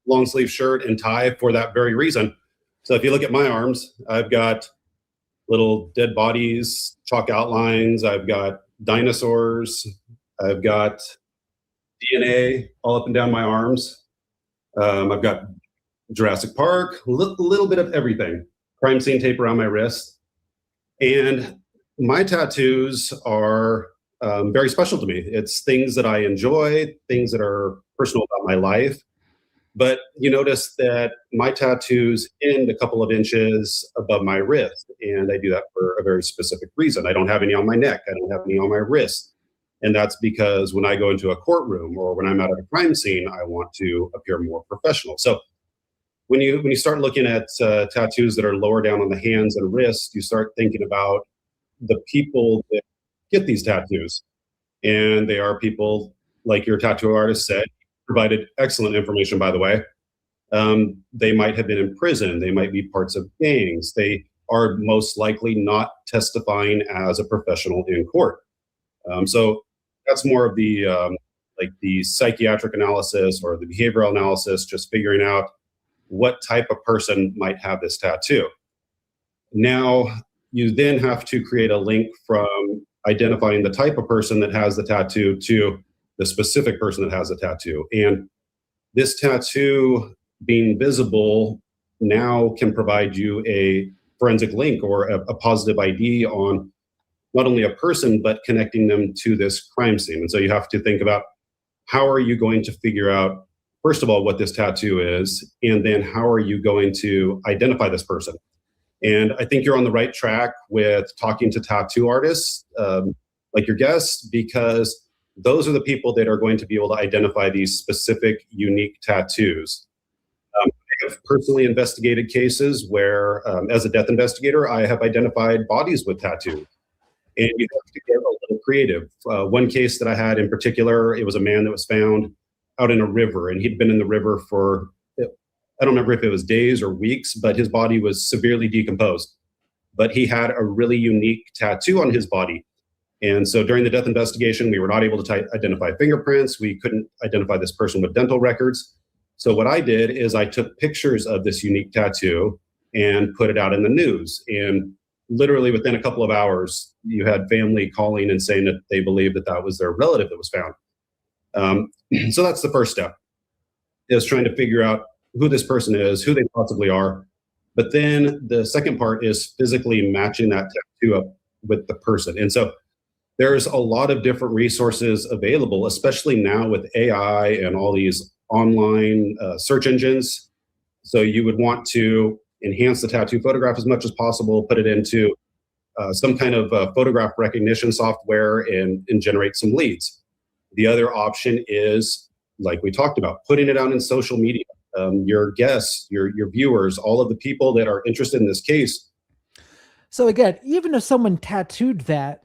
Long sleeve shirt and tie for that very reason. So if you look at my arms, I've got little dead bodies, chalk outlines. I've got dinosaurs. I've got DNA all up and down my arms. I've got Jurassic Park, a little bit of everything. Crime scene tape around my wrist. And my tattoos are very special to me. It's things that I enjoy, things that are personal about my life. But you notice that my tattoos end a couple of inches above my wrist, and I do that for a very specific reason. I don't have any on my neck. I don't have any on my wrist. And that's because when I go into a courtroom or when I'm out at a crime scene, I want to appear more professional. So when you start looking at tattoos that are lower down on the hands and wrists, you start thinking about the people that get these tattoos. And they are people like your tattoo artist said, provided excellent information, by the way. They might have been in prison. They might be parts of gangs. They are most likely not testifying as a professional in court. So that's more of the like the psychiatric analysis or the behavioral analysis, just figuring out what type of person might have this tattoo. Now, you then have to create a link from identifying the type of person that has the tattoo to the specific person that has a tattoo. And this tattoo being visible now can provide you a forensic link or a positive ID on not only a person, but connecting them to this crime scene. And so you have to think about how are you going to figure out, first of all, what this tattoo is, and then how are you going to identify this person? And I think you're on the right track with talking to tattoo artists like your guests, because those are the people that are going to be able to identify these specific, unique tattoos. I have personally investigated cases where, as a death investigator, I have identified bodies with tattoos. And you have to get a little creative. One case that I had in particular, it was a man that was found out in a river, and he'd been in the river for, I don't remember if it was days or weeks, but his body was severely decomposed. But he had a really unique tattoo on his body. And so during the death investigation, we were not able to identify fingerprints. We couldn't identify this person with dental records. So what I did is I took pictures of this unique tattoo. and put it out in the news. And literally within a couple of hours, you had family calling and saying that they believed that that was their relative that was found. So that's the first step, is trying to figure out who this person is, who they possibly are. But then the second part is physically matching that tattoo up with the person. And so there's a lot of different resources available, especially now with AI and all these online search engines. So you would want to enhance the tattoo photograph as much as possible, put it into some kind of photograph recognition software and generate some leads. The other option is, like we talked about, putting it out in social media. Your guests, your viewers, all of the people that are interested in this case. So again, even if someone tattooed that,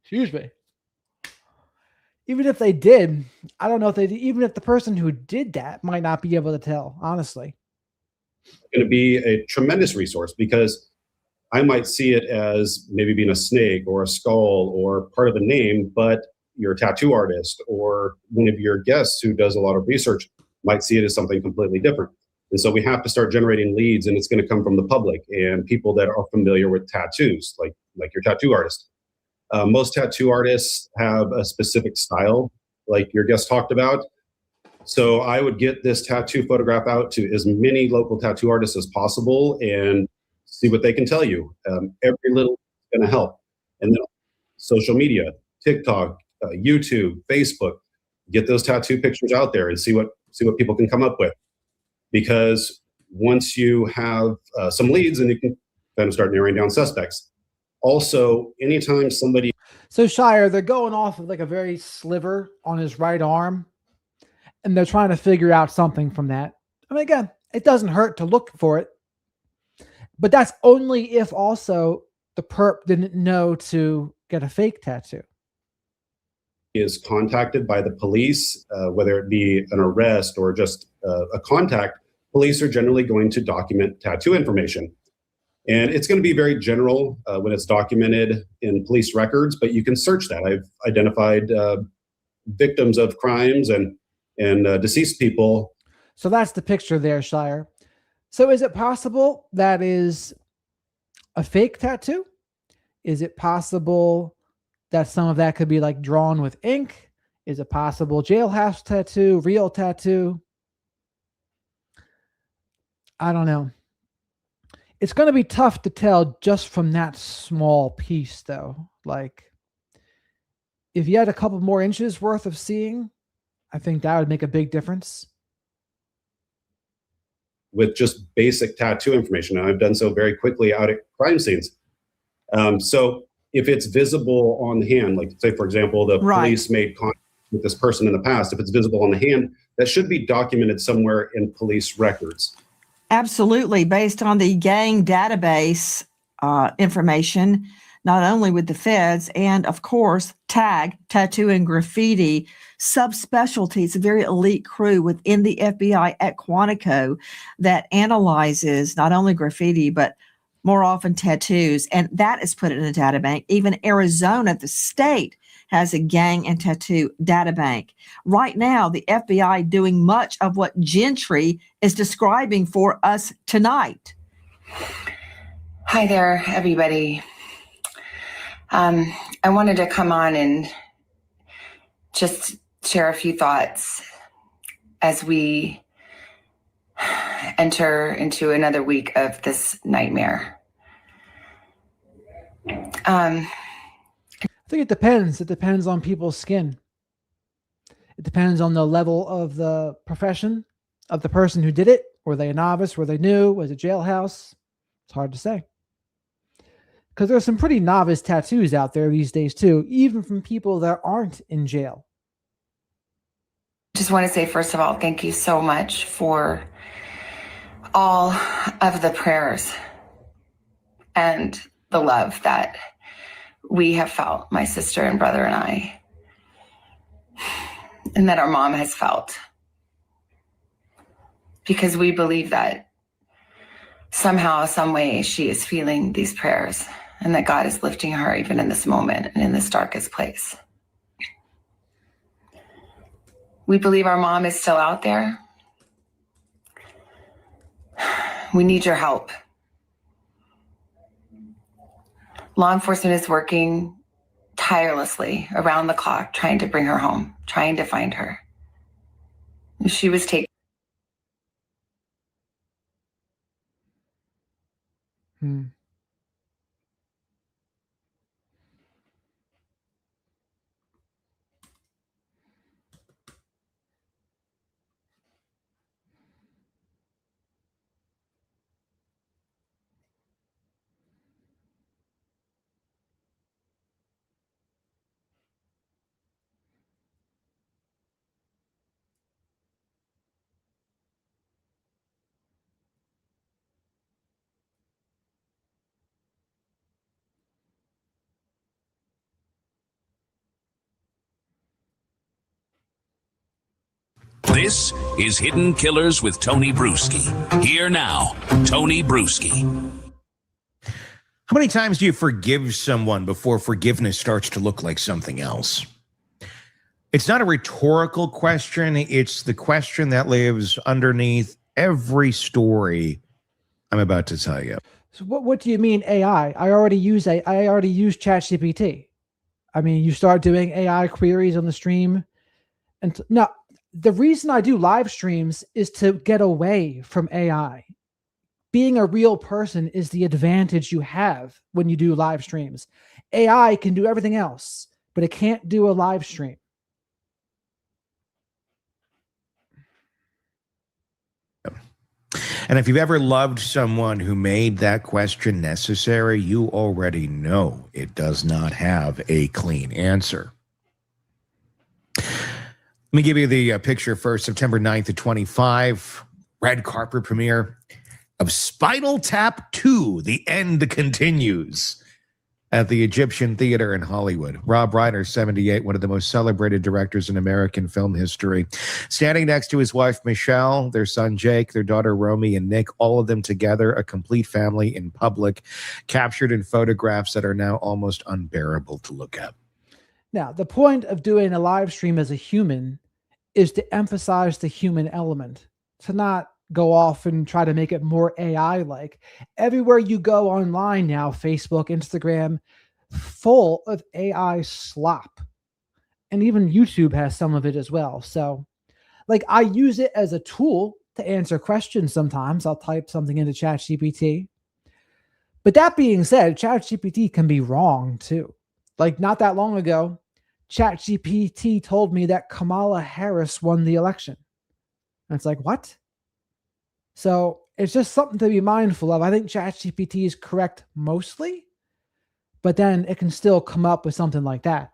excuse me, even if they did, I don't know if even if the person who did that might not be able to tell, honestly. It's going to be a tremendous resource, because I might see it as maybe being a snake or a skull or part of a name, but your tattoo artist or one of your guests who does a lot of research might see it as something completely different. And so we have to start generating leads, and it's going to come from the public and people that are familiar with tattoos, like your tattoo artist. Most tattoo artists have a specific style, like your guest talked about. So I would get this tattoo photograph out to as many local tattoo artists as possible and see what they can tell you. Every little is going to help. And then social media, TikTok, YouTube, Facebook, get those tattoo pictures out there and see what people can come up with. Because once you have some leads, then you can kind of start narrowing down suspects. Also, anytime somebody... So Shire, they're going off of like a very sliver on his right arm, and they're trying to figure out something from that. I mean, again, it doesn't hurt to look for it, but that's only if also the perp didn't know to get a fake tattoo. Is contacted by the police, whether it be an arrest or just a contact, police are generally going to document tattoo information. And it's going to be very general when it's documented in police records, but you can search that. I've identified victims of crimes and deceased people. So that's the picture there, Shire. So is it possible that is a fake tattoo? Is it possible that some of that could be like drawn with ink? Is it possible jailhouse tattoo, real tattoo? I don't know. It's going to be tough to tell just from that small piece, though. Like, if you had a couple more inches worth of seeing, I think that would make a big difference. With just basic tattoo information. And I've done so very quickly out at crime scenes. So if it's visible on the hand, like say, for example, the police made contact with this person in the past, if it's visible on the hand, that should be documented somewhere in police records. Absolutely. Based on the gang database information, not only with the feds and, of course, TAG, Tattoo and Graffiti, subspecialties, a very elite crew within the FBI at Quantico that analyzes not only graffiti, but more often tattoos. And that is put in a data bank. Even Arizona, the state, has a gang and tattoo data bank. Right now, the FBI doing much of what Gentry is describing for us tonight. Hi there, everybody. I wanted to come on and just share a few thoughts as we enter into another week of this nightmare. I think it depends. It depends on people's skin. It depends on the level of the profession of the person who did it. Were they a novice? Were they new? Was it jailhouse? It's hard to say. Because there's some pretty novice tattoos out there these days too, even from people that aren't in jail. Just want to say, first of all, thank you so much for all of the prayers and the love that we have felt, my sister and brother and I, and that our mom has felt. Because we believe that somehow, some way, she is feeling these prayers and that God is lifting her even in this moment and in this darkest place. We believe our mom is still out there. We need your help. Law enforcement is working tirelessly around the clock, trying to bring her home, trying to find her. She was taken. Hmm. This is Hidden Killers with Tony Bruschi. Here now, Tony Bruschi. How many times do you forgive someone before forgiveness starts to look like something else? It's not a rhetorical question. It's the question that lives underneath every story I'm about to tell you. So what do you mean AI? I already use ChatGPT. I mean, you start doing AI queries on the stream. And now the reason I do live streams is to get away from AI. Being a real person is the advantage you have when you do live streams. AI can do everything else, but it can't do a live stream. And if you've ever loved someone who made that question necessary, you already know it does not have a clean answer. Let me give you the picture first. September 9th at 25, red carpet premiere of Spinal Tap 2, The End Continues, at the Egyptian Theater in Hollywood. Rob Reiner, 78, one of the most celebrated directors in American film history. Standing next to his wife, Michelle, their son, Jake, their daughter, Romy, and Nick, all of them together, a complete family in public, captured in photographs that are now almost unbearable to look at. Now, the point of doing a live stream as a human is to emphasize the human element, to not go off and try to make it more AI-like. Everywhere you go online now, Facebook, Instagram, full of AI slop. And even YouTube has some of it as well. So, like, I use it as a tool to answer questions sometimes. I'll type something into ChatGPT. But that being said, ChatGPT can be wrong too. Like, not that long ago, ChatGPT told me that Kamala Harris won the election. And it's like, what? So it's just something to be mindful of. I think ChatGPT is correct mostly, but then it can still come up with something like that.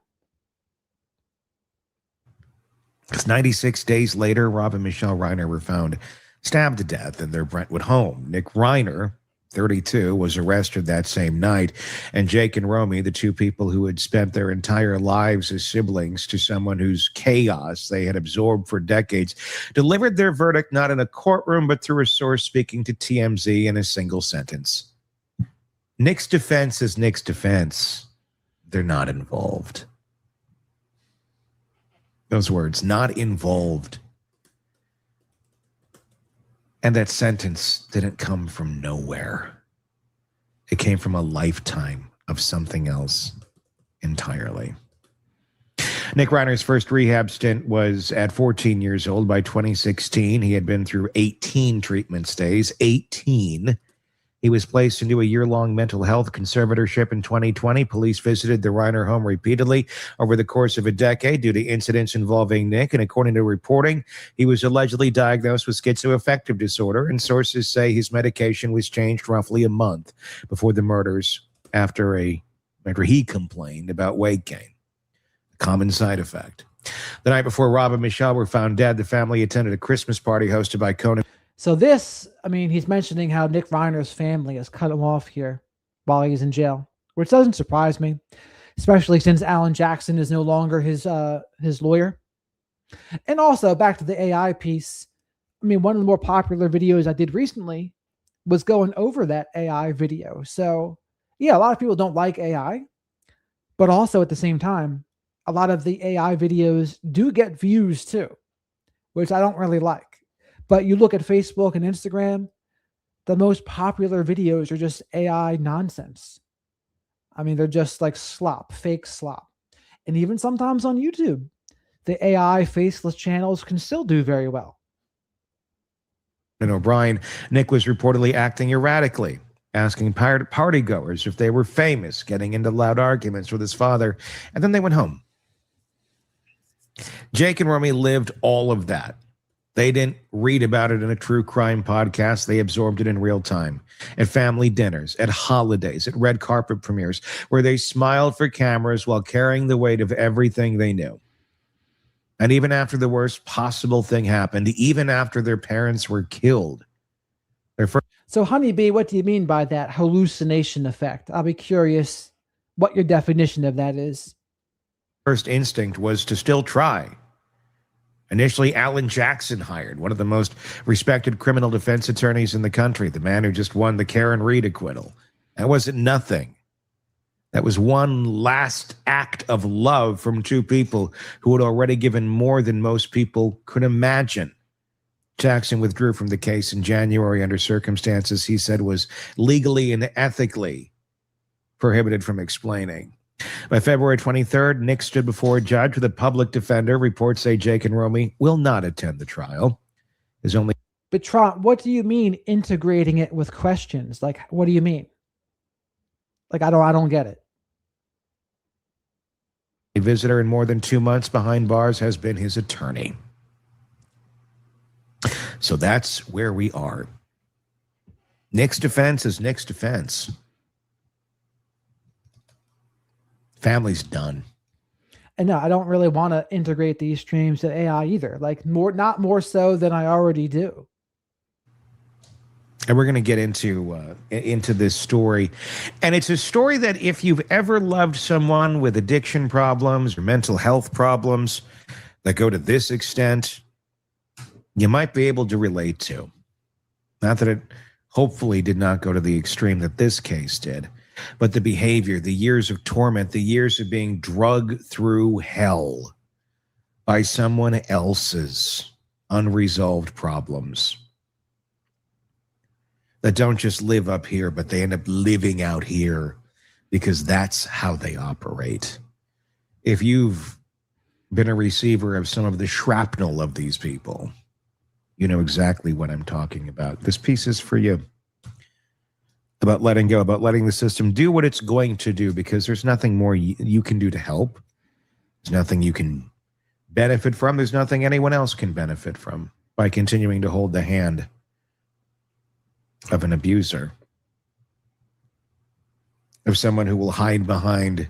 Because 96 days later, Rob and Michelle Reiner were found stabbed to death in their Brentwood home. Nick Reiner, 32, was arrested that same night. And Jake and Romy, the two people who had spent their entire lives as siblings to someone whose chaos they had absorbed for decades, delivered their verdict not in a courtroom, but through a source speaking to TMZ in a single sentence. Nick's defense is Nick's defense. They're not involved. Those words, not involved. And that sentence didn't come from nowhere. It came from a lifetime of something else entirely. Nick Reiner's first rehab stint was at 14 years old. By 2016, he had been through 18 treatment stays. 18. He was placed into a year-long mental health conservatorship in 2020. Police visited the Reiner home repeatedly over the course of a decade due to incidents involving Nick. And according to reporting, he was allegedly diagnosed with schizoaffective disorder. And sources say his medication was changed roughly a month before the murders after he complained about weight gain, a common side effect. The night before Rob and Michelle were found dead, the family attended a Christmas party hosted by Conan. So this, I mean, he's mentioning how Nick Reiner's family has cut him off here while he's in jail, which doesn't surprise me, especially since Alan Jackson is no longer his lawyer. And also, back to the AI piece, I mean, one of the more popular videos I did recently was going over that AI video. So, yeah, a lot of people don't like AI, but also at the same time, a lot of the AI videos do get views too, which I don't really like. But you look at Facebook and Instagram, the most popular videos are just AI nonsense. I mean, they're just like slop, fake slop. And even sometimes on YouTube, the AI faceless channels can still do very well. And O'Brien, Nick was reportedly acting erratically, asking partygoers if they were famous, getting into loud arguments with his father, and then they went home. Jake and Romy lived all of that. They didn't read about it in a true crime podcast. They absorbed it in real time at family dinners, at holidays, at red carpet premieres, where they smiled for cameras while carrying the weight of everything they knew. And even after the worst possible thing happened, even after their parents were killed, So, Honeybee, what do you mean by that hallucination effect? I'll be curious what your definition of that is. First instinct was to still try. Initially, Alan Jackson hired, one of the most respected criminal defense attorneys in the country, the man who just won the Karen Reed acquittal. That wasn't nothing. That was one last act of love from two people who had already given more than most people could imagine. Jackson withdrew from the case in January under circumstances he said was legally and ethically prohibited from explaining. By February 23rd, Nick stood before a judge with a public defender. Reports say Jake and Romy will not attend the trial. But Tron, what do you mean integrating it with questions? Like, what do you mean? Like, I don't get it. A visitor in more than 2 months behind bars has been his attorney. So that's where we are. Nick's defense is Nick's defense. Family's done. And no, I don't really want to integrate these streams to AI either. Like not more so than I already do. And we're going to get into this story. And it's a story that if you've ever loved someone with addiction problems or mental health problems that go to this extent, you might be able to relate to. Not that it hopefully did not go to the extreme that this case did, but the behavior, the years of torment, the years of being drugged through hell by someone else's unresolved problems that don't just live up here, but they end up living out here because that's how they operate. If you've been a receiver of some of the shrapnel of these people, you know exactly what I'm talking about. This piece is for you. About letting go, about letting the system do what it's going to do, because there's nothing more you can do to help. There's nothing you can benefit from. There's nothing anyone else can benefit from by continuing to hold the hand of an abuser, of someone who will hide behind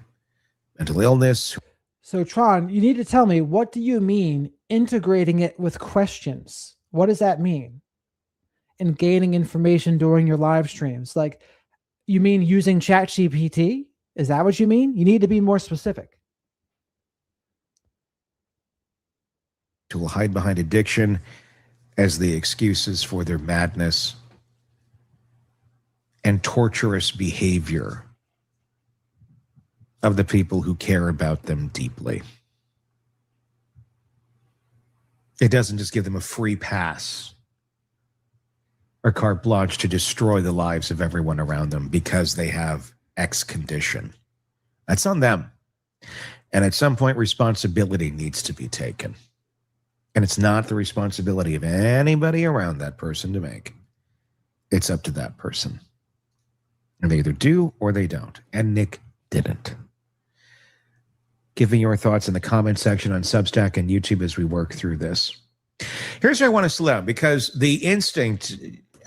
mental illness. So, Tron, you need to tell me, what do you mean integrating it with questions? What does that mean? And gaining information during your live streams? Like, you mean using ChatGPT? Is that what you mean? You need to be more specific. Who will hide behind addiction as the excuses for their madness and torturous behavior of the people who care about them deeply. It doesn't just give them a free pass or carte blanche to destroy the lives of everyone around them because they have X condition. That's on them. And at some point, responsibility needs to be taken. And it's not the responsibility of anybody around that person to make. It's up to that person. And they either do or they don't. And Nick didn't. Give me your thoughts in the comment section on Substack and YouTube as we work through this. Here's where I want to slow down, because the instinct,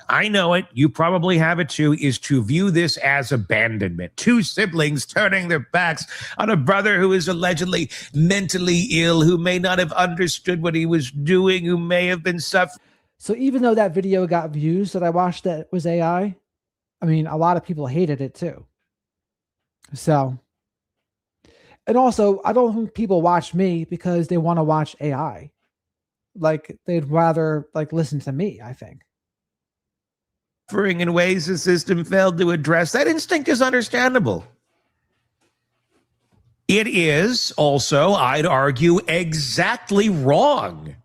I know it, you probably have it too, is to view this as abandonment. Two siblings turning their backs on a brother who is allegedly mentally ill, who may not have understood what he was doing, who may have been suffering. So even though that video got views that I watched that was AI, I mean, a lot of people hated it too. So, and also, I don't think people watch me because they want to watch AI. Like, they'd rather listen to me, I think. In ways the system failed to address. That instinct is understandable. It is also, I'd argue, exactly wrong.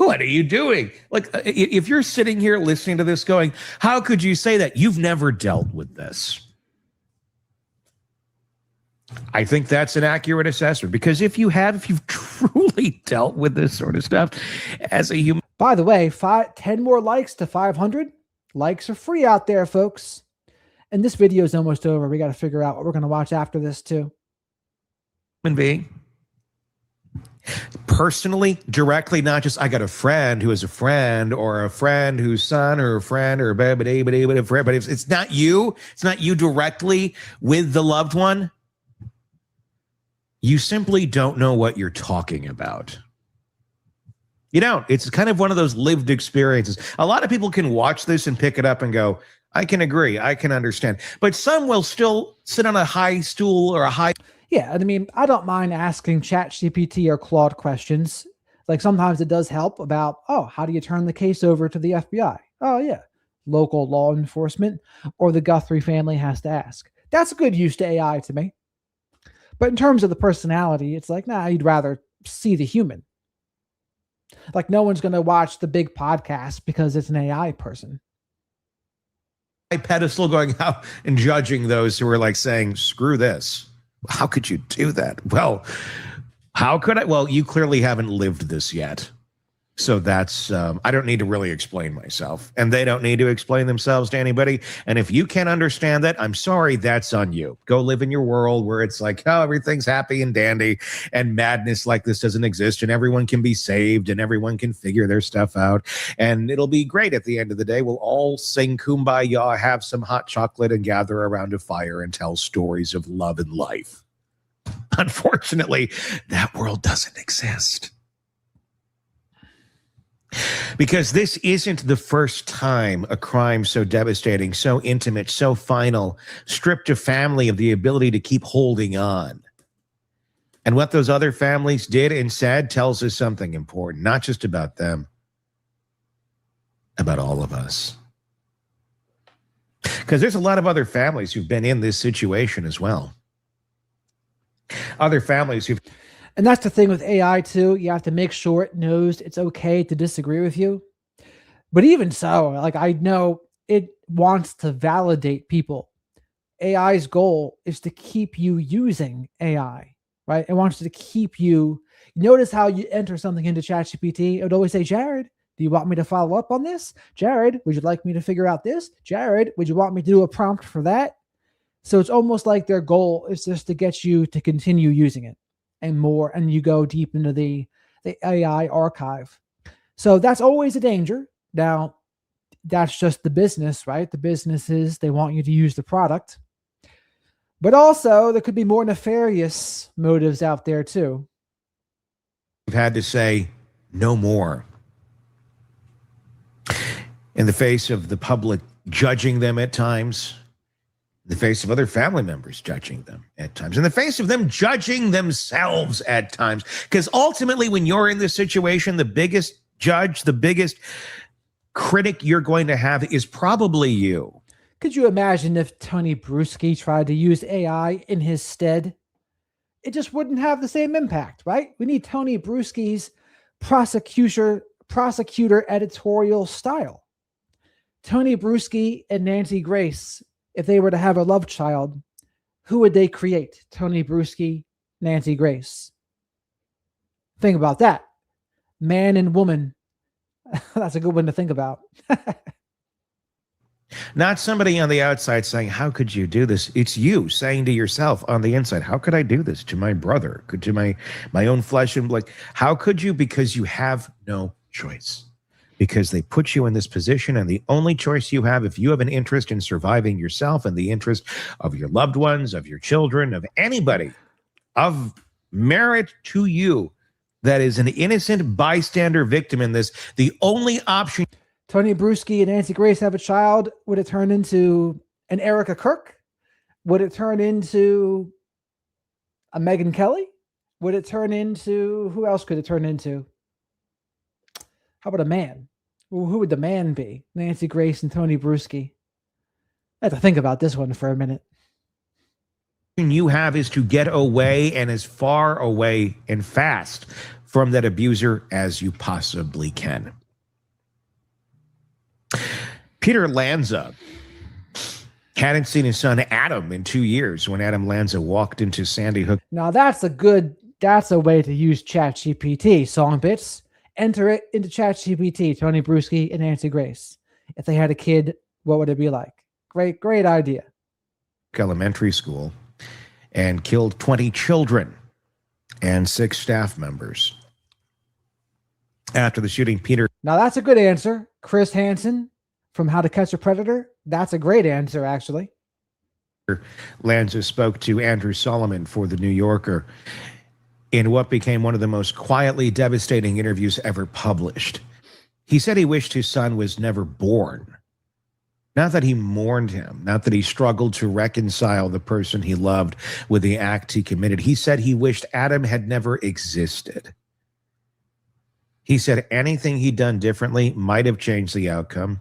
What are you doing? Like, if you're sitting here listening to this going, how could you say that? You've never dealt with this. I think that's an accurate assessment, because if you've truly dealt with this sort of stuff as a human. By the way, 10 more likes to 500. Likes are free out there, folks. And this video is almost over. We got to figure out what we're going to watch after this too. Human being. Personally, directly, not just I got a friend who is a friend, or a friend whose son, or a friend, or but if it's not you directly with the loved one, you simply don't know what you're talking about. You don't. It's kind of one of those lived experiences. A lot of people can watch this and pick it up and go, I can agree, I can understand. But some will still sit on a high stool or a high. Yeah, I mean, I don't mind asking ChatGPT or Claude questions. Like sometimes it does help about, oh, how do you turn the case over to the FBI? Oh, yeah, local law enforcement or the Guthrie family has to ask. That's a good use to AI to me. But in terms of the personality, it's like, nah, you'd rather see the human. Like no one's going to watch the big podcast because it's an AI person. Pedestal going out and judging those who are like saying, screw this. How could you do that? Well, how could I? Well, you clearly haven't lived this yet. So that's, I don't need to really explain myself, and they don't need to explain themselves to anybody. And if you can't understand that, I'm sorry, that's on you. Go live in your world where it's like, oh, everything's happy and dandy and madness like this doesn't exist and everyone can be saved and everyone can figure their stuff out. And it'll be great at the end of the day. We'll all sing Kumbaya, have some hot chocolate and gather around a fire and tell stories of love and life. Unfortunately, that world doesn't exist. Because this isn't the first time a crime so devastating, so intimate, so final, stripped a family of the ability to keep holding on. And what those other families did and said tells us something important, not just about them, about all of us. Because there's a lot of other families who've been in this situation as well. Other families who've... And that's the thing with AI too. You have to make sure it knows it's okay to disagree with you. But even so, like I know it wants to validate people. AI's goal is to keep you using AI, right? It wants to keep you. Notice how you enter something into ChatGPT. It would always say, Jared, do you want me to follow up on this? Jared, would you like me to figure out this? Jared, would you want me to do a prompt for that? So it's almost like their goal is just to get you to continue using it. And more, and you go deep into the AI archive. So that's always a danger. Now, that's just the business, right? The business is they want you to use the product. But also, there could be more nefarious motives out there, too. We've had to say no more. In the face of the public judging them at times, in the face of other family members judging them at times, in the face of them judging themselves at times. Because ultimately, when you're in this situation, the biggest judge, the biggest critic you're going to have is probably you. Could you imagine if Tony Bruschi tried to use AI in his stead? It just wouldn't have the same impact, right? We need Tony Bruschi's prosecutor editorial style. Tony Bruschi and Nancy Grace, if they were to have a love child, who would they create? Tony Bruschi, Nancy Grace. Think about that. Man and woman. That's a good one to think about. Not somebody on the outside saying, how could you do this? It's you saying to yourself on the inside, how could I do this to my brother, to my own flesh and blood? How could you? Because you have no choice. Because they put you in this position, and the only choice you have, if you have an interest in surviving yourself and the interest of your loved ones, of your children, of anybody of merit to you that is an innocent bystander victim in this, the only option... Tony Bruschi and Nancy Grace have a child. Would it turn into an Erica Kirk? Would it turn into a Megyn Kelly? Would it turn into... Who else could it turn into? How about a man? Who would the man be? Nancy Grace and Tony Bruschi. I have to think about this one for a minute. You have is to get away, and as far away and fast from that abuser as you possibly can. Peter Lanza hadn't seen his son Adam in 2 years when Adam Lanza walked into Sandy Hook. Now that's a way to use ChatGPT. Song bits. Enter it into ChatGPT, Tony Bruschi and Nancy Grace. If they had a kid, what would it be like? Great idea. Elementary school and killed 20 children and 6 staff members. After the shooting, Peter. Now that's a good answer. Chris Hansen from How to Catch a Predator. That's a great answer, actually. Lanza spoke to Andrew Solomon for The New Yorker in what became one of the most quietly devastating interviews ever published. He said he wished his son was never born. Not that he mourned him, not that he struggled to reconcile the person he loved with the act he committed. He said he wished Adam had never existed. He said anything he'd done differently might have changed the outcome,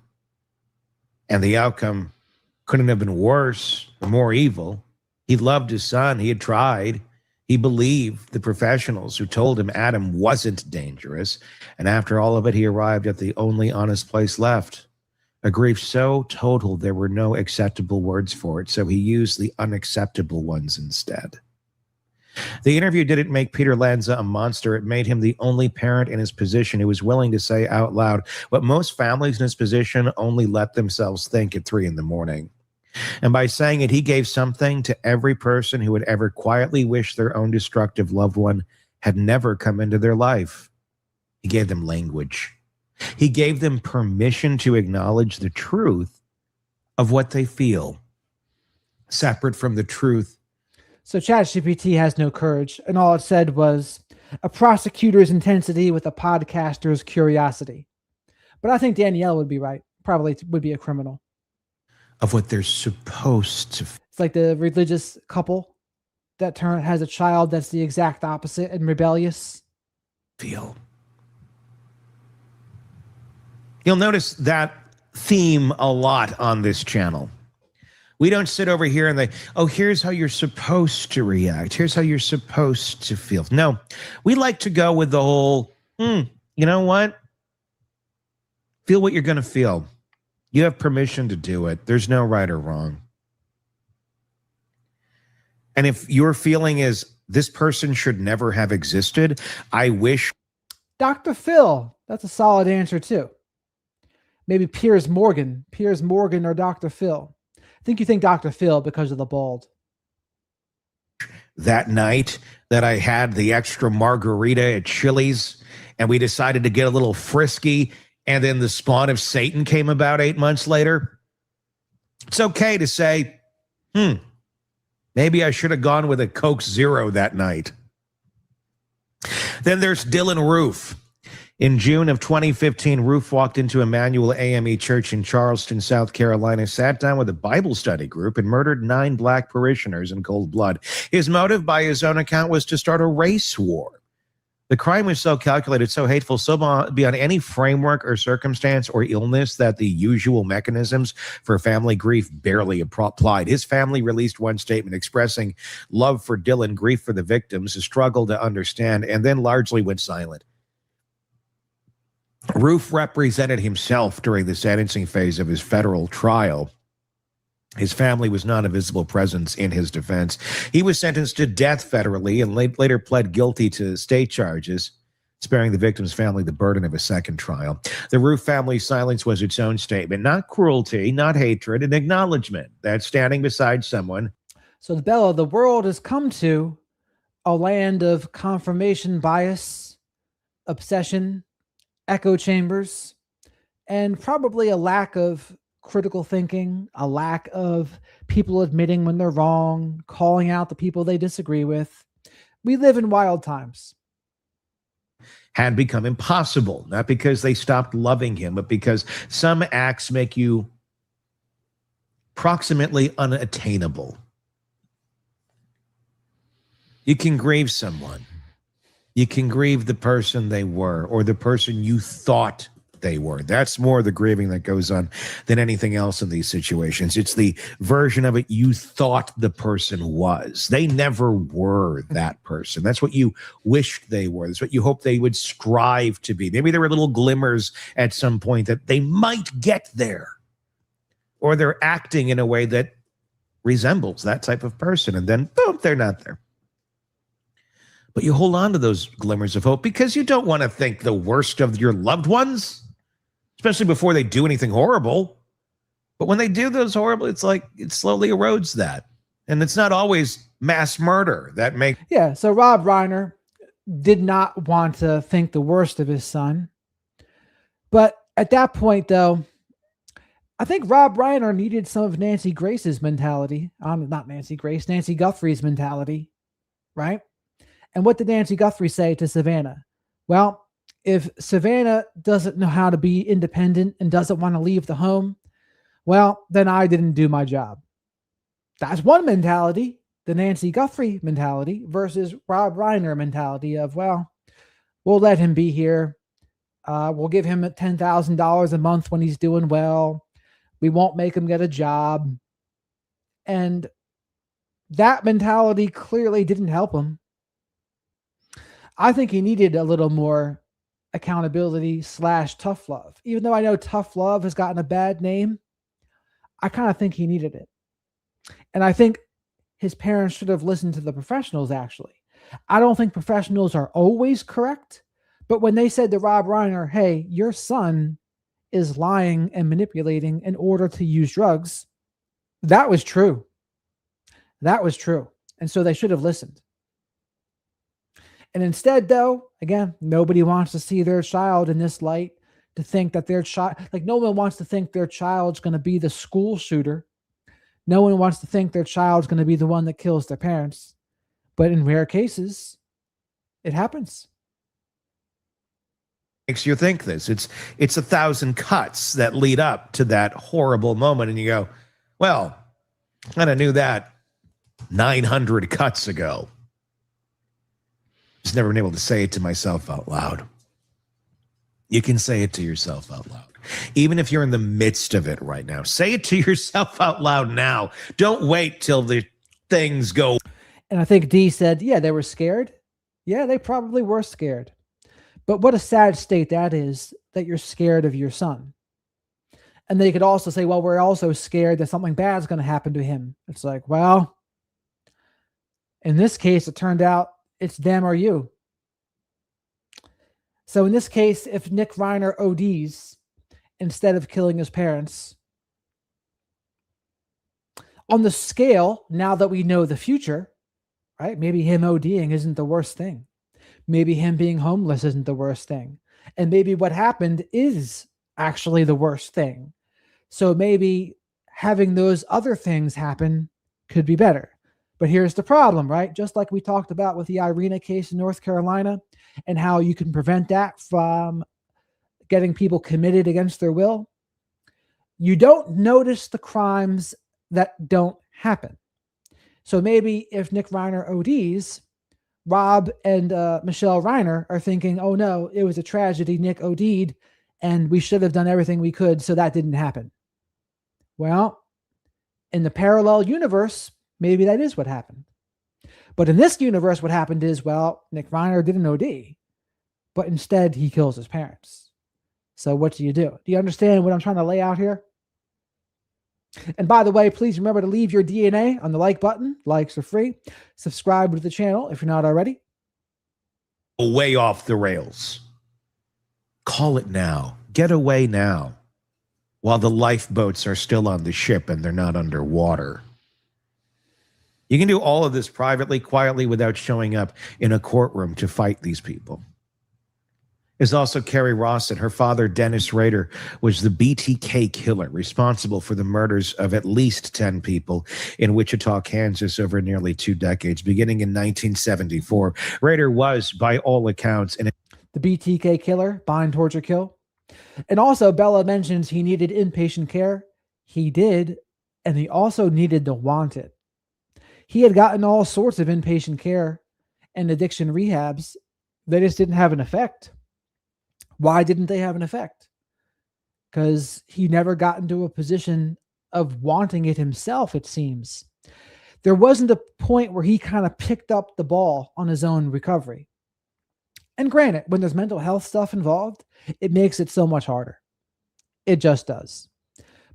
and the outcome couldn't have been worse or more evil. He loved his son. He had tried. He believed the professionals who told him Adam wasn't dangerous. And after all of it, he arrived at the only honest place left. A grief so total there were no acceptable words for it, so he used the unacceptable ones instead. The interview didn't make Peter Lanza a monster. It made him the only parent in his position who was willing to say out loud what most families in his position only let themselves think at 3 a.m. And by saying it, he gave something to every person who had ever quietly wished their own destructive loved one had never come into their life. He gave them language. He gave them permission to acknowledge the truth of what they feel, separate from the truth. So ChatGPT has no courage, and all it said was a prosecutor's intensity with a podcaster's curiosity. But I think Danielle would be right. Probably would be a criminal. Of what they're supposed to. It's like the religious couple that has a child that's the exact opposite and rebellious. Feel. You'll notice that theme a lot on this channel. We don't sit over here and here's how you're supposed to react. Here's how you're supposed to feel. No, we like to go with the whole, you know what? Feel what you're going to feel. You have permission to do it. There's no right or wrong. And if your feeling is this person should never have existed, I wish. Dr. Phil, that's a solid answer too. Maybe Piers Morgan or Dr. Phil. I think you think Dr. Phil because of the bald. That night that I had the extra margarita at Chili's and we decided to get a little frisky, and then the spawn of Satan came about 8 months later. It's okay to say, maybe I should have gone with a Coke Zero that night. Then there's Dylan Roof. In June of 2015, Roof walked into Emmanuel AME Church in Charleston, South Carolina, sat down with a Bible study group, and murdered 9 black parishioners in cold blood. His motive, by his own account, was to start a race war. The crime was so calculated, so hateful, so beyond any framework or circumstance or illness that the usual mechanisms for family grief barely applied. His family released one statement expressing love for Dylan, grief for the victims, a struggle to understand, and then largely went silent. Roof represented himself during the sentencing phase of his federal trial. His family was not a visible presence in his defense. He was sentenced to death federally and later pled guilty to state charges, sparing the victim's family the burden of a second trial. The Roof family's silence was its own statement, not cruelty, not hatred, an acknowledgement that standing beside someone. So Bella, the world has come to a land of confirmation bias, obsession, echo chambers, and probably a lack of critical thinking, a lack of people admitting when they're wrong, calling out the people they disagree with. We live in wild times. Had become impossible, not because they stopped loving him, but because some acts make you approximately unattainable. You can grieve someone. You can grieve the person they were or the person you thought they were. That's more the grieving that goes on than anything else in these situations. It's the version of it you thought the person was. They never were that person. That's what you wished they were. That's what you hoped they would strive to be. Maybe there were little glimmers at some point that they might get there, or they're acting in a way that resembles that type of person, and then boom, they're not there. But you hold on to those glimmers of hope because you don't want to think the worst of your loved ones, especially before they do anything horrible. But when they do those horrible, it's like it slowly erodes that. And it's not always mass murder that makes. Yeah, so Rob Reiner did not want to think the worst of his son. But at that point, though, I think Rob Reiner needed some of Nancy Grace's mentality. Not Nancy Grace, Nancy Guthrie's mentality, right? And what did Nancy Guthrie say to Savannah? Well, if Savannah doesn't know how to be independent and doesn't want to leave the home, well, then I didn't do my job. That's one mentality, the Nancy Guthrie mentality versus Rob Reiner mentality of, well, we'll let him be here. We'll give him $10,000 a month when he's doing well. We won't make him get a job. And that mentality clearly didn't help him. I think he needed a little more accountability / tough love. Even though I know tough love has gotten a bad name, I kind of think he needed it. And I think his parents should have listened to the professionals, actually. I don't think professionals are always correct, but when they said to Rob Reiner, hey, your son is lying and manipulating in order to use drugs, that was true. That was true. And so they should have listened. And instead, though, again, nobody wants to see their child in this light, to think that their child, like no one wants to think their child's going to be the school shooter. No one wants to think their child's going to be the one that kills their parents. But in rare cases, it happens. Makes you think this. It's 1,000 cuts that lead up to that horrible moment. And you go, well, I kind of knew that 900 cuts ago. Just never been able to say it to myself out loud. You can say it to yourself out loud. Even if you're in the midst of it right now, say it to yourself out loud now. Don't wait till the things go. And I think Dee said, yeah, they were scared. Yeah, they probably were scared. But what a sad state that is, that you're scared of your son. And they could also say, well, we're also scared that something bad is going to happen to him. It's like, well, in this case, it turned out it's them or you. So in this case, if Nick Reiner ODs instead of killing his parents, on the scale, now that we know the future, right? Maybe him ODing isn't the worst thing. Maybe him being homeless isn't the worst thing. And maybe what happened is actually the worst thing. So maybe having those other things happen could be better. But here's the problem, right? Just like we talked about with the Irina case in North Carolina and how you can prevent that from getting people committed against their will. You don't notice the crimes that don't happen. So maybe if Nick Reiner ODs, Rob and Michelle Reiner are thinking, oh no, it was a tragedy, Nick OD'd, and we should have done everything we could so that didn't happen. Well, in the parallel universe, maybe that is what happened. But in this universe, what happened is, well, Nick Reiner did an OD, but instead he kills his parents. So what do? Do you understand what I'm trying to lay out here? And by the way, please remember to leave your DNA on the like button. Likes are free. Subscribe to the channel if you're not already. Way off the rails. Call it now. Get away now. While the lifeboats are still on the ship and they're not underwater. You can do all of this privately, quietly, without showing up in a courtroom to fight these people. There's also Carrie Rawson. Her father, Dennis Rader, was the BTK killer responsible for the murders of at least 10 people in Wichita, Kansas over nearly 2 decades, beginning in 1974. Rader was, by all accounts, the BTK killer, bind, torture, kill. And also, Bella mentions he needed inpatient care. He did, and he also needed to want it. He had gotten all sorts of inpatient care and addiction rehabs. They just didn't have an effect. Why didn't they have an effect? because he never got into a position of wanting it himself, it seems. There wasn't a point where he kind of picked up the ball on his own recovery. And granted, when there's mental health stuff involved, it makes it so much harder. It just does.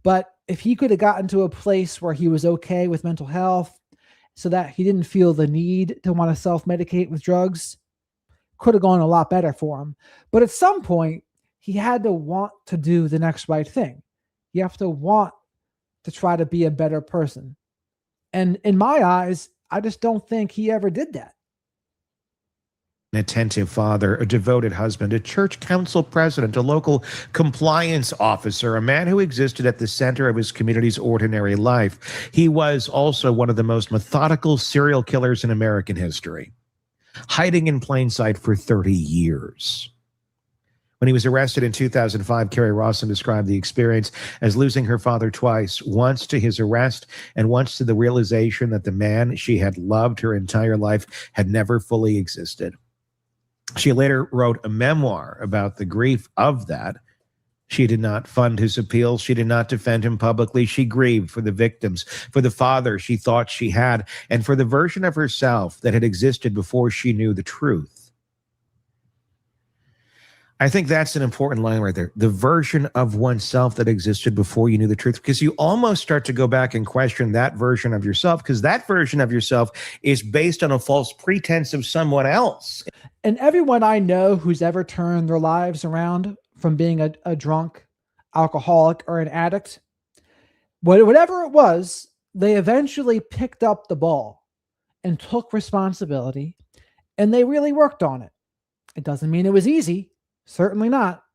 But if he could have gotten to a place where he was okay with mental health so that he didn't feel the need to want to self-medicate with drugs, could have gone a lot better for him. But at some point, he had to want to do the next right thing. You have to want to try to be a better person. And in my eyes, I just don't think he ever did that. An attentive father, a devoted husband, a church council president, a local compliance officer, a man who existed at the center of his community's ordinary life. He was also one of the most methodical serial killers in American history, hiding in plain sight for 30 years. When he was arrested in 2005, Carrie Rawson described the experience as losing her father twice, once to his arrest and once to the realization that the man she had loved her entire life had never fully existed. She later wrote a memoir about the grief of that. She did not fund his appeals. She did not defend him publicly. She grieved for the victims, for the father she thought she had, and for the version of herself that had existed before she knew the truth. I think that's an important line right there. The version of oneself that existed before you knew the truth, because you almost start to go back and question that version of yourself, because that version of yourself is based on a false pretense of someone else. And everyone I know who's ever turned their lives around from being a drunk, alcoholic, or an addict, whatever it was, they eventually picked up the ball and took responsibility, and they really worked on it. It doesn't mean it was easy. Certainly not.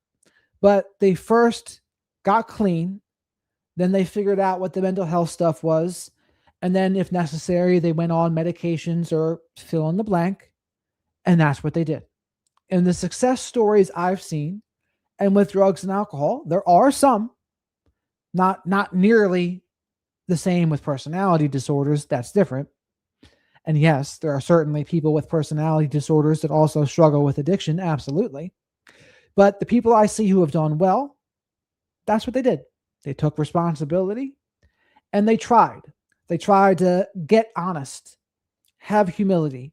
But they first got clean. Then they figured out what the mental health stuff was. And then if necessary, they went on medications or fill in the blank. And that's what they did. In the success stories I've seen, and with drugs and alcohol, there are some, not nearly the same with personality disorders. That's different. And yes, there are certainly people with personality disorders that also struggle with addiction. Absolutely. But the people I see who have done well, that's what they did. They took responsibility and they tried. They tried to get honest, have humility,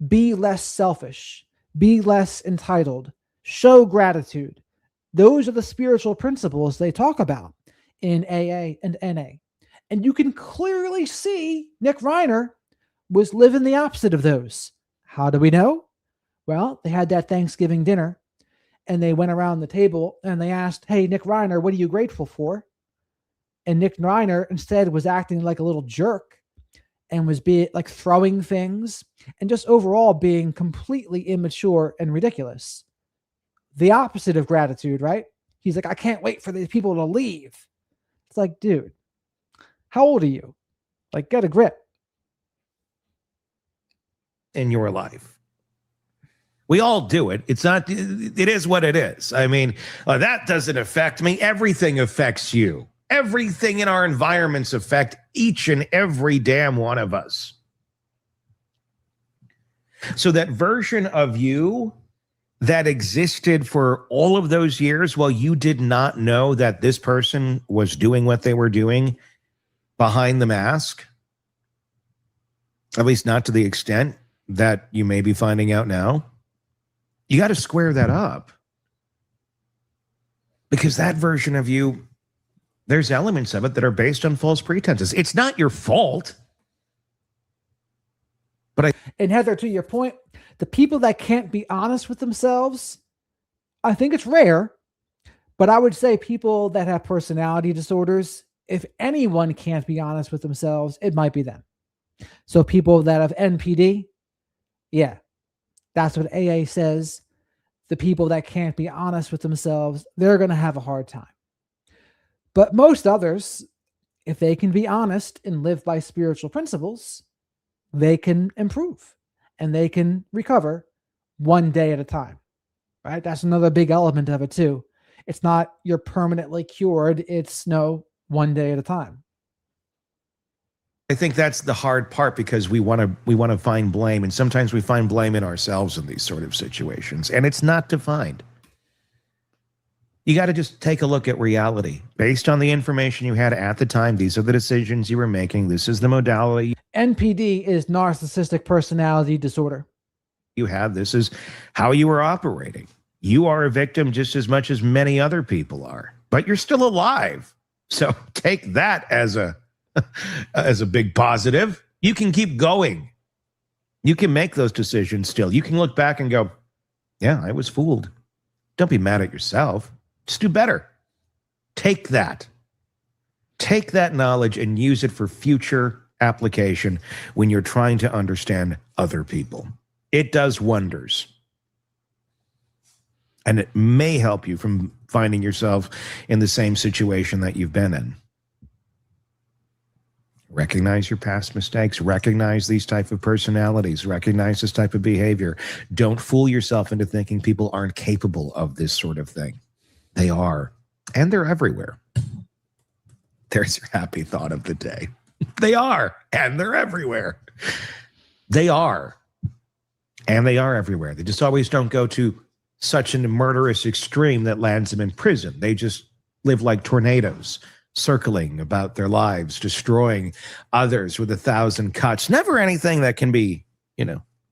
be less selfish, be less entitled, show gratitude. Those are the spiritual principles they talk about in AA and NA. And you can clearly see Nick Reiner was living the opposite of those. How do we know? Well, they had that Thanksgiving dinner. And they went around the table and they asked, hey, Nick Reiner, what are you grateful for? And Nick Reiner instead was acting like a little jerk and was like throwing things and just overall being completely immature and ridiculous. The opposite of gratitude, right? He's like, I can't wait for these people to leave. It's like, dude, how old are you? Like, get a grip. In your life. We all do it. It's not, it is what it is. I mean, that doesn't affect me. Everything affects you. Everything in our environments affect each and every damn one of us. So that version of you that existed for all of those years while you did not know that this person was doing what they were doing behind the mask, at least not to the extent that you may be finding out now, you got to square that up, because that version of you, there's elements of it that are based on false pretenses. It's not your fault. And Heather, to your point, the people that can't be honest with themselves, I think it's rare, but I would say people that have personality disorders, if anyone can't be honest with themselves, it might be them. So people that have NPD, yeah, that's what AA says. The people that can't be honest with themselves, they're going to have a hard time. But most others, if they can be honest and live by spiritual principles, they can improve and they can recover one day at a time, right? That's another big element of it too. It's not you're permanently cured. It's no, one day at a time. I think that's the hard part, because we want to find blame, and sometimes we find blame in ourselves in these sort of situations, and it's not defined. You got to just take a look at reality. Based on the information you had at the time, these are the decisions you were making. This is the modality NPD is narcissistic personality disorder. you had. This is how you were operating. You are a victim just as much as many other people are, but you're still alive. So take that as a big positive. You can keep going. You can make those decisions still. You can look back and go, yeah, I was fooled. Don't be mad at yourself. Just do better. Take that. Take that knowledge and use it for future application when you're trying to understand other people. It does wonders. And it may help you from finding yourself in the same situation that you've been in. Recognize your past mistakes. Recognize these type of personalities. Recognize this type of behavior. Don't fool yourself into thinking people aren't capable of this sort of thing. They are, and they're everywhere. There's your happy thought of the day. They are, and they're everywhere. They are, and they are everywhere. They just always don't go to such a murderous extreme that lands them in prison. They just live like tornadoes, circling about their lives, destroying others with 1,000 cuts. Never anything that can be,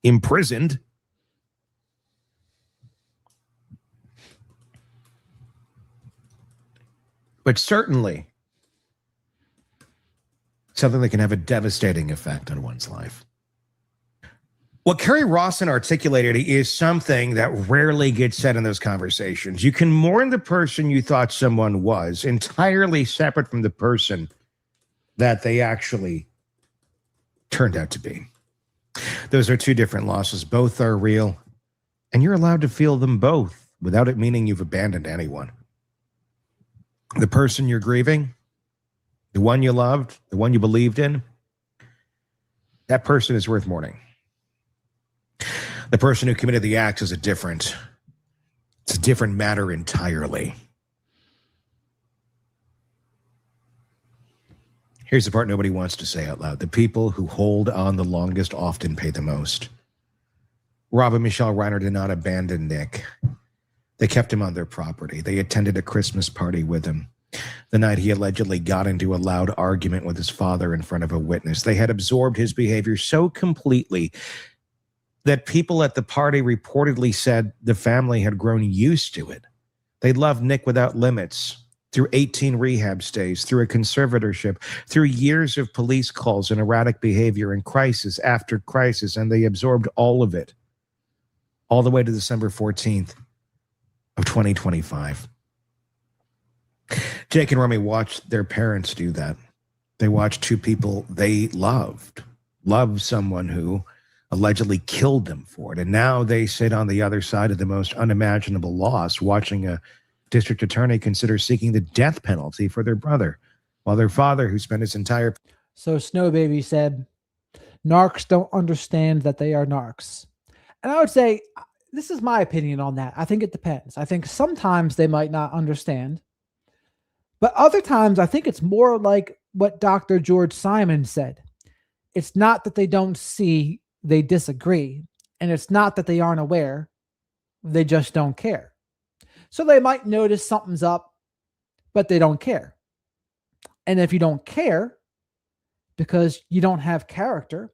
imprisoned. But certainly something that can have a devastating effect on one's life. What Kerry Rawson articulated is something that rarely gets said in those conversations. You can mourn the person you thought someone was, entirely separate from the person that they actually turned out to be. Those are two different losses. Both are real, and you're allowed to feel them both without it meaning you've abandoned anyone. The person you're grieving, the one you loved, the one you believed in, that person is worth mourning. The person who committed the act is a different matter entirely. Here's the part nobody wants to say out loud. The people who hold on the longest often pay the most. Rob and Michelle Reiner did not abandon Nick. They kept him on their property. They attended a Christmas party with him the night he allegedly got into a loud argument with his father in front of a witness. They had absorbed his behavior so completely that people at the party reportedly said the family had grown used to it. They loved Nick without limits, through 18 rehab stays, through a conservatorship, through years of police calls and erratic behavior and crisis after crisis, and they absorbed all of it, all the way to December 14th of 2025. Jake and Romy watched their parents do that. They watched two people they loved someone who allegedly killed them for it. And now they sit on the other side of the most unimaginable loss, watching a district attorney consider seeking the death penalty for their brother, while their father, who spent his entire... So Snow Baby said, narcs don't understand that they are narcs. And I would say, this is my opinion on that. I think it depends. I think sometimes they might not understand, but other times I think it's more like what Dr. George Simon said. It's not that they don't see, they disagree. And it's not that they aren't aware, they just don't care. So they might notice something's up, but they don't care. And if you don't care because you don't have character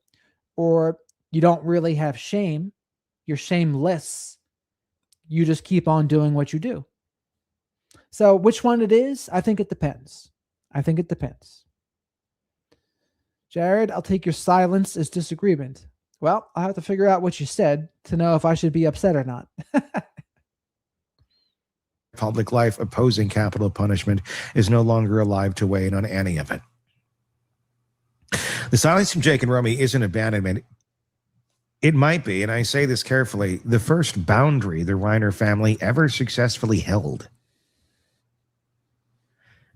or you don't really have shame, you're shameless, you just keep on doing what you do. So which one it is, I think it depends. I think it depends. Jared, I'll take your silence as disagreement. Well, I'll have to figure out what you said to know if I should be upset or not. Public life opposing capital punishment is no longer alive to weigh in on any of it. The silence from Jake and Romy isn't abandonment. It might be, and I say this carefully, the first boundary the Reiner family ever successfully held.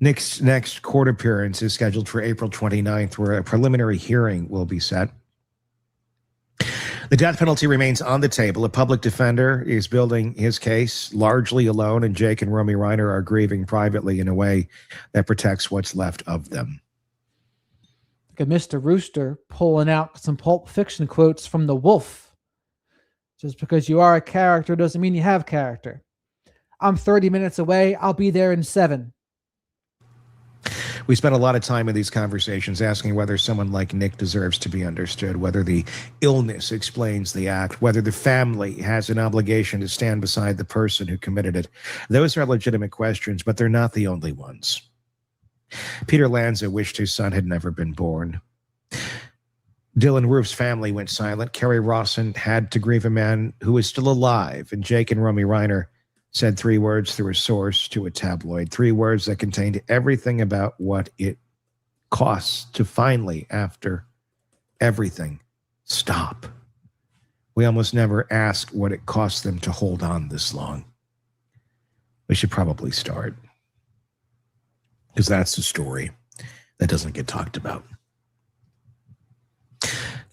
Nick's next court appearance is scheduled for April 29th, where a preliminary hearing will be set. The death penalty remains on the table. A public defender is building his case largely alone, and Jake and Romy Reiner are grieving privately in a way that protects what's left of them. Like a Mr. Rooster pulling out some Pulp Fiction quotes from The Wolf. Just because you are a character doesn't mean you have character. I'm 30 minutes away. I'll be there in 7. We spent a lot of time in these conversations asking whether someone like Nick deserves to be understood, whether the illness explains the act, whether the family has an obligation to stand beside the person who committed it. Those are legitimate questions, but they're not the only ones. Peter Lanza wished his son had never been born. Dylan Roof's family went silent. Kerry Rawson had to grieve a man who is still alive, and Jake and Romy Reiner said 3 words through a source to a tabloid, 3 words that contained everything about what it costs to finally, after everything, stop. We almost never ask what it costs them to hold on this long. We should probably start, because that's the story that doesn't get talked about.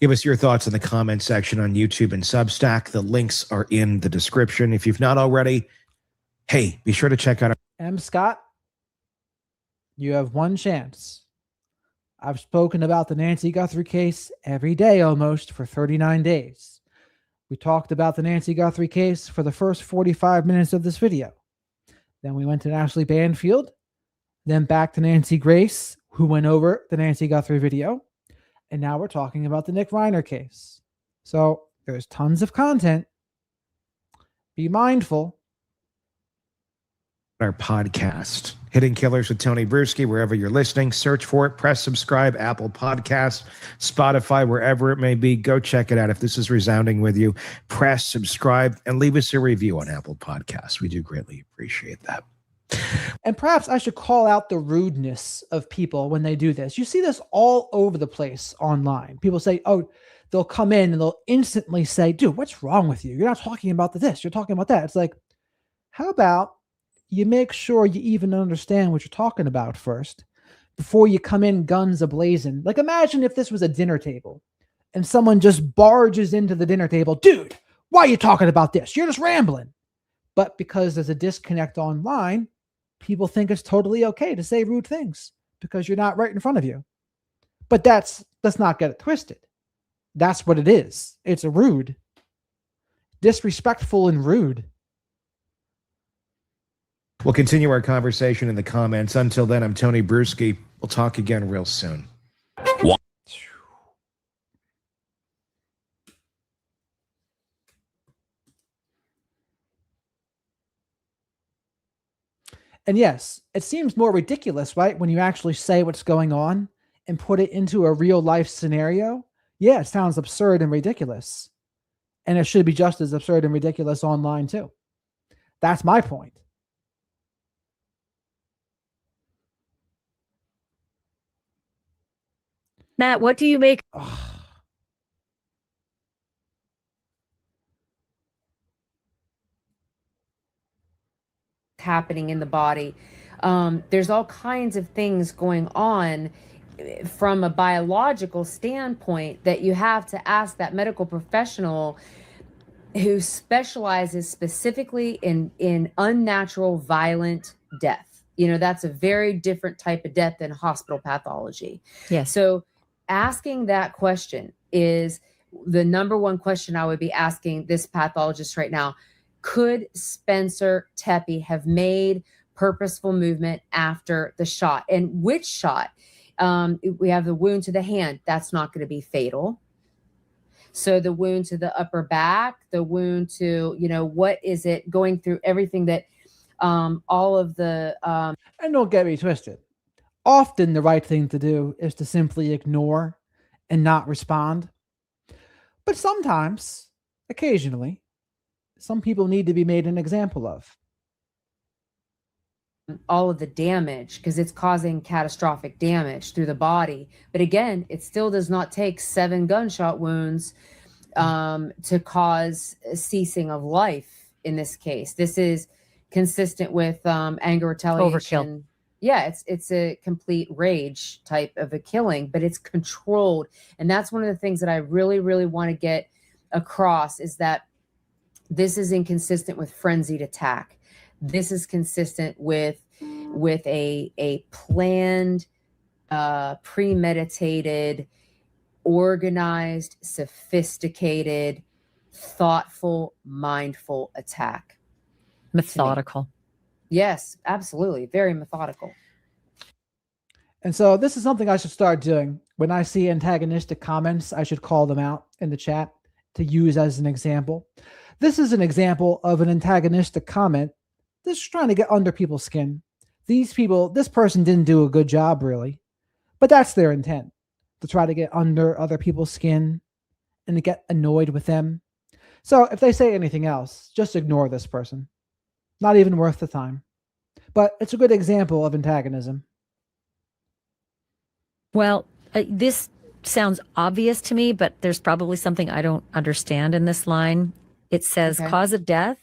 Give us your thoughts in the comment section on YouTube and Substack. The links are in the description. If you've not already, hey, be sure to check out M. Scott, you have one chance. I've spoken about the Nancy Guthrie case every day almost for 39 days. We talked about the Nancy Guthrie case for the first 45 minutes of this video. Then we went to Ashley Banfield, then back to Nancy Grace, who went over the Nancy Guthrie video. And now we're talking about the Nick Reiner case. So there's tons of content. Be mindful. our podcast, Hidden Killers with Tony Bruschi, wherever you're listening. Search for it. Press subscribe. Apple Podcasts, Spotify, wherever it may be. Go check it out. If this is resounding with you, press subscribe and leave us a review on Apple Podcasts. We do greatly appreciate that. And perhaps I should call out the rudeness of people when they do this. You see this all over the place online. People say, oh, they'll come in and they'll instantly say, dude, what's wrong with you? You're not talking about this. You're talking about that. It's like, how about you make sure you even understand what you're talking about first before you come in guns a-blazing? Like, imagine if this was a dinner table and someone just barges into the dinner table. Dude, why are you talking about this? You're just rambling. But because there's a disconnect online, people think it's totally okay to say rude things because you're not right in front of you. But let's not get it twisted. That's what it is. It's a rude, disrespectful and rude. We'll continue our conversation in the comments. Until then, I'm Tony Bruschi. We'll talk again real soon. And yes, it seems more ridiculous, right? When you actually say what's going on and put it into a real life scenario. Yeah, it sounds absurd and ridiculous. And it should be just as absurd and ridiculous online too. That's my point. Matt, what do you make? Happening in the body. There's all kinds of things going on from a biological standpoint that you have to ask that medical professional who specializes specifically in unnatural violent death. You know, that's a very different type of death than hospital pathology. Yes. So asking that question is the number one question I would be asking this pathologist right now. Could Spencer Tepee have made purposeful movement after the shot? And which shot? We have the wound to the hand. That's not going to be fatal. So the wound to the upper back, the wound to, what is it going through everything that all of the... And don't get me twisted. Often the right thing to do is to simply ignore and not respond. But sometimes, occasionally, some people need to be made an example of. All of the damage, because it's causing catastrophic damage through the body. But again, it still does not take 7 gunshot wounds to cause a ceasing of life in this case. This is consistent with anger retaliation. Overkill. Yeah, it's a complete rage type of a killing, but it's controlled. And that's one of the things that I really, really want to get across is that this is inconsistent with frenzied attack. This is consistent with a planned, premeditated, organized, sophisticated, thoughtful, mindful attack. Methodical. Yes, absolutely. Very methodical. And so this is something I should start doing. When I see antagonistic comments, I should call them out in the chat to use as an example. This is an example of an antagonistic comment that's trying to get under people's skin. This person didn't do a good job, really, but that's their intent, to try to get under other people's skin and to get annoyed with them. So if they say anything else, just ignore this person. Not even worth the time. But it's a good example of antagonism. Well, this sounds obvious to me, but there's probably something I don't understand in this line. It says cause of death,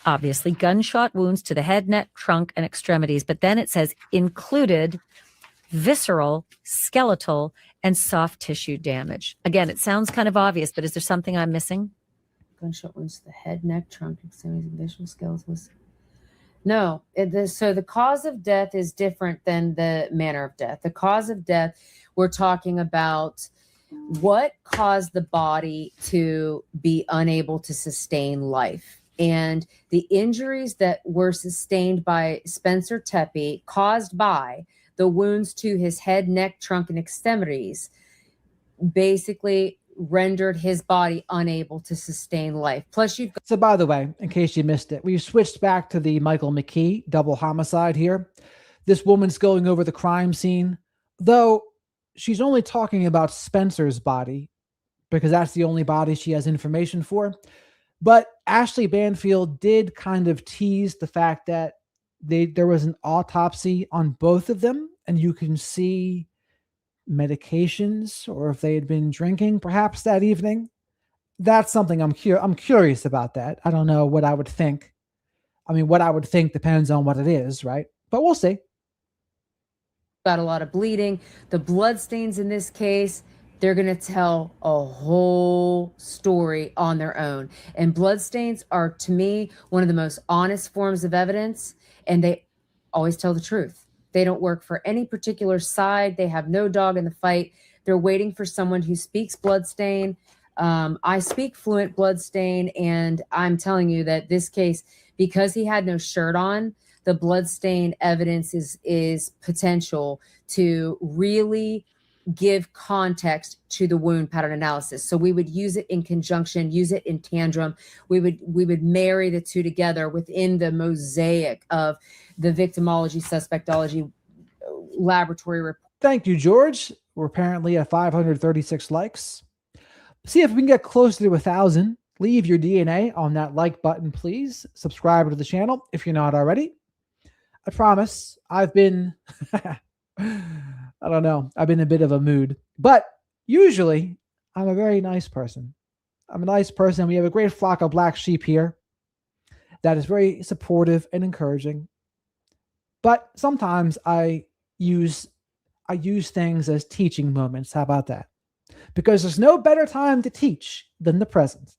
obviously gunshot wounds to the head, neck, trunk, and extremities. But then it says included visceral, skeletal, and soft tissue damage. Again, it sounds kind of obvious, but is there something I'm missing? Gunshot wounds to the head, neck, trunk, extremities, and visceral, skeletal. No, so the cause of death is different than the manner of death. The cause of death, we're talking about what caused the body to be unable to sustain life. And the injuries that were sustained by Spencer Tepee, caused by the wounds to his head, neck, trunk, and extremities, basically rendered his body unable to sustain life. Plus, you've got— So, by the way, in case you missed it, we've switched back to the Michael McKee double homicide here. This woman's going over the crime scene, though she's only talking about Spencer's body because that's the only body she has information for. But Ashley Banfield did kind of tease the fact that there was an autopsy on both of them, and you can see medications or if they had been drinking perhaps that evening. That's something I'm curious about that. I don't know what I would think. I mean, what I would think depends on what it is, right? But we'll see. got a lot of bleeding. The bloodstains in this case, they're going to tell a whole story on their own. And bloodstains are, to me, one of the most honest forms of evidence, and they always tell the truth. They don't work for any particular side. They have no dog in the fight. They're waiting for someone who speaks bloodstain. I speak fluent bloodstain, and I'm telling you that this case, because he had no shirt on, the bloodstain evidence is potential to really give context to the wound pattern analysis. So we would use it in conjunction, use it in tandem. We would marry the two together within the mosaic of the victimology, suspectology, laboratory report. Thank you, George. We're apparently at 536 likes. See if we can get closer to 1,000. Leave your DNA on that like button, please. Subscribe to the channel if you're not already. I promise I've been, I don't know, I've been in a bit of a mood. But usually I'm a very nice person. I'm a nice person. We have a great flock of black sheep here that is very supportive and encouraging. But sometimes I use things as teaching moments. How about that? Because there's no better time to teach than the present.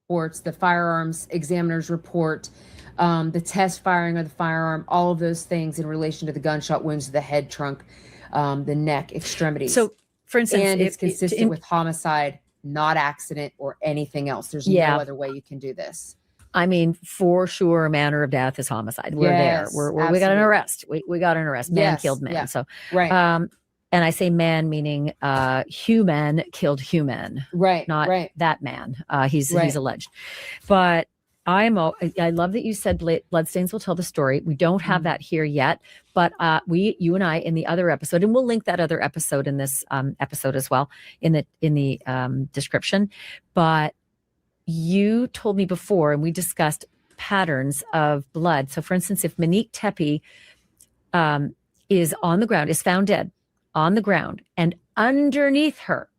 Reports, the firearms examiner's report, the test firing of the firearm, all of those things in relation to the gunshot wounds to the head, trunk, the neck, extremities. So, for instance, and it's consistent with homicide, not accident or anything else. There's no other way you can do this. I mean, for sure, manner of death is homicide. We're Yes, there. We got an arrest. We got an arrest. Man Yes, killed man. yeah. So, Right. And I say man meaning human killed human. Right. Not right. that man. He's Right. alleged. But I love that you said bloodstains will tell the story. We don't have that here yet, but you and I in the other episode, and we'll link that other episode in this episode as well in the description. But you told me before, and we discussed patterns of blood. So, for instance, if Monique Tepee is on the ground, is found dead on the ground, and underneath her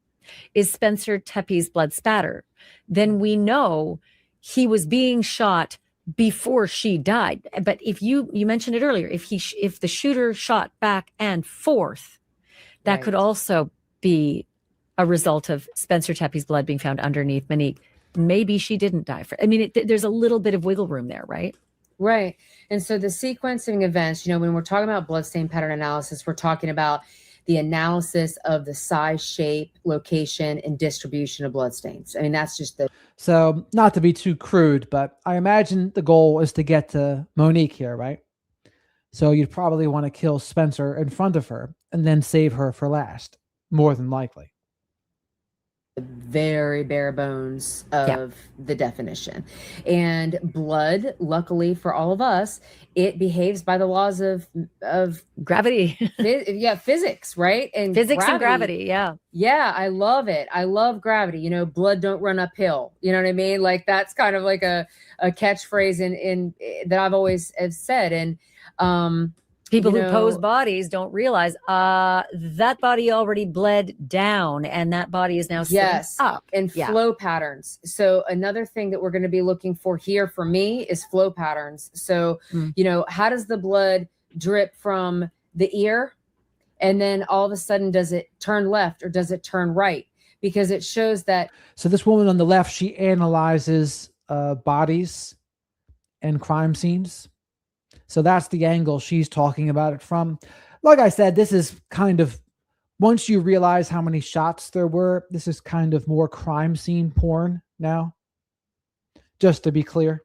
is Spencer Tepee's blood spatter, then we know he was being shot before she died. But if you mentioned it earlier, if the shooter shot back and forth, that could also be a result of Spencer Tepee's blood being found underneath Monique. Maybe she didn't die there's a little bit of wiggle room there, right? Right. And so the sequencing events, when we're talking about bloodstain pattern analysis, we're talking about the analysis of the size, shape, location, and distribution of bloodstains. I mean, that's just the So, not to be too crude, but I imagine the goal is to get to Monique here, right? So you'd probably want to kill Spencer in front of her and then save her for last, more than likely. very bare bones of the definition. And blood, luckily for all of us, it behaves by the laws of gravity. Physics, right? And Physics and gravity, yeah. Yeah, I love it. I love gravity. You know, blood don't run uphill. You know what I mean? Like that's kind of like a catchphrase in that I've always have said. And people who pose bodies don't realize that body already bled down and that body is now sitting up. And flow patterns. So another thing that we're going to be looking for here for me is flow patterns. So, you know, how does the blood drip from the ear? And then all of a sudden, does it turn left or does it turn right? Because it shows that. So this woman on the left, she analyzes bodies and crime scenes. So that's the angle she's talking about it from. Like I said, this is kind of, once you realize how many shots there were, this is kind of more crime scene porn now. Just to be clear.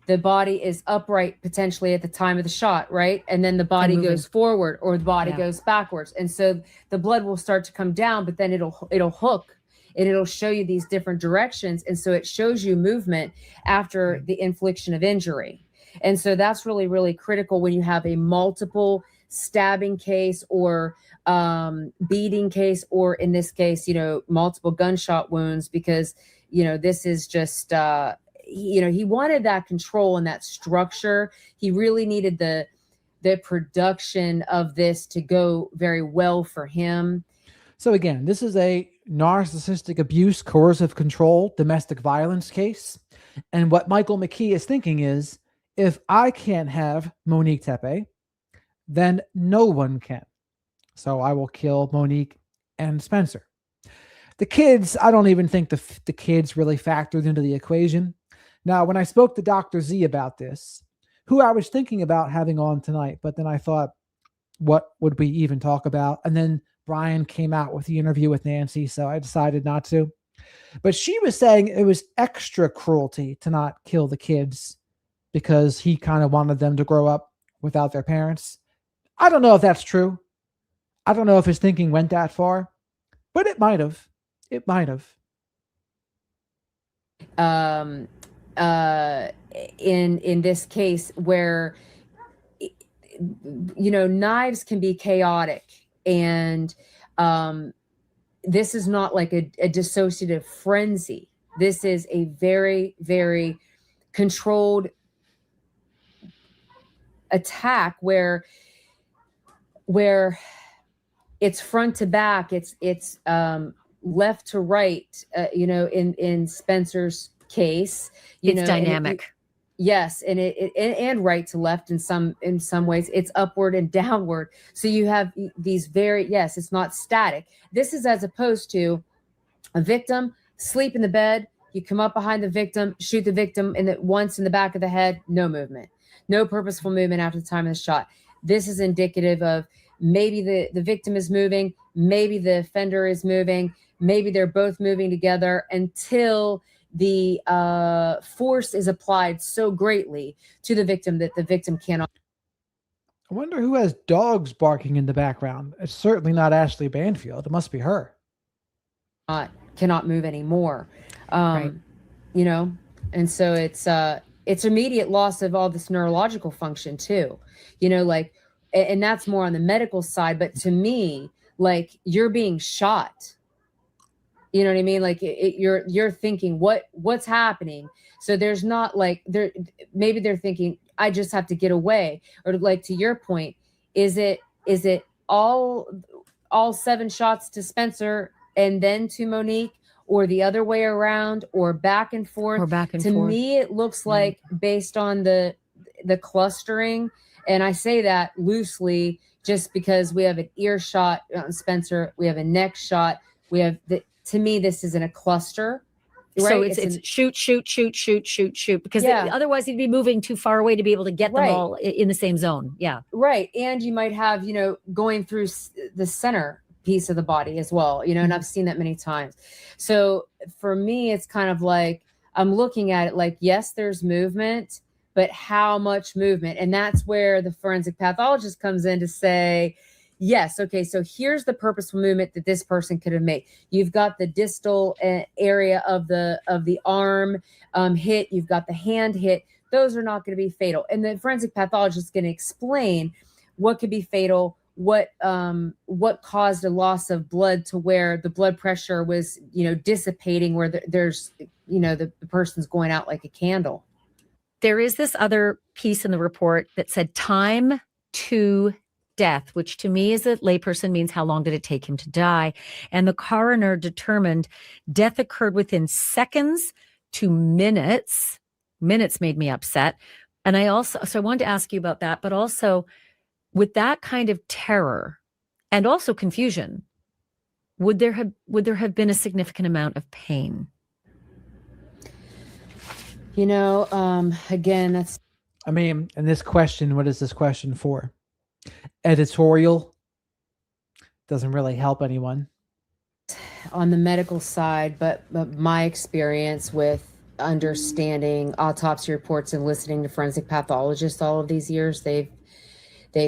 The body is upright potentially at the time of the shot, right? And then the body goes forward or the body goes backwards. And so the blood will start to come down, but then it'll hook and it'll show you these different directions. And so it shows you movement after the infliction of injury. And so that's really, really critical when you have a multiple stabbing case or beating case, or in this case, you know, multiple gunshot wounds, because, you know, this is just, you know, he wanted that control and that structure. He really needed the production of this to go very well for him. So again, this is a narcissistic abuse, coercive control, domestic violence case. And what Michael McKee is thinking is, if I can't have Monique Tepee, then no one can. So I will kill Monique and Spencer. The kids, I don't even think the kids really factored into the equation. Now, when I spoke to Dr. Z about this, who I was thinking about having on tonight, but then I thought, what would we even talk about? And then Brian came out with the interview with Nancy, so I decided not to. But she was saying it was extra cruelty to not kill the kids because he kind of wanted them to grow up without their parents. I don't know if that's true. I don't know if his thinking went that far, but it might have. It might have. In this case where, you know, knives can be chaotic, and this is not like a dissociative frenzy. This is a very, very controlled attack where it's front to back, it's left to right, you know, in Spencer's case, it's dynamic. Yes, and and right to left in some ways, it's upward and downward. So you have these it's not static. This is as opposed to a victim sleep in the bed, you come up behind the victim, shoot the victim once in the back of the head, no movement, no purposeful movement after the time of the shot. This is indicative of maybe the victim is moving, maybe the offender is moving, maybe they're both moving together until the force is applied so greatly to the victim that the victim cannot. I wonder who has dogs barking in the background. It's certainly not Ashley Banfield. It must be her. Cannot move anymore. Right. You know, and so it's immediate loss of all this neurological function too. You know, like, and that's more on the medical side. But to me, like, you're being shot. You know what I mean? Like you're thinking what's happening. So there's not like maybe they're thinking, I just have to get away. Or like to your point, is it all 7 shots to Spencer and then to Monique, or the other way around, or back and forth? Or back and to forth. me, it looks like, based on the clustering, and I say that loosely just because we have an ear shot on Spencer, we have a neck shot, we have to me, this is in a cluster So Right? it's shoot, shoot, shoot, shoot, shoot, shoot, because Yeah. otherwise he'd be moving too far away to be able to get them Right. all in the same zone. Yeah. Right. And you might have, going through the center piece of the body as well, and I've seen that many times. So for me, it's kind of like, I'm looking at it like, yes, there's movement, but how much movement? And that's where the forensic pathologist comes in to say, yes, okay, so here's the purposeful movement that this person could have made. You've got the distal area of the arm hit. You've got the hand hit. Those are not going to be fatal. And the forensic pathologist is going to explain what could be fatal, what caused a loss of blood to where the blood pressure was, dissipating, where there's, the person's going out like a candle. There is this other piece in the report that said time to death, which to me as a layperson means how long did it take him to die? And the coroner determined death occurred within seconds to minutes. Minutes made me upset. And I wanted to ask you about that, but also with that kind of terror and also confusion, would there have been a significant amount of pain? Again, that's. I mean, and this question, what is this question for? Editorial. Doesn't really help anyone. On the medical side, but my experience with understanding autopsy reports and listening to forensic pathologists all of these years, they've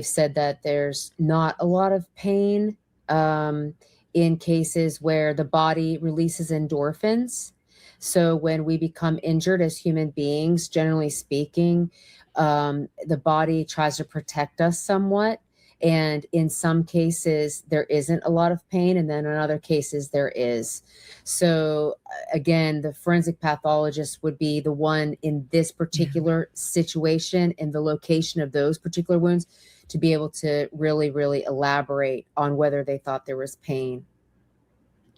said that there's not a lot of pain in cases where the body releases endorphins. So when we become injured as human beings, generally speaking, the body tries to protect us somewhat. And in some cases, there isn't a lot of pain. And then in other cases, there is. So again, the forensic pathologist would be the one in this particular situation and the location of those particular wounds to be able to really, really elaborate on whether they thought there was pain.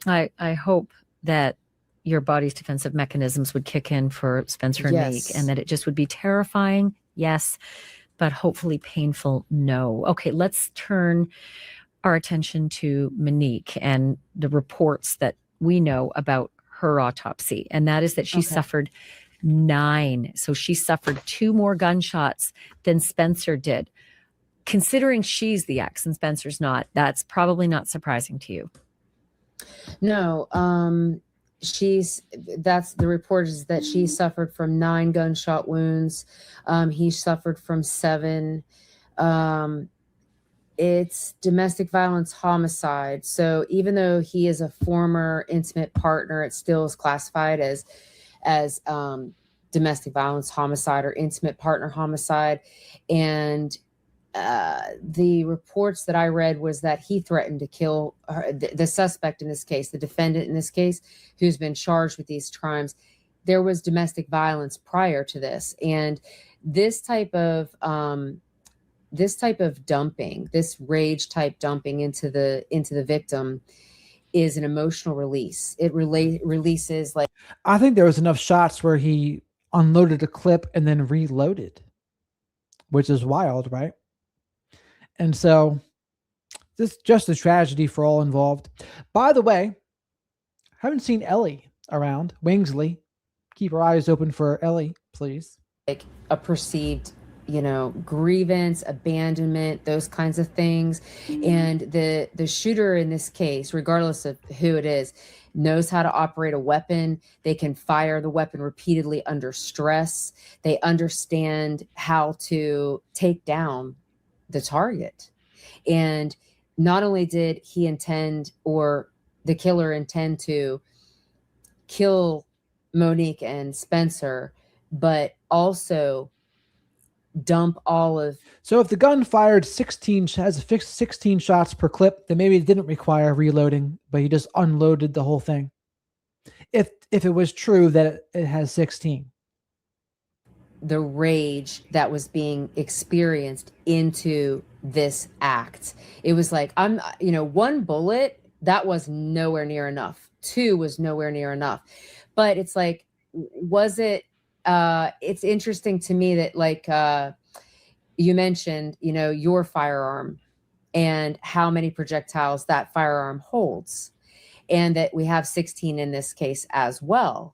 I hope that your body's defensive mechanisms would kick in for Spencer and Yes. Monique, and that it just would be terrifying, yes, but hopefully painful, no. Okay, let's turn our attention to Monique and the reports that we know about her autopsy, and that is that she suffered 9. So she suffered 2 more gunshots than Spencer did. Considering she's the ex and Spencer's not, that's probably not surprising to you. No, that's the report is that she suffered from 9 gunshot wounds. He suffered from 7. It's domestic violence homicide. So even though he is a former intimate partner, it still is classified as domestic violence homicide or intimate partner homicide. And the reports that I read was that he threatened to kill her, the suspect in this case, the defendant in this case, who's been charged with these crimes. There was domestic violence prior to this, and this type of dumping, this rage type dumping into the victim, is an emotional release. It releases like. I think there was enough shots where he unloaded a clip and then reloaded, which is wild, right? And so this is just a tragedy for all involved. By the way, haven't seen Ellie around. Wingsley, keep your eyes open for Ellie, please. Like a perceived, grievance, abandonment, those kinds of things. And the shooter in this case, regardless of who it is, knows how to operate a weapon. They can fire the weapon repeatedly under stress. They understand how to take down the target. And not only did he intend, or the killer intend, to kill Monique and Spencer, but also dump all of. So if the gun fired 16 shots per clip, then maybe it didn't require reloading, but he just unloaded the whole thing. If it was true that it has 16. The rage that was being experienced into this act. It was like, 1 bullet, that was nowhere near enough. 2 was nowhere near enough. But it's like, was it, it's interesting to me that, like, you mentioned, your firearm and how many projectiles that firearm holds, and that we have 16 in this case as well.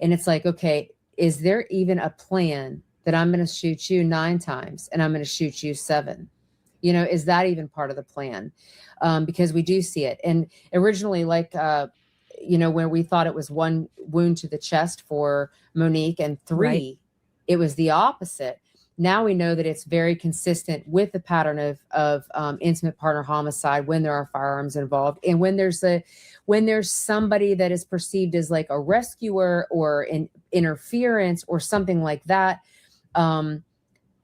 And it's like, okay, is there even a plan that I'm going to shoot you 9 times and I'm going to shoot you 7? You know, is that even part of the plan? Because we do see it. And originally, like, you know, when we thought it was 1 wound to the chest for Monique and 3, it was the opposite. Now we know that it's very consistent with the pattern of intimate partner homicide when there are firearms involved, and when there's somebody that is perceived as like a rescuer or an interference or something like that.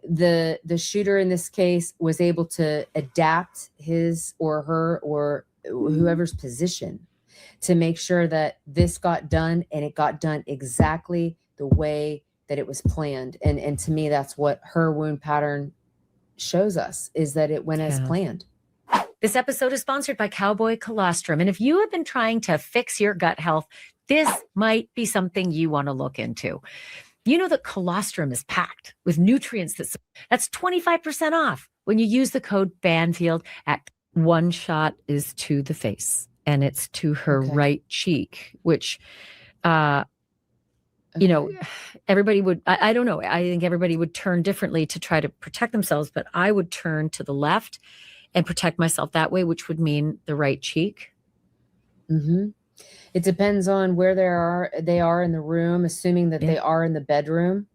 The shooter in this case was able to adapt his or her or whoever's position to make sure that this got done, and it got done exactly the way that it was planned. And to me, that's what her wound pattern shows us, is that it went as planned. This episode is sponsored by Cowboy Colostrum. And if you have been trying to fix your gut health, this might be something you want to look into. You know that colostrum is packed with nutrients that's 25% off when you use the code Banfield. At 1 shot is to the face, and it's to her right cheek, which, you know, everybody would, I don't know. I think everybody would turn differently to try to protect themselves, but I would turn to the left and protect myself that way, which would mean the right cheek. Mm-hmm. It depends on where they are in the room, assuming that they are in the bedroom,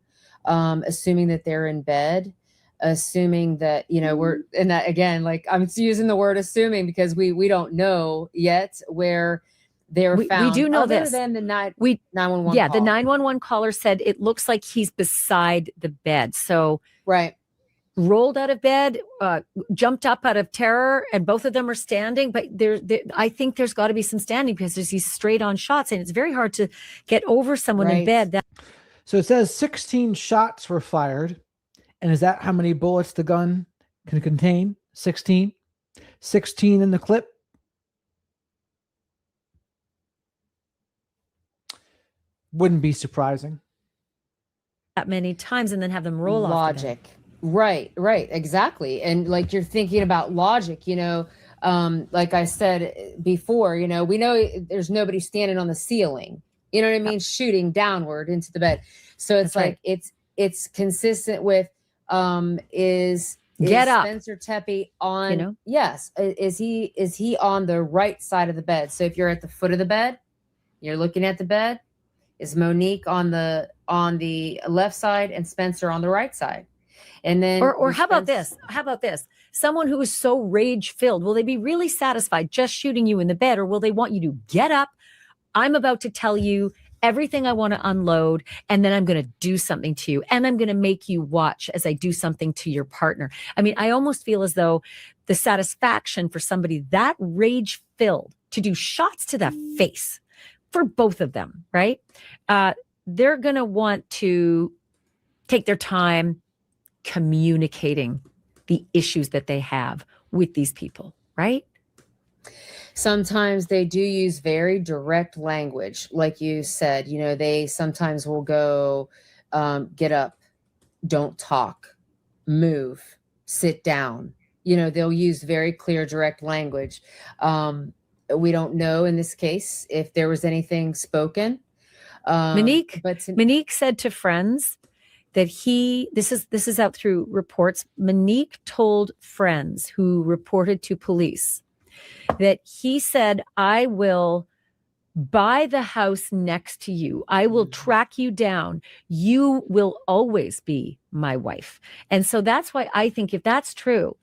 assuming that they're in bed, assuming that, you know, and that, again, like, I'm using the word assuming because we don't know yet where they're found. We do know other this. than the 911 Yeah, call. the 911 caller said it looks like he's beside the bed. So rolled out of bed, jumped up out of terror, and both of them are standing. But I think there's got to be some standing because there's these straight on shots, and it's very hard to get over someone in bed. So it says 16 shots were fired. And is that how many bullets the gun can contain? 16? 16 in the clip? Wouldn't be surprising. That many times and then have them roll off. Logic. Right, exactly. And like, you're thinking about logic, you know, like I said before, you know, we know there's nobody standing on the ceiling, you know what I mean? Shooting downward into the bed. So it's like, it's consistent with, is Get up. Spencer Tepee on, You know? Yes. Is he on the right side of the bed? So if you're at the foot of the bed, you're looking at the bed, is Monique on the left side and Spencer on the right side? And then, or how about this? How about this? Someone who is so rage filled, will they be really satisfied just shooting you in the bed, or will they want you to get up? I'm about to tell you everything I want to unload, and then I'm going to do something to you, and I'm going to make you watch as I do something to your partner. I mean, I almost feel as though the satisfaction for somebody that rage filled to do shots to the face for both of them, right? They're going to want to take their time communicating the issues that they have with these people, right? Sometimes they do use very direct language. Like you said, you know, they sometimes will go, get up, don't talk, move, sit down. You know, they'll use very clear, direct language. We don't know in this case if there was anything spoken. Monique said to friends that this is out through reports. Monique told friends who reported to police that he said, I will buy the house next to you. I will track you down. You will always be my wife. And so that's why I think if that's true,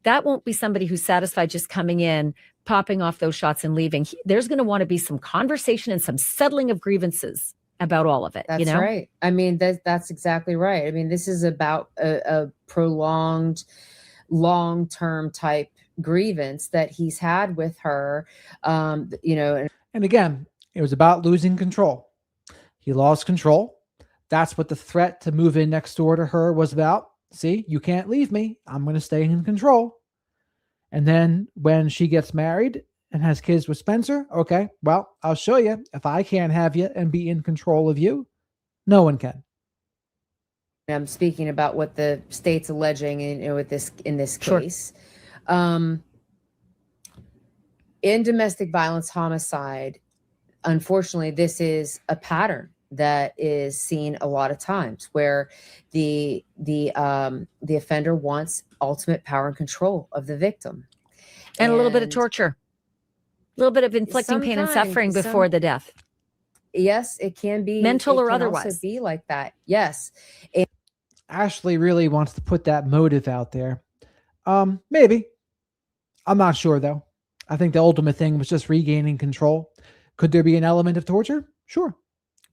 that won't be somebody who's satisfied just coming in, popping off those shots and leaving. There's going to want to be some conversation and some settling of grievances about all of it. That's you know? right. I mean, that's exactly right. I mean, this is about a prolonged, long-term type grievance that he's had with her, you know. And again, it was about losing control. He lost control. That's what the threat to move in next door to her was about. See, you can't leave me. I'm going to stay in control. And then when she gets married and has kids with Spencer, okay, well, I'll show you. If I can't have you and be in control of you, no one can. I'm speaking about what the state's alleging in this case. In domestic violence homicide, unfortunately, this is a pattern that is seen a lot of times, where the offender wants ultimate power and control of the victim, and a little bit of torture, a little bit of inflicting pain and suffering before the death. Yes, it can be mental or can otherwise. Also be like that. Yes. Ashley really wants to put that motive out there. Maybe. I'm not sure though. I think the ultimate thing was just regaining control. Could there be an element of torture? Sure.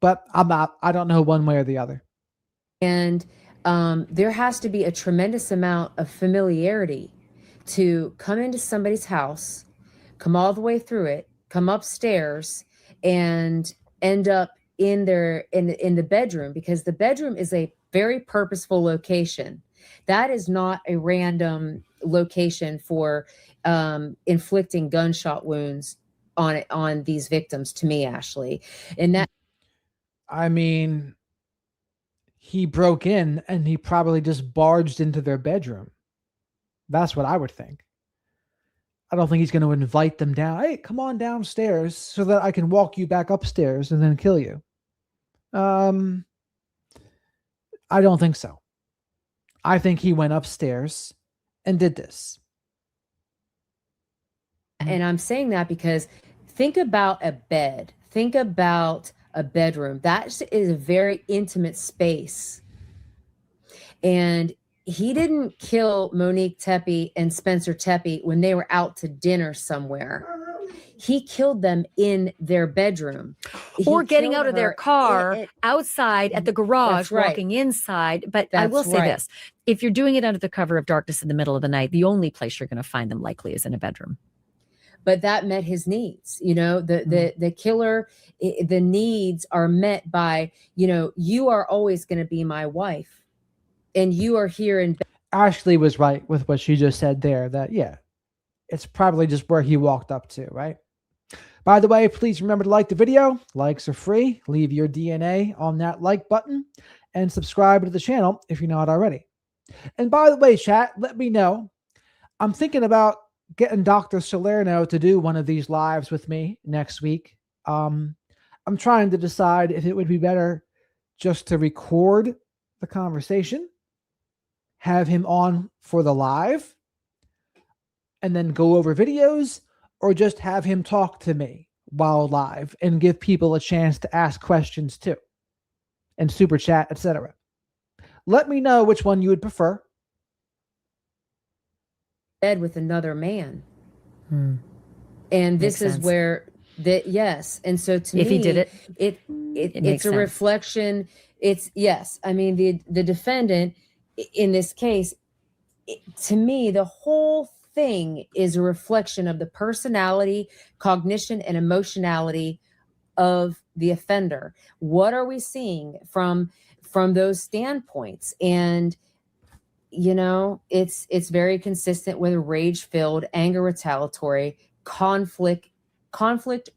But I don't know one way or the other. And there has to be a tremendous amount of familiarity to come into somebody's house, come all the way through it, come upstairs, and end up in the bedroom, because the bedroom is a very purposeful location. That is not a random location for inflicting gunshot wounds on these victims, to me, Ashley. And that, I mean, he broke in and he probably just barged into their bedroom. That's what I would think. I don't think he's going to invite them down. Hey, come on downstairs so that I can walk you back upstairs and then kill you. I don't think so. I think he went upstairs and did this. And I'm saying that because think about a bed. Think about a bedroom. That is a very intimate space. And he didn't kill Monique Tepee and Spencer Tepee when they were out to dinner somewhere. He killed them in their bedroom. Or getting out of their car outside at the garage, walking inside. But I will say this. If you're doing it under the cover of darkness in the middle of the night, the only place you're going to find them likely is in a bedroom. But that met his needs. You know, the killer, the needs are met by, you know, you are always going to be my wife. And you are here in. Ashley was right with what she just said there, that, yeah, it's probably just where he walked up to, right? By the way, please remember to like the video. Likes are free. Leave your DNA on that like button and subscribe to the channel if you're not already. And by the way, chat, let me know. I'm thinking about getting Dr. Salerno to do one of these lives with me next week. I'm trying to decide if it would be better just to record the conversation, have him on for the live, and then go over videos, or just have him talk to me while live and give people a chance to ask questions too, and super chat, etc. Let me know which one you would prefer. Bed with another man. And this is where yes. And so to me, if he did it, it's a reflection. It's yes. I mean, the defendant in this case, to me, the whole thing is a reflection of the personality, cognition, and emotionality of the offender. What are we seeing from those standpoints? And you know, it's very consistent with a rage-filled, anger retaliatory, conflict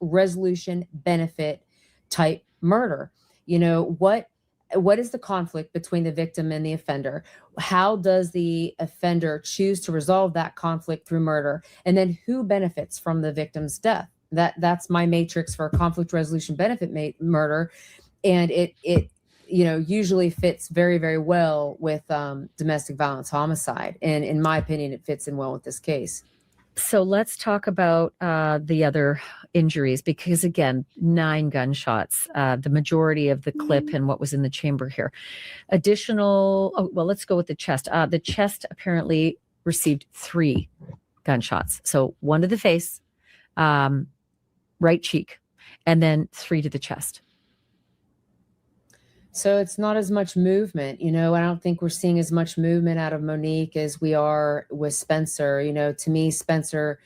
resolution benefit type murder. You know, what is the conflict between the victim and the offender? How does the offender choose to resolve that conflict through murder? And then who benefits from the victim's death? That's my matrix for conflict resolution benefit murder. And it you know, usually fits very, very well with domestic violence homicide. And in my opinion, it fits in well with this case. So let's talk about the other injuries, because again, 9 gunshots, the majority of the clip and what was in the chamber here. Additional, well, let's go with the chest. The chest apparently received 3 gunshots. So 1 to the face, right cheek, and then 3 to the chest. So it's not as much movement, you know. I don't think we're seeing as much movement out of Monique as we are with Spencer. You know, to me, Spencer,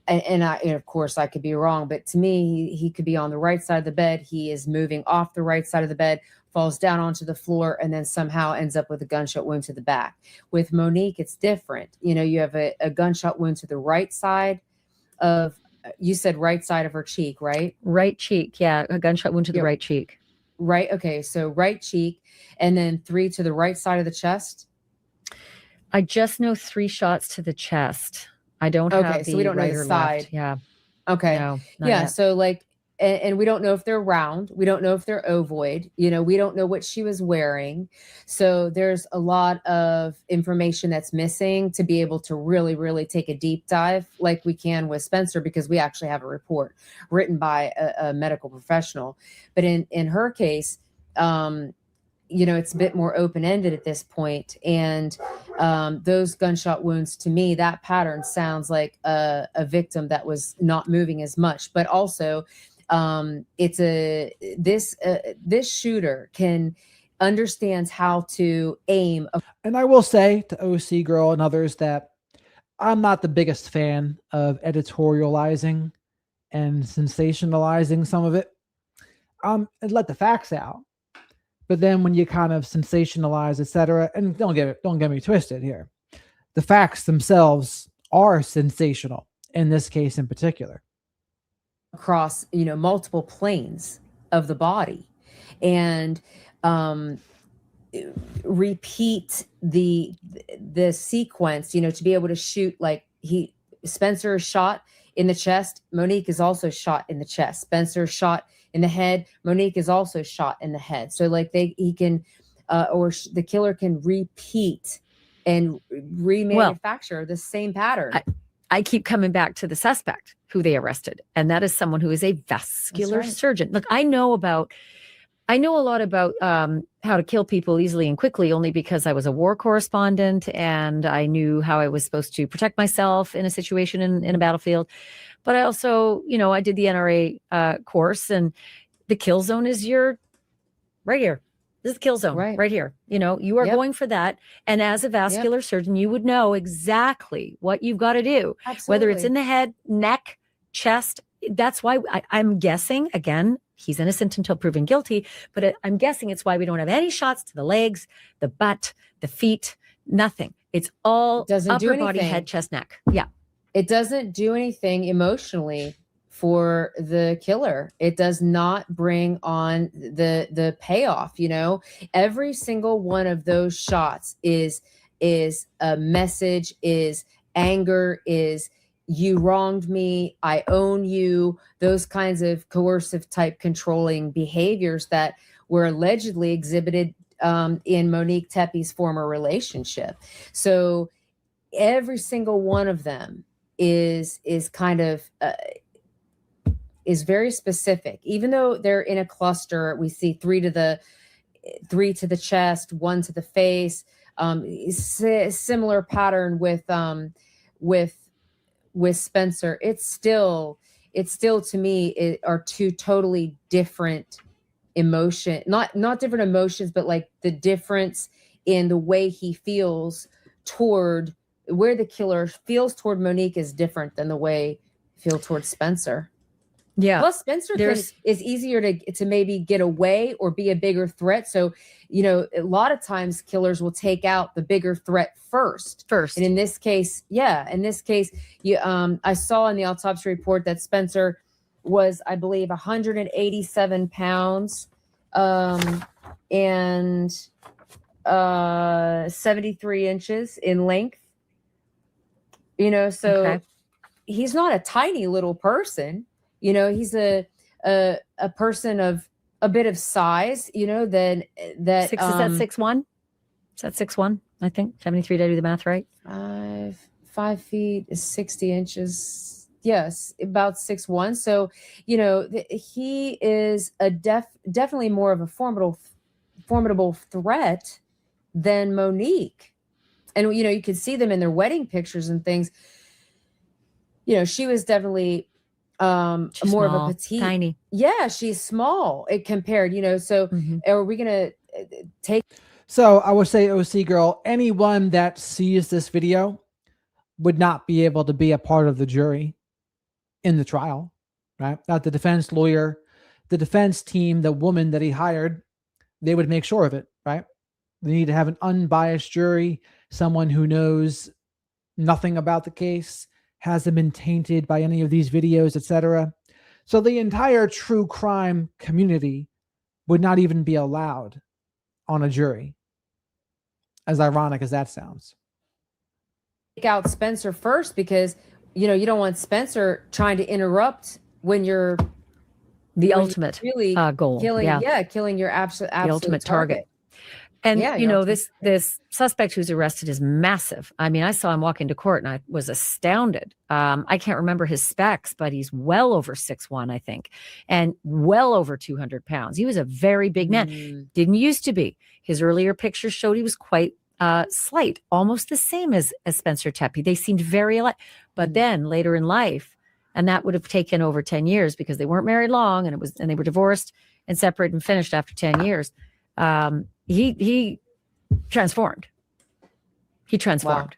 and of course I could be wrong, but to me, he could be on the right side of the bed. He is moving off the right side of the bed, falls down onto the floor, and then somehow ends up with a gunshot wound to the back. With Monique, it's different. You know, you have a gunshot wound to the right side of, you said right side of her cheek, right? Right cheek, yeah, a gunshot wound to the right cheek. Right. Okay. So right cheek, and then 3 to the right side of the chest. I just know 3 shots to the chest. I don't have the so we don't know right the or side. left. Yeah. Okay. No, yeah. yet. So like and we don't know if they're round. We don't know if they're ovoid. You know, we don't know what she was wearing. So there's a lot of information that's missing to be able to really, really take a deep dive like we can with Spencer, because we actually have a report written by a medical professional. But in her case, you know, it's a bit more open-ended at this point. And those gunshot wounds, to me, that pattern sounds like a victim that was not moving as much. But also, this shooter understands how to aim. And I will say to OC Girl and others that I'm not the biggest fan of editorializing and sensationalizing some of it. And let the facts out. But then when you kind of sensationalize, etc., and don't get me twisted here, the facts themselves are sensational in this case in particular. Across, you know, multiple planes of the body, and repeat the sequence, you know, to be able to shoot like Spencer is shot in the chest. Monique is also shot in the chest. Spencer is shot in the head. Monique is also shot in the head. So like the killer can repeat and remanufacture the same pattern. I keep coming back to the suspect who they arrested, and that is someone who is a vascular surgeon. Look, I know a lot about how to kill people easily and quickly, only because I was a war correspondent and I knew how I was supposed to protect myself in a situation in a battlefield. But I also, you know, I did the NRA course, and the kill zone is right here. This is the kill zone right here. You know, you are going for that. And as a vascular surgeon, you would know exactly what you've got to do, whether it's in the head, neck, chest. That's why I'm guessing, again, he's innocent until proven guilty, but I'm guessing it's why we don't have any shots to the legs, the butt, the feet, nothing. It's all upper body, head, chest, neck. Yeah. It doesn't do anything emotionally for the killer. It does not bring on the payoff. You know, every single one of those shots is a message, is anger, is you wronged me, I own you, those kinds of coercive type controlling behaviors that were allegedly exhibited in Monique Tepee's former relationship. So every single one of them is kind of is very specific. Even though they're in a cluster, we see three to the chest, one to the face. Similar pattern with Spencer. It's still to me are two totally different not different emotions, but like the difference in the way he feels toward where the killer feels toward Monique is different than the way he feels towards Spencer. Yeah. Plus, Spencer is easier to maybe get away or be a bigger threat. So, you know, a lot of times killers will take out the bigger threat first. And in this case, I saw in the autopsy report that Spencer was, I believe, 187 pounds and 73 inches in length. You know, so he's not a tiny little person. You know, he's a person of a bit of size, you know, that is that 6'1"? Is that 6'1"? I think 73. Did I do the math right? 5 feet is 60 inches. Yes, about 6'1". So, you know, he is definitely more of a formidable threat than Monique. And, you know, you could see them in their wedding pictures and things. You know, she was definitely more small, of a petite, tiny. Yeah, she's small. It compared, you know. So are we gonna take? So I would say, OC Girl, anyone that sees this video would not be able to be a part of the jury in the trial, right? Not the defense lawyer, the defense team, the woman that he hired, they would make sure of it, right? They need to have an unbiased jury, someone who knows nothing about the case, hasn't been tainted by any of these videos, etc. So the entire true crime community would not even be allowed on a jury, as ironic as that sounds. Take out Spencer first, because, you know, you don't want Spencer trying to interrupt when you're The when ultimate you're really goal. killing, Yeah. killing your absolute The ultimate target. And Yeah, you your know, ultimate this suspect who's arrested is massive. I mean, I saw him walk into court and I was astounded. I can't remember his specs, but he's well over 6'1", I think, and well over 200 pounds. He was a very big man. Didn't used to be. His earlier pictures showed he was quite slight, almost the same as Spencer Tepee. They seemed very alike. But then later in life, and that would have taken over 10 years because they weren't married long, and they were divorced and separated and finished after 10 years. He transformed. He transformed.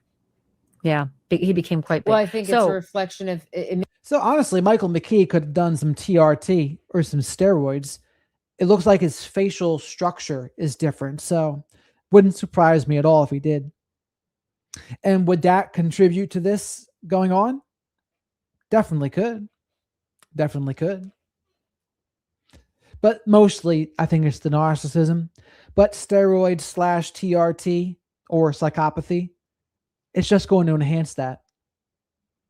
Yeah, he became quite big. Well, I think it's a reflection of So honestly, Michael McKee could have done some TRT or some steroids. It looks like his facial structure is different, so wouldn't surprise me at all if he did. And would that contribute to this going on? Definitely could. Definitely could. But mostly, I think it's the narcissism. But steroids / TRT or psychopathy, it's just going to enhance that.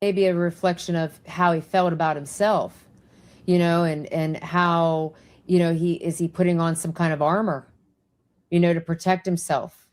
maybe a reflection of how he felt about himself, and how, he putting on some kind of armor, to protect himself,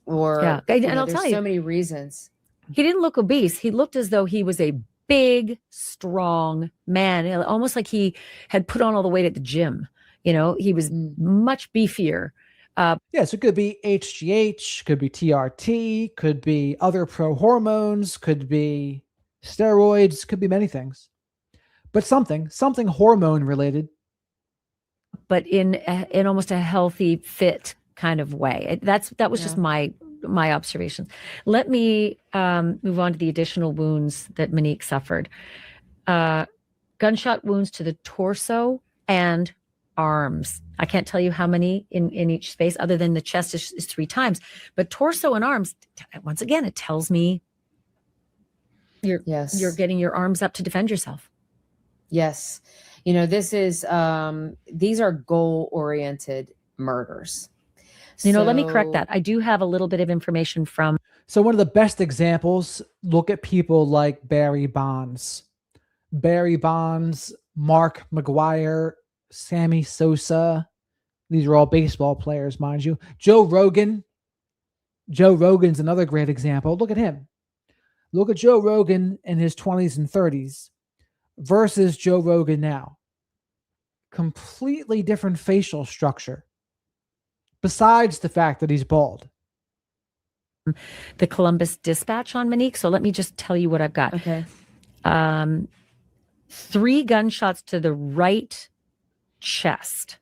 or Yeah, and I'll there's tell you, so many reasons. He didn't look obese. He looked as though he was a big, strong man, almost like he had put on all the weight at the gym. He was much beefier. Yeah, so it could be HGH, could be TRT, could be other pro hormones, could be steroids, could be many things. But something hormone related. But in almost a healthy, fit kind of way. That was just my observations. Let me move on to the additional wounds that Monique suffered. Gunshot wounds to the torso and arms. I can't tell you how many in each space, other than the chest is 3 times. But torso and arms, once again, it tells me you're getting your arms up to defend yourself. Yes. This is, these are goal-oriented murders. Let me correct that. I do have a little bit of information from. So one of the best examples, look at people like Barry Bonds. Barry Bonds, Mark McGuire, Sammy Sosa. These are all baseball players, mind you. Joe Rogan. Joe Rogan's another great example. Look at him. Look at Joe Rogan in his 20s and 30s versus Joe Rogan now. Completely different facial structure. Besides the fact that he's bald. The Columbus Dispatch on Monique. So let me just tell you what I've got. Okay. 3 gunshots to the right chest,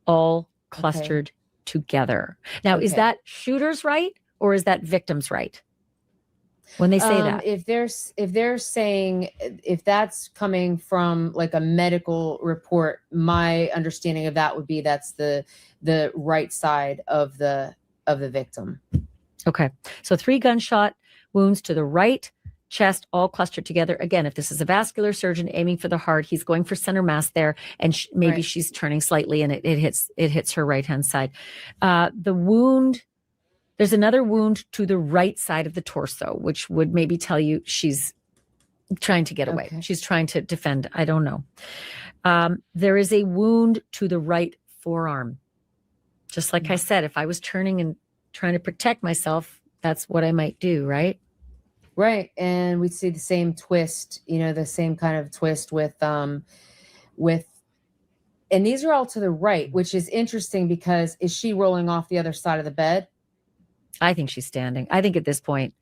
all clustered together. Now, is that shooter's right or is that victim's right? When they say that, if they're saying, if that's coming from like a medical report, my understanding of that would be that's the right side of the victim. Okay. So 3 gunshot wounds to the right chest, all clustered together. Again, if this is a vascular surgeon aiming for the heart, he's going for center mass there, and maybe she's turning slightly, and it hits her right hand side. The wound. There's another wound to the right side of the torso, which would maybe tell you she's trying to get away. Okay. She's trying to defend. I don't know. There is a wound to the right forearm. Just like I said, if I was turning and trying to protect myself, that's what I might do, right? Right. And we see the same twist, the same kind of twist with, and these are all to the right, which is interesting because is she rolling off the other side of the bed? I think she's standing. I think at this point,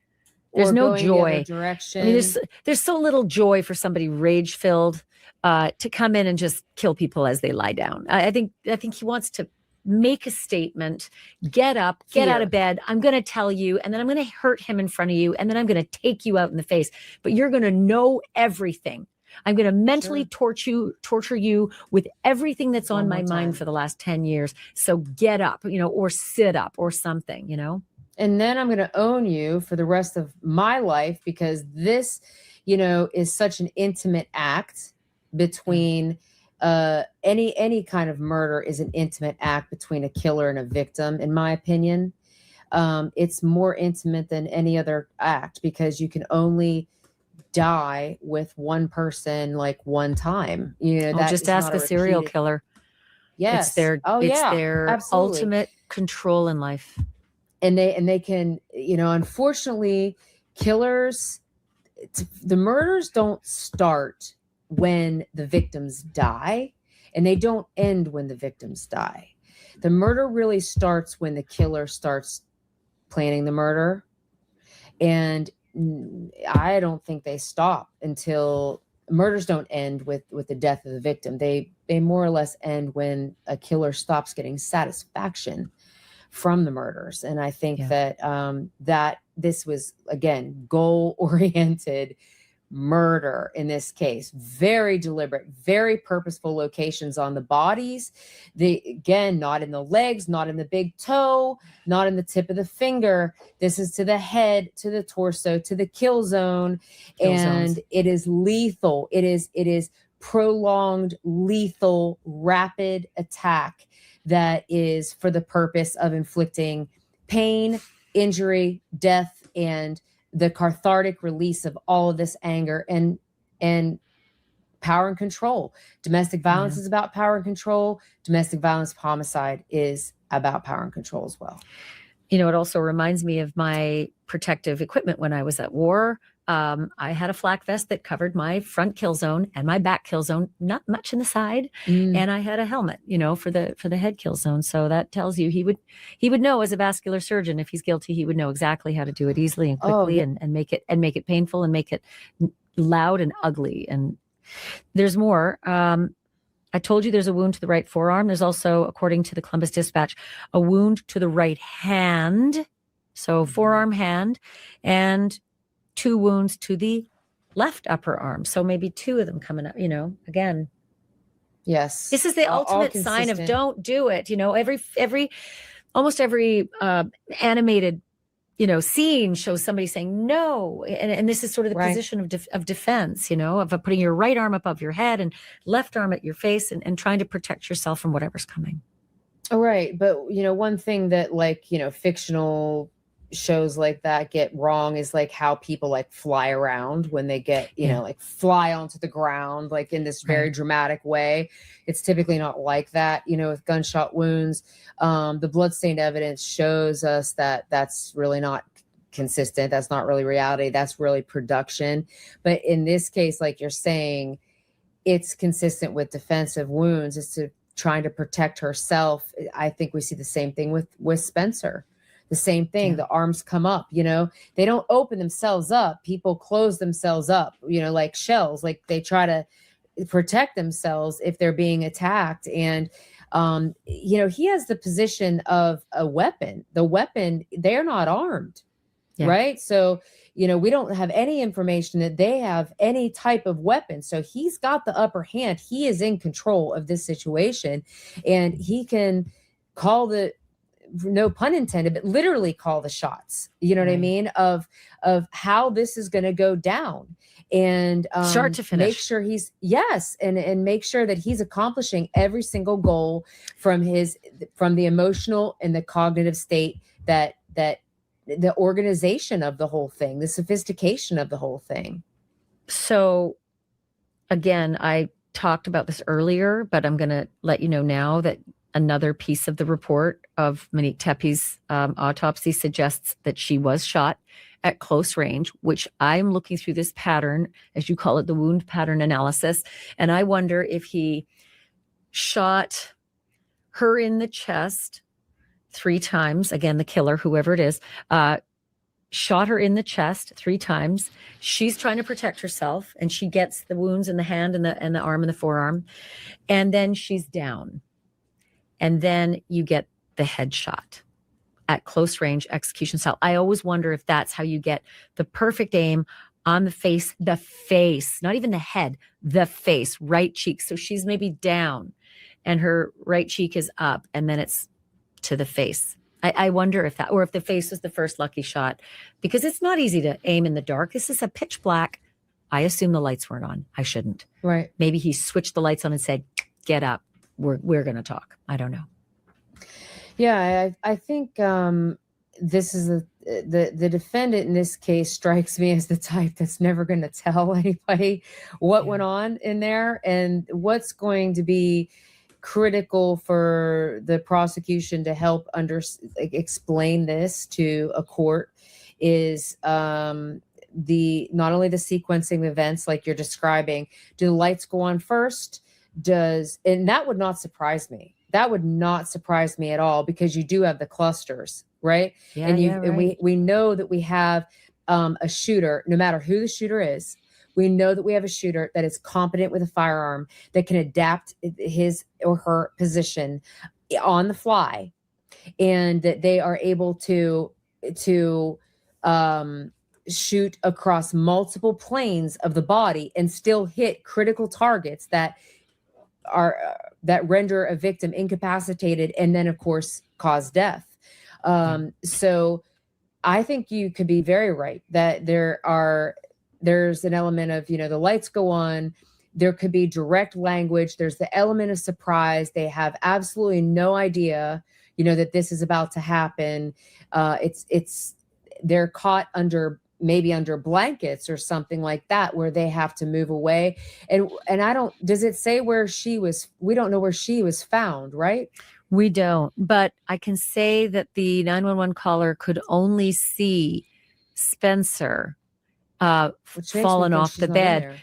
there's Or no going the other joy. direction. I mean, there's so little joy for somebody rage filled to come in and just kill people as they lie down. I think he wants to make a statement, get up, get out of bed. I'm going to tell you, and then I'm going to hurt him in front of you, and then I'm going to take you out in the face. But you're going to know everything. I'm going to mentally torture you with everything that's on my mind for the last 10 years. So get up, or sit up or something, And then I'm going to own you for the rest of my life because this, is such an intimate act between any kind of murder is an intimate act between a killer and a victim, in my opinion. It's more intimate than any other act because you can only die with one person like one time. You know, that just is ask not a serial repeated- killer. Yes. It's their Absolutely. ultimate control in life. And they can, you know, unfortunately, killers, the murders don't start when the victims die, and they don't end when the victims die. The murder really starts when the killer starts planning the murder. And I don't think they stop until murders don't end with the death of the victim. They more or less end when a killer stops getting satisfaction from the murders. And I think that that this was, again, goal-oriented murder in this case. Very deliberate, very purposeful locations on the bodies. Again, not in the legs, not in the big toe, not in the tip of the finger. This is to the head, to the torso, to the kill zone. And it is lethal. It is prolonged, lethal, rapid attack that is for the purpose of inflicting pain, injury, death, and the cathartic release of all of this anger and power and control. Domestic violence is about power and control. Domestic violence homicide is about power and control as well. You know, it also reminds me of my protective equipment when I was at war. I had a flak vest that covered my front kill zone and my back kill zone, not much in the side. And I had a helmet, you know, for the head kill zone. So that tells you he would know, as a vascular surgeon, if he's guilty, he would know exactly how to do it easily and quickly and make it painful and make it loud and ugly. And there's more. I told you there's a wound to the right forearm. There's also, according to the Columbus Dispatch, a wound to the right hand. So forearm, hand, and 2 wounds to the left upper arm. So maybe 2 of them coming up, you know, again. Yes. This is the ultimate sign of don't do it. You know, almost every animated, you know, scene shows somebody saying no. And this is sort of the position of defense, you know, of putting your right arm above your head and left arm at your face and trying to protect yourself from whatever's coming. All right. But, you know, one thing that, like, you know, fictional shows like that get wrong is like how people like fly around when they get, you know, like fly onto the ground, like in this very dramatic way. It's typically not like that, you know, with gunshot wounds. The bloodstained evidence shows us that that's really not consistent. That's not really reality. That's really production. But in this case, like you're saying, it's consistent with defensive wounds. It's to trying to protect herself. I think we see the same thing with Spencer. The same thing. The arms come up, you know, they don't open themselves up. People close themselves up, you know, like shells, like they try to protect themselves if they're being attacked. And, you know, he has the position of a weapon. The weapon, they're not armed, right? So, you know, we don't have any information that they have any type of weapon. So he's got the upper hand. He is in control of this situation, and he can call the, no pun intended, but literally call the shots, you know what I mean? Of how this is going to go down, and start to finish. Make sure he's and make sure that he's accomplishing every single goal from the emotional and the cognitive state, that the organization of the whole thing, the sophistication of the whole thing. So again, I talked about this earlier, but I'm going to let you know now that another piece of the report of Monique Tepee's autopsy suggests that she was shot at close range, which I'm looking through this pattern, as you call it, the wound pattern analysis. And I wonder if he shot her in the chest 3 times. Again, the killer, whoever it is, shot her in the chest 3 times. She's trying to protect herself, and she gets the wounds in the hand and the arm and the forearm. And then she's down. And then you get the headshot at close range execution style. I always wonder if that's how you get the perfect aim on the face, not even the head, the face, right cheek. So she's maybe down and her right cheek is up, and then it's to the face. I wonder if that, or if the face was the first lucky shot, because it's not easy to aim in the dark. This is a pitch black. I assume the lights weren't on. I shouldn't. Right. Maybe he switched the lights on and said, get up. We're going to talk. I don't know. Yeah, I think this is the defendant in this case strikes me as the type that's never going to tell anybody what went on in there. And what's going to be critical for the prosecution to help explain this to a court is not only the sequencing of events like you're describing. Do the lights go on first? And that would not surprise me. That would not surprise me at all, because you do have the clusters, right? Yeah, And we know that we have a shooter, no matter who the shooter is. We know that we have a shooter that is competent with a firearm, that can adapt his or her position on the fly, and that they are able to shoot across multiple planes of the body and still hit critical targets that render a victim incapacitated, and then of course cause death. So I think you could be very right that there's an element of, the lights go on, there could be direct language, there's the element of surprise. They have absolutely no idea, that this is about to happen. They're caught under blankets or something like that, where they have to move away. And does it say where we don't know where she was found, right? We don't, but I can say that the 911 caller could only see Spencer fallen off the bed.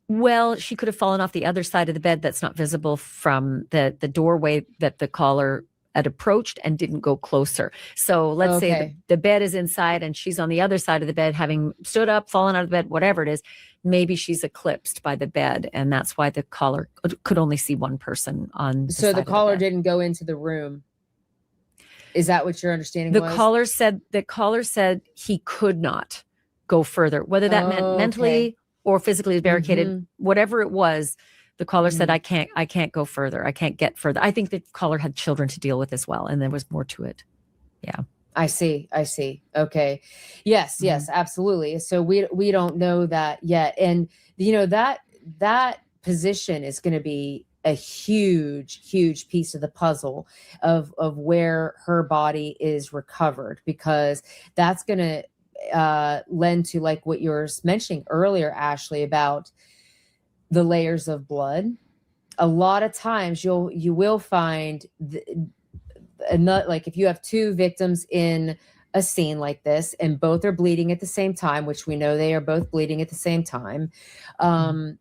Well, she could have fallen off the other side of the bed that's not visible from the doorway that the caller had approached and didn't go closer. So let's say the bed is inside and she's on the other side of the bed, having stood up, fallen out of the bed, whatever it is. Maybe she's eclipsed by the bed, and that's why the caller could only see one person on. So the caller didn't go into the room. Is that what your understanding was? The caller said he could not go further, whether that meant mentally or physically barricaded, whatever it was. The caller said, I can't go further. I can't get further. I think the caller had children to deal with as well, and there was more to it. Yeah. I see. Okay. Yes, absolutely. So we don't know that yet. And that position is going to be a huge piece of the puzzle of where her body is recovered, because that's going to lend to like what you were mentioning earlier, Ashley, about the layers of blood. A lot of times you will find like if you have two victims in a scene like this and both are bleeding at the same time, which we know they are both bleeding at the same time, and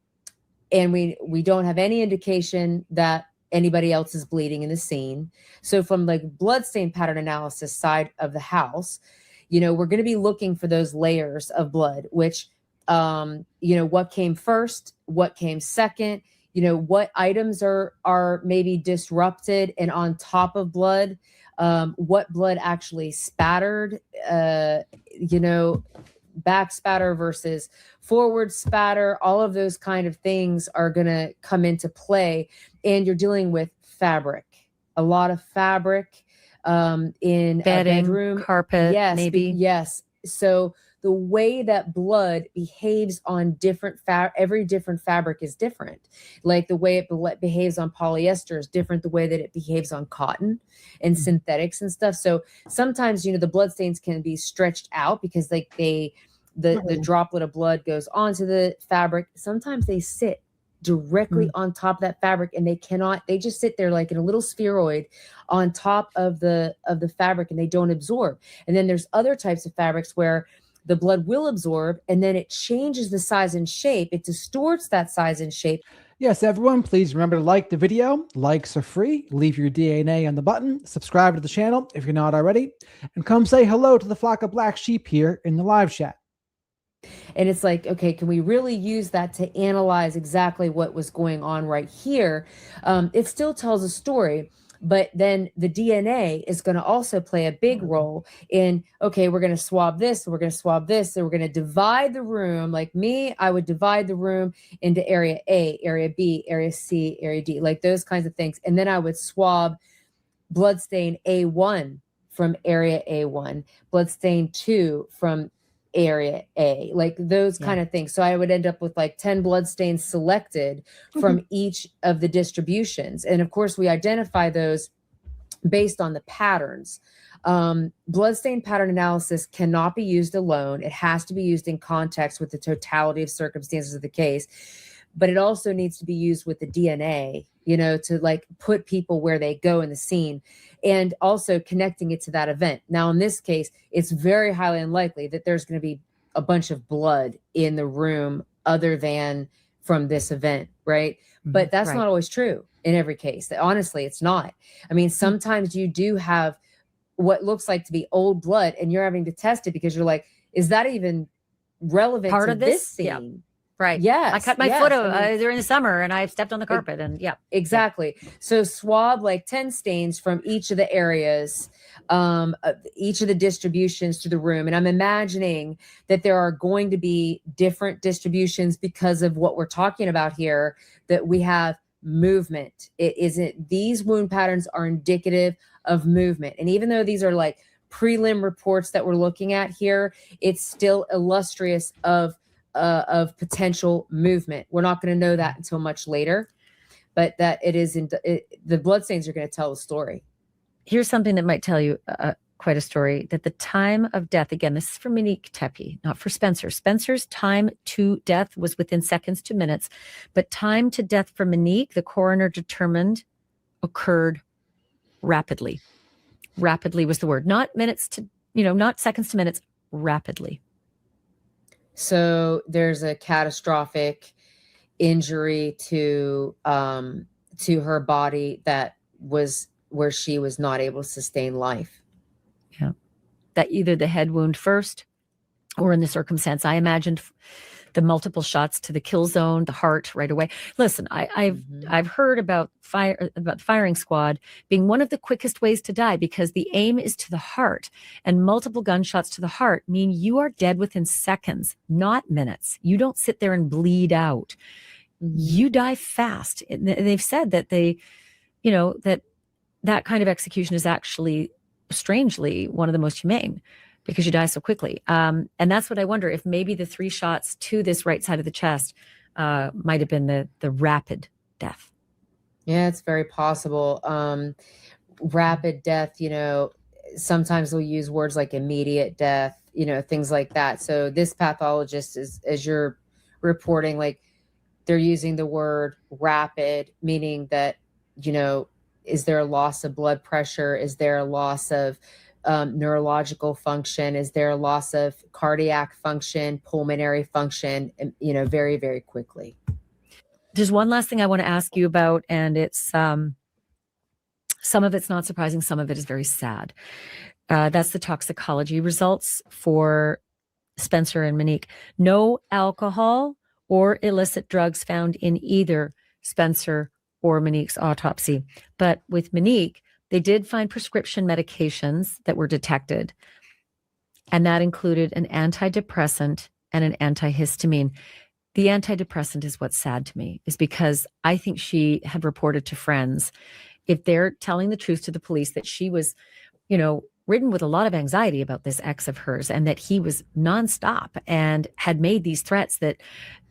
we don't have any indication that anybody else is bleeding in the scene. So from like bloodstain pattern analysis side of the house, we're going to be looking for those layers of blood, which what came first, what came second, what items are maybe disrupted and on top of blood, what blood actually spattered, back spatter versus forward spatter. All of those kind of things are going to come into play. And you're dealing with fabric, a lot of fabric in bedding, a bedroom, carpet, yes, maybe. Yes. So the way that blood behaves on every different fabric is different. Like the way it behaves on polyester is different, the way that it behaves on cotton and synthetics and stuff. So sometimes, the blood stains can be stretched out because like the droplet of blood goes onto the fabric. Sometimes they sit directly on top of that fabric, and they just sit there like in a little spheroid on top of the fabric, and they don't absorb. And then there's other types of fabrics where the blood will absorb, and then it changes the size and shape. It distorts that size and shape. Yes, everyone, please remember to like the video. Likes are free. Leave your DNA on the button. Subscribe to the channel if you're not already. And come say hello to the flock of black sheep here in the live chat. And it's like, okay, can we really use that to analyze exactly what was going on right here? It still tells a story. But then the DNA is going to also play a big role in, okay, we're going to swab this, we're going to swab this, so we're going to divide the room. Like me, I would divide the room into area A, area B, area C, area D, like those kinds of things. And then I would swab bloodstain A1 from area A1, bloodstain 2 from area A, like those kind of things. So I would end up with like 10 bloodstains selected from each of the distributions. And of course, we identify those based on the patterns Bloodstain pattern analysis cannot be used alone. It has to be used in context with the totality of circumstances of the case, but it also needs to be used with the DNA, to like put people where they go in the scene, and also connecting it to that event. Now, in this case, it's very highly unlikely that there's going to be a bunch of blood in the room other than from this event, right? But that's not always true in every case. Honestly, it's not. I mean, sometimes you do have what looks like to be old blood, and you're having to test it because you're like, is that even relevant Part to of this scene? Yeah. Right. Yes. I cut my foot during the summer and I stepped on the carpet and Exactly. So swab like 10 stains from each of the areas, each of the distributions to the room. And I'm imagining that there are going to be different distributions because of what we're talking about here, that we have movement. It isn't, these wound patterns are indicative of movement. And even though these are like prelim reports that we're looking at here, it's still illustrious of potential movement. We're not going to know that until much later, but that it is the bloodstains are going to tell the story. Here's something that might tell you quite a story, that the time of death, again, this is for Monique Tepee, not for Spencer. Spencer's time to death was within seconds to minutes, but time to death for Monique, the coroner determined, occurred rapidly. Rapidly was the word, not minutes to, not seconds to minutes, rapidly. So there's a catastrophic injury to her body that was where she was not able to sustain life. Yeah. That either the head wound first, or in the circumstance, I imagined the multiple shots to the kill zone, the heart right away. Listen, I've heard about the firing squad being one of the quickest ways to die because the aim is to the heart, and multiple gunshots to the heart mean you are dead within seconds, not minutes. You don't sit there and bleed out. You die fast. And they've said that that kind of execution is actually, strangely, one of the most humane, because you die so quickly. And that's what I wonder, if maybe the 3 shots to this right side of the chest might have been the rapid death. Yeah, it's very possible. Rapid death, sometimes they'll use words like immediate death, things like that. So this pathologist is, as you're reporting, like they're using the word rapid, meaning that, is there a loss of blood pressure? Is there a loss of neurological function? Is there a loss of cardiac function, pulmonary function, very, very quickly? There's one last thing I want to ask you about, and it's some of it's not surprising, some of it is very sad. That's the toxicology results for Spencer and Monique. No alcohol or illicit drugs found in either Spencer or Monique's autopsy. But with Monique, they did find prescription medications that were detected, and that included an antidepressant and an antihistamine. The antidepressant is what's sad to me, is because I think she had reported to friends, if they're telling the truth to the police, that she was, ridden with a lot of anxiety about this ex of hers, and that he was nonstop and had made these threats that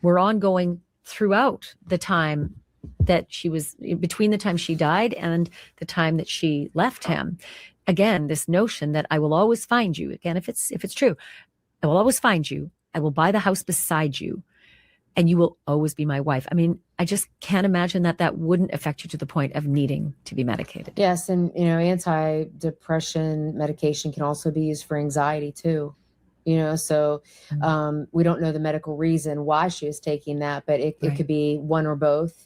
were ongoing throughout the time that she was, between the time she died and the time that she left him. Again, this notion that I will always find you, again, if it's true, I will always find you, I will buy the house beside you, and you will always be my wife. I mean, I just can't imagine that wouldn't affect you to the point of needing to be medicated. Yes. And, antidepressant medication can also be used for anxiety too. So we don't know the medical reason why she was taking that, but it could be one or both.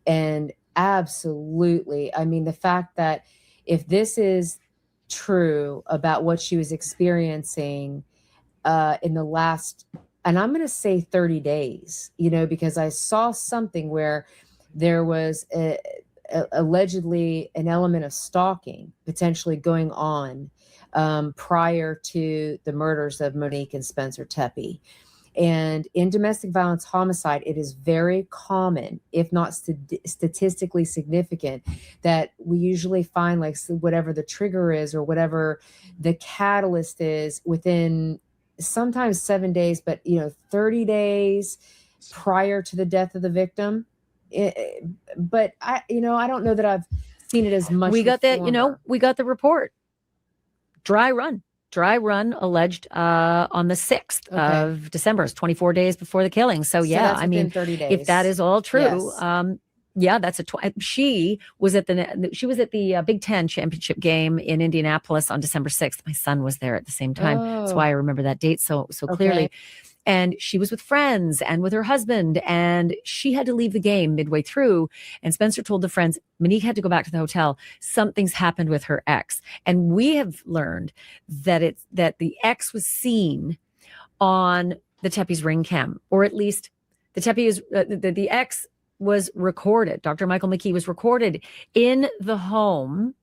And absolutely, I mean, the fact that if this is true about what she was experiencing in the last, and I'm going to say 30 days, because I saw something where there was allegedly an element of stalking potentially going on prior to the murders of Monique and Spencer Tepee. And in domestic violence homicide, it is very common, if not statistically significant, that we usually find like whatever the trigger is or whatever the catalyst is within sometimes 7 days, but 30 days prior to the death of the victim. But I don't know that I've seen it as much. We got that, we got the report. dry run alleged on the 6th of December. It's 24 days before the killing. So yeah, that's I mean, within 30 days. if that is all true, Yes. yeah, that's she was at the Big Ten championship game in Indianapolis on December 6th. My son was there at the same time. That's why I remember that date so clearly. And she was with friends and with her husband, and she had to leave the game midway through. And Spencer told the friends, Monique had to go back to the hotel. Something's happened with her ex. And we have learned that the ex was seen on the Tepee's ring cam, or at least the Tepee is the ex was recorded. Dr. Michael McKee was recorded in the home,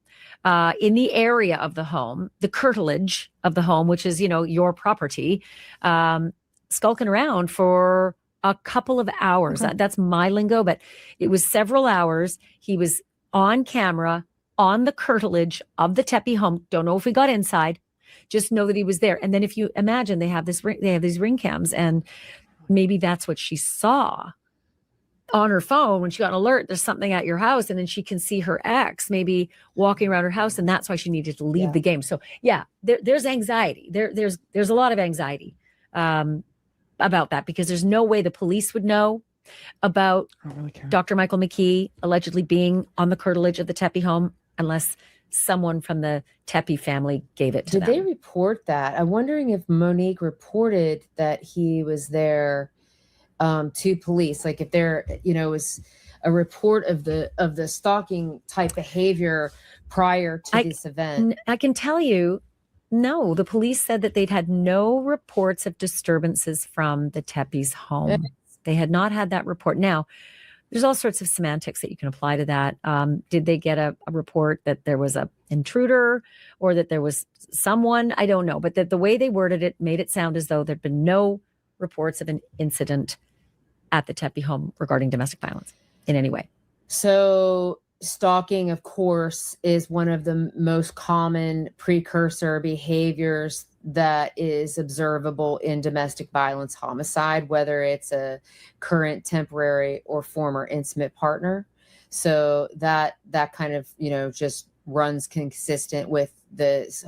in the area of the home, the curtilage of the home, which is, your property, skulking around for a couple of hours. That's my lingo, but it was several hours. He was on camera on the curtilage of the Tepee home. Don't know if he got inside. Just know that he was there. And then if you imagine they have these ring cams, and maybe that's what she saw on her phone when she got an alert, there's something at your house, and then she can see her ex maybe walking around her house, and that's why she needed to leave the game. So yeah, there's anxiety. There's a lot of anxiety about that, because there's no way the police would know about Dr. Michael McKee allegedly being on the curtilage of the Tepee home unless someone from the Tepee family gave it to them. Did they report that? I'm wondering if Monique reported that he was there to police, like if there, was a report of the stalking type behavior prior to this event. I can tell you, no, the police said that they'd had no reports of disturbances from the Tepee's home. They had not had that report. Now, there's all sorts of semantics that you can apply to that. Did they get a report that there was an intruder or that there was someone? I don't know. But the way they worded it made it sound as though there'd been no reports of an incident at the Tepee home regarding domestic violence in any way. So stalking, of course, is one of the most common precursor behaviors that is observable in domestic violence homicide, whether it's a current, temporary, or former intimate partner. So that kind of, just runs consistent with this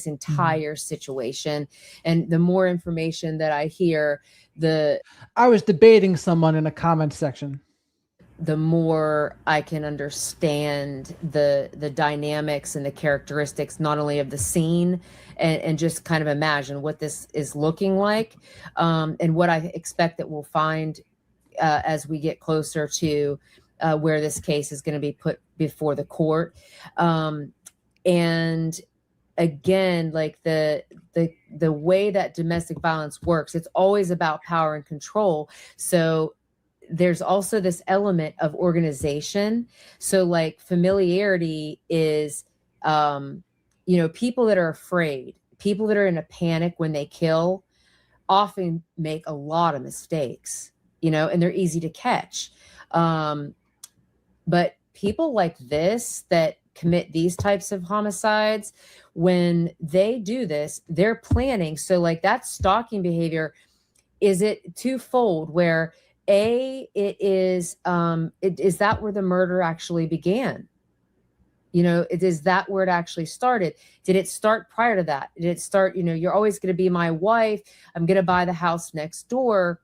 entire situation. And the more information that I hear, I was debating someone in a comment section. The more I can understand the dynamics and the characteristics, not only of the scene, and just kind of imagine what this is looking like, and what I expect that we'll find as we get closer to where this case is going to be put before the court. And again, like the way that domestic violence works, it's always about power and control. So there's also this element of organization. So like familiarity is, people that are afraid, people that are in a panic when they kill often make a lot of mistakes, and they're easy to catch. But people like this that commit these types of homicides, when they do this, they're planning. So like that stalking behavior, is it twofold where it is that where the murder actually began? Is that where it actually started? Did it start prior to that? Did it start, you're always going to be my wife, I'm going to buy the house next door?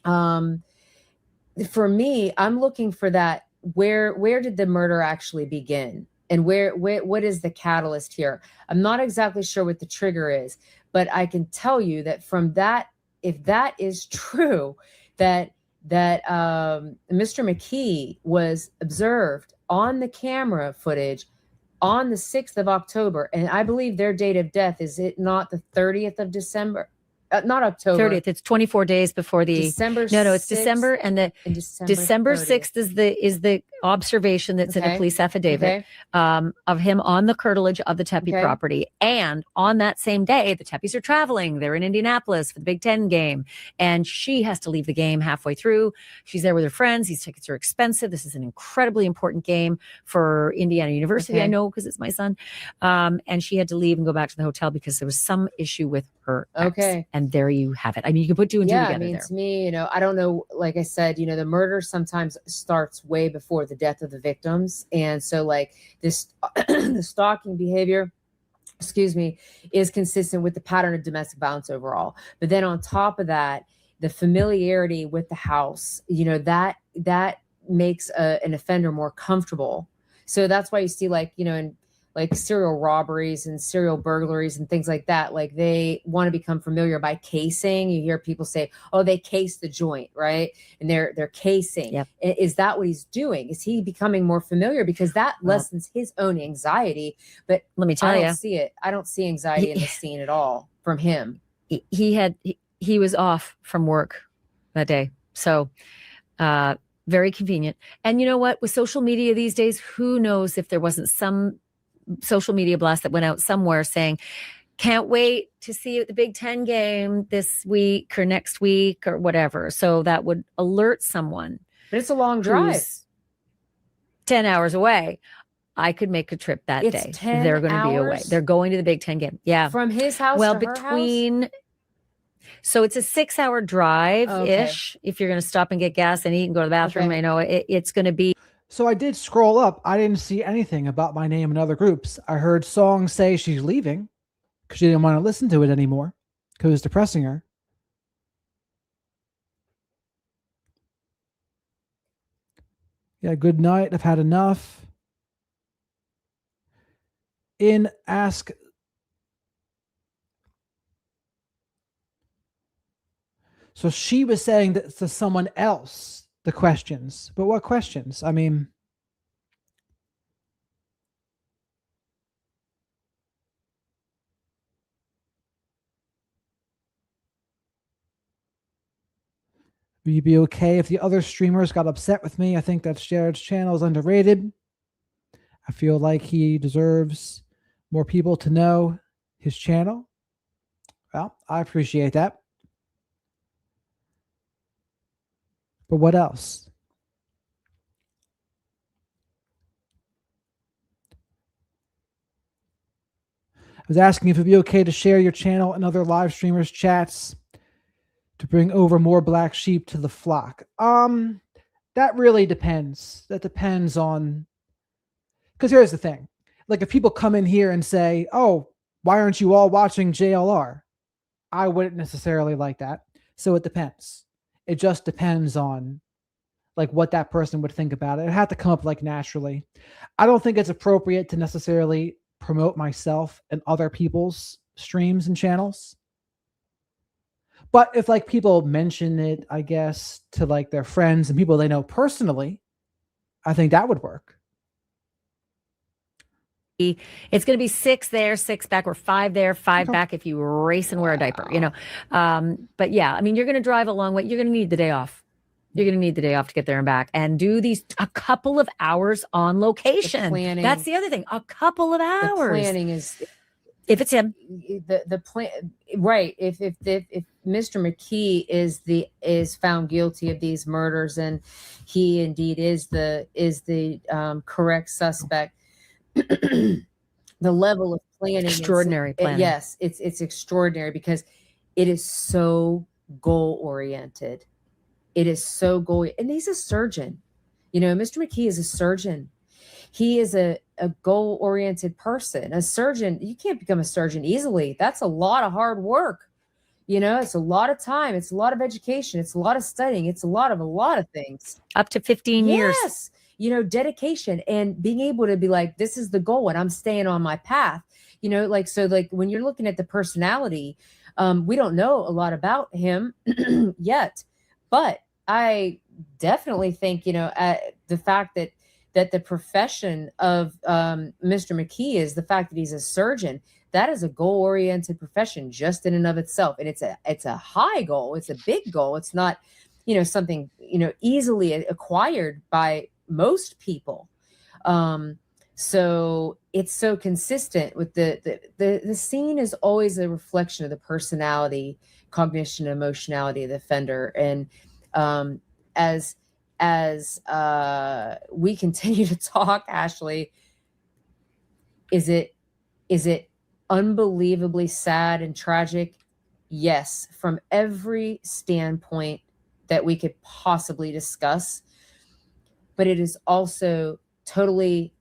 For me, I'm looking for that. Where did the murder actually begin? And what is the catalyst here? I'm not exactly sure what the trigger is, but I can tell you that from that, if that is true, that Mr. McKee was observed on the camera footage on the 6th of October. And I believe their date of death, is it not the 30th of December? Not October. 30th. It's 24 days before the December. No, it's 6th, December, and the December 6th is the observation that's in a police affidavit of him on the curtilage of the Tepee property. And on that same day, the Tepees are traveling. They're in Indianapolis for the Big Ten game, and she has to leave the game halfway through. She's there with her friends. These tickets are expensive. This is an incredibly important game for Indiana University. I know, because it's my son. And she had to leave and go back to the hotel because there was some issue with her ex. And there you have it. I mean, you can put two and two together. I mean, there. To me, I don't know. Like I said, the murder sometimes starts way before the death of the victims, and so like this, the stalking behavior, is consistent with the pattern of domestic violence overall. But then on top of that, the familiarity with the house, that makes an offender more comfortable. So that's why you see, like, in like serial robberies and serial burglaries and things like that, like they want to become familiar by casing. You hear people say, oh, they case the joint, right? And they're casing. Yep. Is that what he's doing? Is he becoming more familiar? Because that lessens his own anxiety. But let me tell I you, don't see it. I don't see anxiety in the scene at all from him. He was off from work that day. So very convenient. And you know what? With social media these days, who knows if there wasn't some social media blast that went out somewhere saying, can't wait to see you at the Big Ten game this week or next week or whatever. So that would alert someone. But it's a long drive. 10 hours away. I could make a trip that It's day. 10 They're going to be away. hours? They're going to the Big Ten game. Yeah. From his house Well, to her between house? so it's a 6-hour drive-ish. If you're going to stop and get gas and eat and go to the bathroom, Okay. I know it's going to be. So I did scroll up. I didn't see anything about my name in other groups. I heard Song say she's leaving because she didn't want to listen to it anymore because it was depressing her. Yeah, good night. I've had enough. In Ask. So she was saying that to someone else, the questions. But what questions? I mean, would you be okay if the other streamers got upset with me? I think that Jared's channel is underrated. I feel like he deserves more people to know his channel. Well, I appreciate that. But what else? I was asking if it'd be okay to share your channel and other live streamers' chats to bring over more black sheep to the flock. That really depends. That depends on, because here's the thing. Like if people come in here and say, oh, why aren't you all watching JLR? I wouldn't necessarily like that. So it depends. It just depends on like what that person would think about it. It had to come up like naturally. I don't think it's appropriate to necessarily promote myself and other people's streams and channels. But if like people mention it, I guess, to like their friends and people they know personally, I think that would work. It's going to be 6 there, 6 back, or 5 there, 5 back if you race and wear a diaper, But yeah, I mean, you're going to drive a long way. You're going to need the day off. You're going to need the day off to get there and back and do these a couple of hours on location. That's the other thing. A couple of hours. The planning is, if it's him, the plan, right? If Mr. McKee is found guilty of these murders and he indeed is the correct suspect, the level of planning, extraordinary planning. Yes, it's extraordinary because it is so goal oriented. It is so goal, and he's a surgeon. Mr. McKee is a surgeon. He is a goal-oriented person. A surgeon, you can't become a surgeon easily. That's a lot of hard work. It's a lot of time. It's a lot of education. It's a lot of studying. It's a lot of things. Up to 15 years. Yes. Dedication and being able to be like, this is the goal and I'm staying on my path. So when you're looking at the personality, we don't know a lot about him yet. But I definitely think, the fact that the profession of Mr. McKee is the fact that he's a surgeon, that is a goal-oriented profession just in and of itself. And it's a high goal. It's a big goal. It's not, something, easily acquired by most people. So it's so consistent with the scene is always a reflection of the personality, cognition, emotionality of the offender. And as we continue to talk, Ashley, is it unbelievably sad and tragic? Yes, from every standpoint that we could possibly discuss. But it is also totally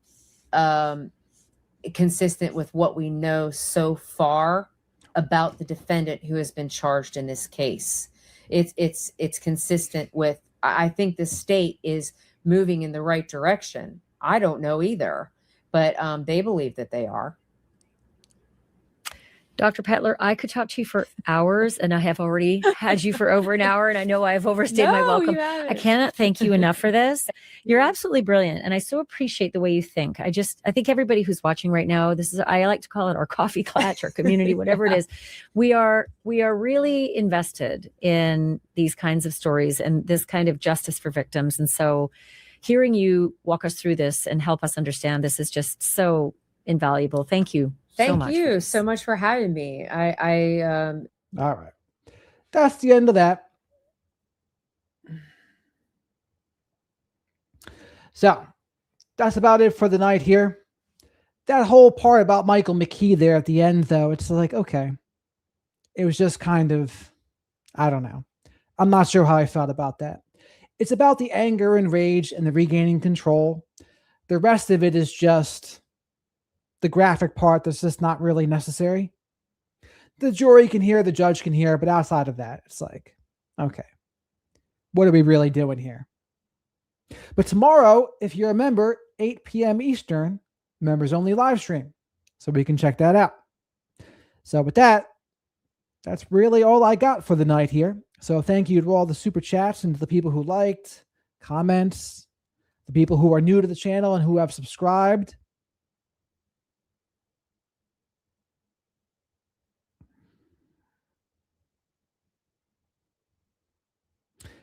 consistent with what we know so far about the defendant who has been charged in this case. It's consistent with, I think the state is moving in the right direction. I don't know either, but they believe that they are. Dr. Petler, I could talk to you for hours, and I have already had you for over an hour, and I know I've overstayed my welcome. I cannot thank you enough for this. You're absolutely brilliant, and I so appreciate the way you think. I think everybody who's watching right now, I like to call it our coffee clutch, our community, whatever it is. We are really invested in these kinds of stories and this kind of justice for victims. And so hearing you walk us through this and help us understand this is just so invaluable. Thank you. Thank you so much for having me. All right. That's the end of that. So that's about it for the night here. That whole part about Michael McKee there at the end, though, it's like, okay. It was just kind of, I don't know. I'm not sure how I felt about that. It's about the anger and rage and the regaining control. The rest of it is just the graphic part that's just not really necessary. The jury can hear, the judge can hear, but outside of that, it's like, okay, what are we really doing here? But tomorrow, if you're a member, 8 p.m. Eastern, members only live stream. So we can check that out. So with that, that's really all I got for the night here. So thank you to all the super chats and to the people who liked, comments, the people who are new to the channel and who have subscribed.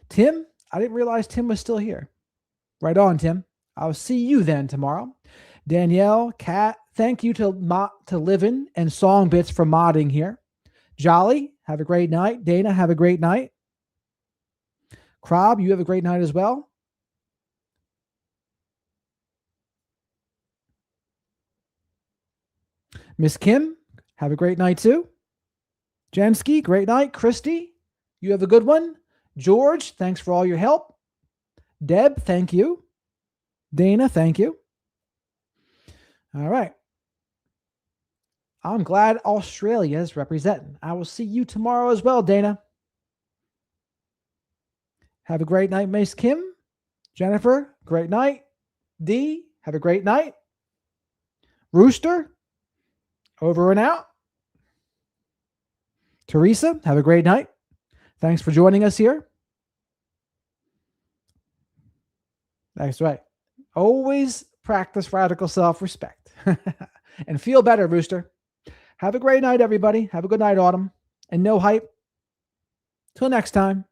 Tim, I didn't realize Tim was still here. Right on, Tim. I'll see you then tomorrow. Danielle, Kat, thank you to Livin and Song Bits for modding here. Jolly, have a great night. Dana, have a great night. Krob, you have a great night as well. Miss Kim, have a great night too. Jensky, great night. Christy, you have a good one. George, thanks for all your help. Deb, thank you. Dana, thank you. All right. I'm glad Australia is representing. I will see you tomorrow as well, Dana. Have a great night, Miss Kim. Jennifer, great night. Dee, have a great night. Rooster, over and out. Teresa, have a great night. Thanks for joining us here. That's right. Always practice radical self-respect. And feel better, Rooster. Have a great night, everybody. Have a good night, Autumn. And no hype. Till next time.